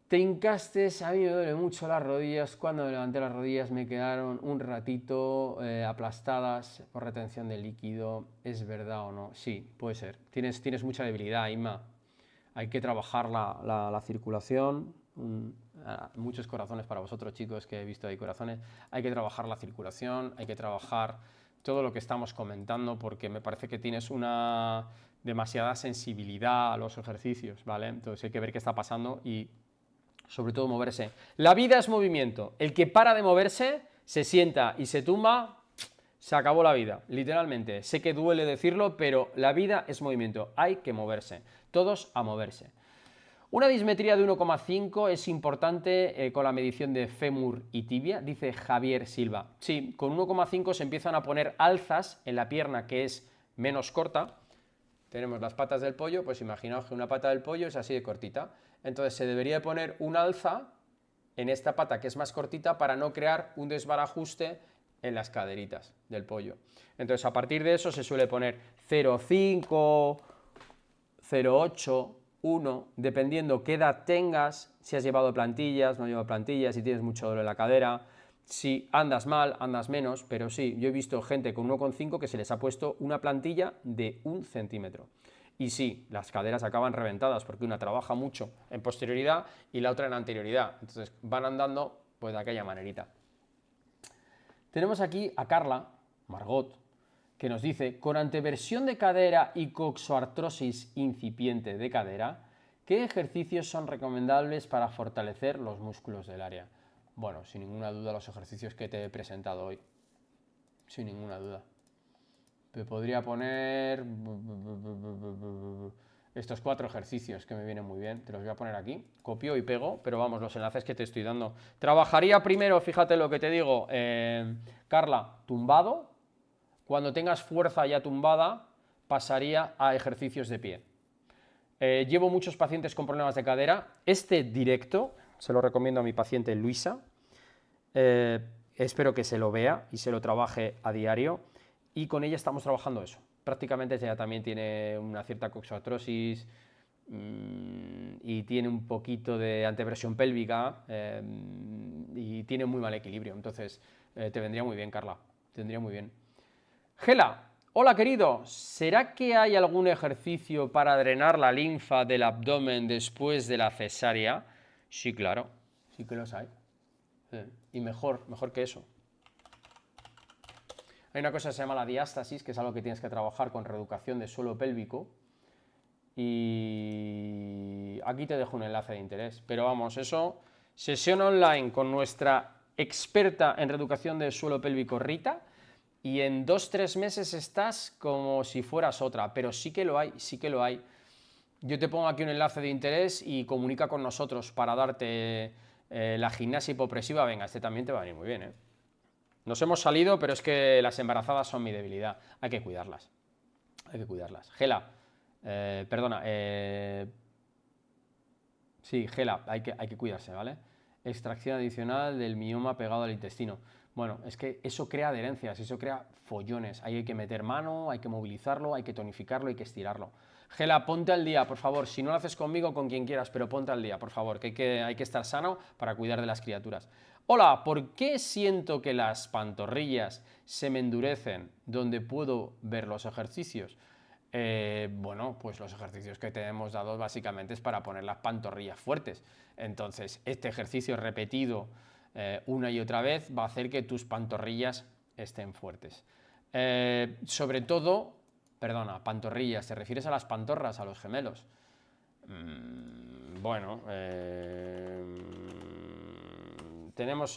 te hincastes, a mí me duele mucho las rodillas, cuando me levanté las rodillas me quedaron un ratito aplastadas por retención de líquido, ¿es verdad o no? Sí, puede ser, tienes mucha debilidad, Inma, hay que trabajar la circulación, muchos corazones para vosotros chicos que he visto ahí corazones, hay que trabajar la circulación, hay que trabajar todo lo que estamos comentando porque me parece que tienes una demasiada sensibilidad a los ejercicios, ¿vale? Entonces hay que ver qué está pasando y sobre todo moverse. La vida es movimiento, el que para de moverse se sienta y se tumba, se acabó la vida, literalmente. Sé que duele decirlo, pero la vida es movimiento, hay que moverse, todos a moverse. Una dismetría de 1,5 es importante con la medición de fémur y tibia, dice Javier Silva. Sí, con 1,5 se empiezan a poner alzas en la pierna que es menos corta. Tenemos las patas del pollo, pues imaginaos que una pata del pollo es así de cortita. Entonces se debería poner un alza en esta pata que es más cortita para no crear un desbarajuste en las caderitas del pollo. Entonces a partir de eso se suele poner 0,5, 0,8, 1, dependiendo qué edad tengas, si has llevado plantillas, no has llevado plantillas, si tienes mucho dolor en la cadera, si andas mal, andas menos, pero sí, yo he visto gente con 1,5 que se les ha puesto una plantilla de 1 centímetro. Y sí, las caderas acaban reventadas porque una trabaja mucho en posterioridad y la otra en anterioridad. Entonces van andando pues de aquella manerita. Tenemos aquí a Carla, Margot, que nos dice, con anteversión de cadera y coxoartrosis incipiente de cadera, ¿qué ejercicios son recomendables para fortalecer los músculos del área? Bueno, sin ninguna duda los ejercicios que te he presentado hoy, sin ninguna duda. Te podría poner estos 4 ejercicios que me vienen muy bien, te los voy a poner aquí, copio y pego, pero vamos, los enlaces que te estoy dando. Trabajaría primero, fíjate lo que te digo, Carla, tumbado. Cuando tengas fuerza ya tumbada, pasaría a ejercicios de pie. Llevo muchos pacientes con problemas de cadera. Este directo se lo recomiendo a mi paciente Luisa. Espero que se lo vea y se lo trabaje a diario. Y con ella estamos trabajando eso. Prácticamente ella también tiene una cierta coxoartrosis y tiene un poquito de anteversión pélvica y tiene muy mal equilibrio. Entonces, te vendría muy bien, Carla. Te vendría muy bien. Gela, hola querido, ¿será que hay algún ejercicio para drenar la linfa del abdomen después de la cesárea? Sí, claro, sí que los hay. Y mejor que eso. Hay una cosa que se llama la diástasis, que es algo que tienes que trabajar con reeducación de suelo pélvico. Y aquí te dejo un enlace de interés. Pero vamos, eso, sesión online con nuestra experta en reeducación de suelo pélvico, Rita, y en 2-3 meses estás como si fueras otra, pero sí que lo hay, sí que lo hay. Yo te pongo aquí un enlace de interés y comunica con nosotros para darte la gimnasia hipopresiva. Venga, este también te va a venir muy bien, ¿eh? Nos hemos salido, pero es que las embarazadas son mi debilidad. Hay que cuidarlas. Hay que cuidarlas. Gela, perdona, sí, Gela, hay que cuidarse, ¿vale? Extracción adicional del mioma pegado al intestino. Bueno, es que eso crea adherencias, eso crea follones. Ahí hay que meter mano, hay que movilizarlo, hay que tonificarlo, hay que estirarlo. Gela, ponte al día, por favor. Si no lo haces conmigo, con quien quieras, pero ponte al día, por favor, que hay que estar sano para cuidar de las criaturas. Hola, ¿por qué siento que las pantorrillas se me endurecen donde puedo ver los ejercicios? Bueno, pues los ejercicios que te hemos dado básicamente es para poner las pantorrillas fuertes. Entonces, este ejercicio repetido una y otra vez va a hacer que tus pantorrillas estén fuertes. Sobre todo, perdona, pantorrillas, ¿te refieres a las pantorras, a los gemelos? Bueno, tenemos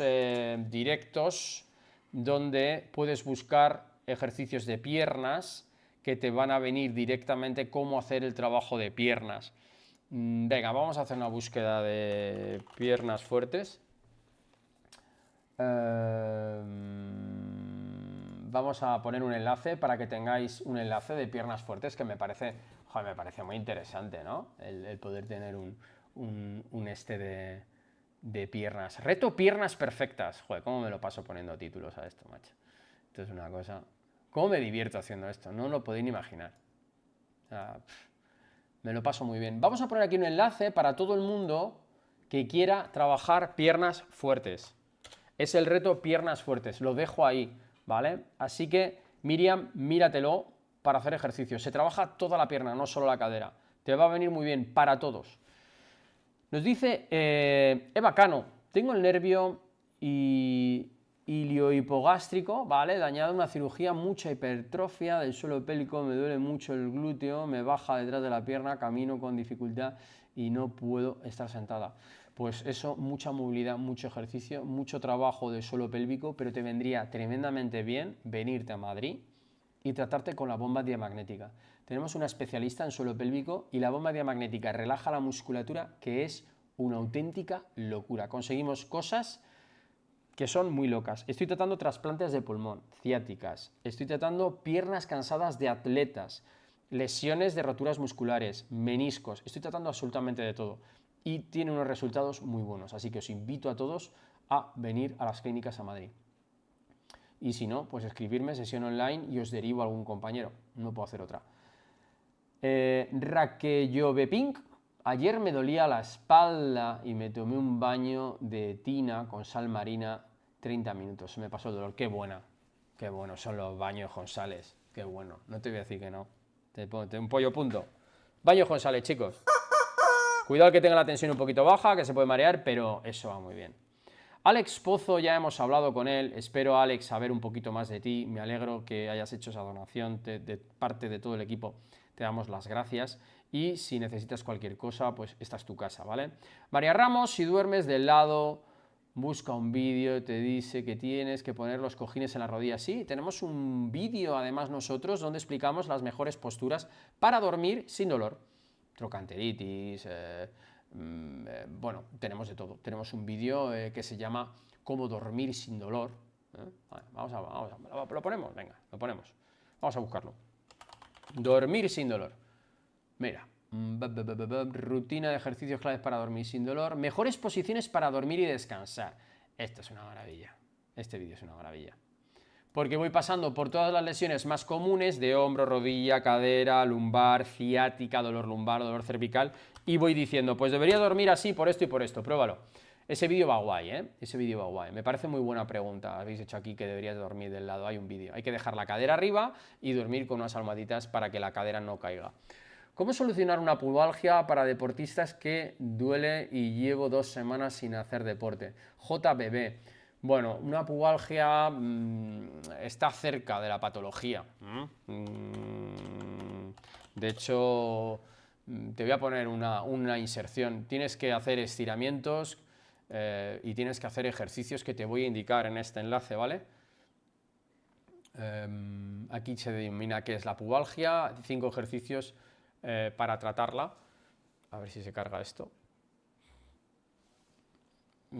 directos donde puedes buscar ejercicios de piernas que te van a venir directamente cómo hacer el trabajo de piernas. Venga, vamos a hacer una búsqueda de piernas fuertes. vamos a poner un enlace para que tengáis un enlace de piernas fuertes que me parece, joder, me parece muy interesante, ¿no? El poder tener un de piernas. Reto piernas perfectas. Joder, cómo me lo paso poniendo títulos a esto, macho. Esto es una cosa... ¿Cómo me divierto haciendo esto? No lo podéis ni imaginar. O sea, me lo paso muy bien. Vamos a poner aquí un enlace para todo el mundo que quiera trabajar piernas fuertes. Es el reto piernas fuertes. Lo dejo ahí, ¿vale? Así que, Miriam, míratelo para hacer ejercicio. Se trabaja toda la pierna, no solo la cadera. Te va a venir muy bien para todos. Nos dice Eva Cano, tengo el nervio iliohipogástrico, ¿vale? Dañado en una cirugía, mucha hipertrofia del suelo pélvico, me duele mucho el glúteo, me baja detrás de la pierna, camino con dificultad y no puedo estar sentada. Pues eso, mucha movilidad, mucho ejercicio, mucho trabajo del suelo pélvico, pero te vendría tremendamente bien venirte a Madrid y tratarte con la bomba diamagnética. Tenemos una especialista en suelo pélvico y la bomba diamagnética relaja la musculatura, que es una auténtica locura. Conseguimos cosas que son muy locas. Estoy tratando trasplantes de pulmón, ciáticas, estoy tratando piernas cansadas de atletas, lesiones de roturas musculares, meniscos, estoy tratando absolutamente de todo y tiene unos resultados muy buenos, así que os invito a todos a venir a las clínicas a Madrid. Y si no, pues escribirme sesión online y os derivo a algún compañero, no puedo hacer otra. Raquellovepink, ayer me dolía la espalda y me tomé un baño de tina con sal marina 30 minutos, se me pasó el dolor. Qué buena, qué bueno son los baños con sales, qué bueno, no te voy a decir que no. Te un pollo punto. Baños con sales, chicos. Cuidado que tenga la tensión un poquito baja, que se puede marear, pero eso va muy bien. Alex Pozo, ya hemos hablado con él, espero, Alex, saber un poquito más de ti, me alegro que hayas hecho esa donación de parte de todo el equipo, te damos las gracias y si necesitas cualquier cosa, pues esta es tu casa, ¿vale? María Ramos, si duermes del lado, busca un vídeo, te dice que tienes que poner los cojines en la rodilla. Sí, tenemos un vídeo además nosotros donde explicamos las mejores posturas para dormir sin dolor. Trocanteritis, bueno, tenemos de todo. Tenemos un vídeo que se llama Cómo dormir sin dolor. Vale, lo ponemos, venga, lo ponemos. Vamos a buscarlo. Dormir sin dolor. Mira, rutina de ejercicios claves para dormir sin dolor. Mejores posiciones para dormir y descansar. Esto es una maravilla. Este vídeo es una maravilla. Porque voy pasando por todas las lesiones más comunes de hombro, rodilla, cadera, lumbar, ciática, dolor lumbar, dolor cervical, y voy diciendo, pues debería dormir así por esto y por esto, pruébalo. Ese vídeo va guay, ¿eh? Ese vídeo va guay. Me parece muy buena pregunta. Habéis hecho aquí que deberías dormir del lado. Hay un vídeo. Hay que dejar la cadera arriba y dormir con unas almohaditas para que la cadera no caiga. ¿Cómo solucionar una pubalgia para deportistas que duele y llevo 2 semanas sin hacer deporte? JBB. Bueno, una pubalgia está cerca de la patología. De hecho, te voy a poner una inserción. Tienes que hacer estiramientos y tienes que hacer ejercicios que te voy a indicar en este enlace, ¿vale? Aquí se denomina qué es la pubalgia, 5 ejercicios para tratarla. A ver si se carga esto.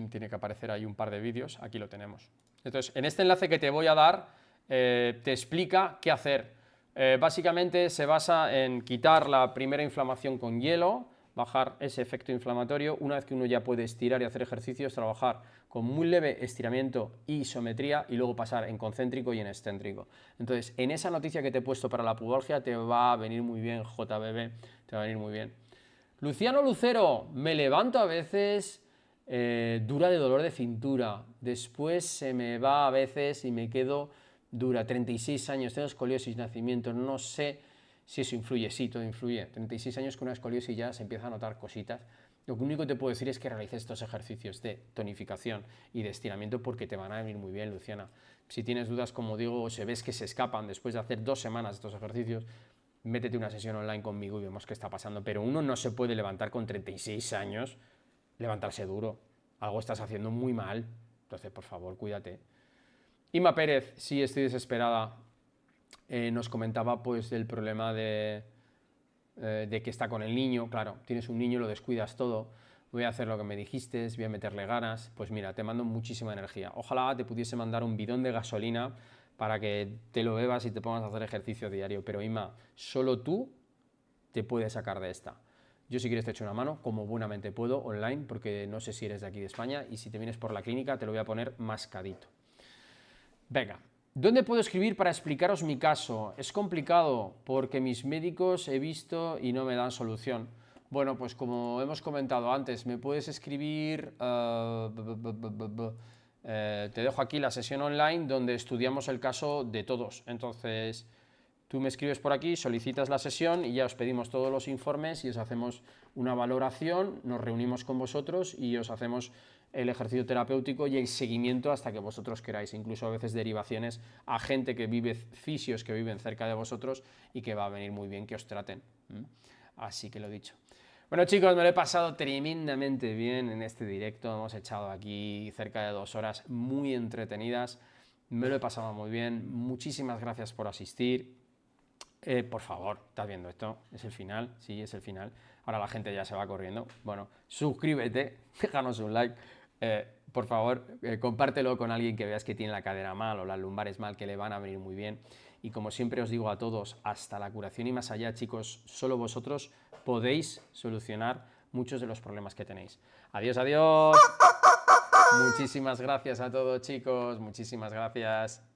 Tiene que aparecer ahí un par de vídeos, aquí lo tenemos. Entonces, en este enlace que te voy a dar, te explica qué hacer. Básicamente se basa en quitar la primera inflamación con hielo, bajar ese efecto inflamatorio. Una vez que uno ya puede estirar y hacer ejercicios, trabajar con muy leve estiramiento y isometría y luego pasar en concéntrico y en excéntrico. Entonces, en esa noticia que te he puesto para la pubalgia te va a venir muy bien, JBB, te va a venir muy bien. Luciano Lucero, me levanto a veces dura de dolor de cintura, después se me va a veces y me quedo dura, 36 años, tengo escoliosis, nacimiento, no sé si eso influye, sí, todo influye, 36 años con una escoliosis ya se empieza a notar cositas. Lo único que te puedo decir es que realices estos ejercicios de tonificación y de estiramiento porque te van a venir muy bien, Luciana. Si tienes dudas, como digo, o se ves que se escapan después de hacer 2 semanas estos ejercicios, métete una sesión online conmigo y vemos qué está pasando. Pero uno no se puede levantar con 36 años, levantarse duro. Algo estás haciendo muy mal. Entonces, por favor, cuídate. Ima Pérez, sí, estoy desesperada. Nos comentaba pues del problema de que está con el niño. Claro, tienes un niño, lo descuidas todo. Voy a hacer lo que me dijiste, voy a meterle ganas. Pues mira, te mando muchísima energía. Ojalá te pudiese mandar un bidón de gasolina para que te lo bebas y te pongas a hacer ejercicio diario. Pero Ima, solo tú te puedes sacar de esta. Yo si quieres te echo una mano, como buenamente puedo, online, porque no sé si eres de aquí de España, y si te vienes por la clínica te lo voy a poner mascadito. Venga, ¿dónde puedo escribir para explicaros mi caso? Es complicado, porque mis médicos he visto y no me dan solución. Bueno, pues como hemos comentado antes, me puedes escribir... te dejo aquí la sesión online donde estudiamos el caso de todos. Entonces, tú me escribes por aquí, solicitas la sesión y ya os pedimos todos los informes y os hacemos una valoración, nos reunimos con vosotros y os hacemos el ejercicio terapéutico y el seguimiento hasta que vosotros queráis, incluso a veces derivaciones a gente que vive, fisios que viven cerca de vosotros y que va a venir muy bien que os traten. Así que lo dicho. Bueno chicos, me lo he pasado tremendamente bien en este directo, hemos echado aquí cerca de 2 horas muy entretenidas, me lo he pasado muy bien, muchísimas gracias por asistir. Por favor, ¿estás viendo esto? Es el final, sí, es el final. Ahora la gente ya se va corriendo. Bueno, suscríbete, déjanos un like. Por favor, compártelo con alguien que veas que tiene la cadera mal o las lumbares mal, que le van a venir muy bien. Y como siempre os digo a todos, hasta la curación y más allá, chicos, solo vosotros podéis solucionar muchos de los problemas que tenéis. Adiós, adiós. Muchísimas gracias a todos, chicos. Muchísimas gracias.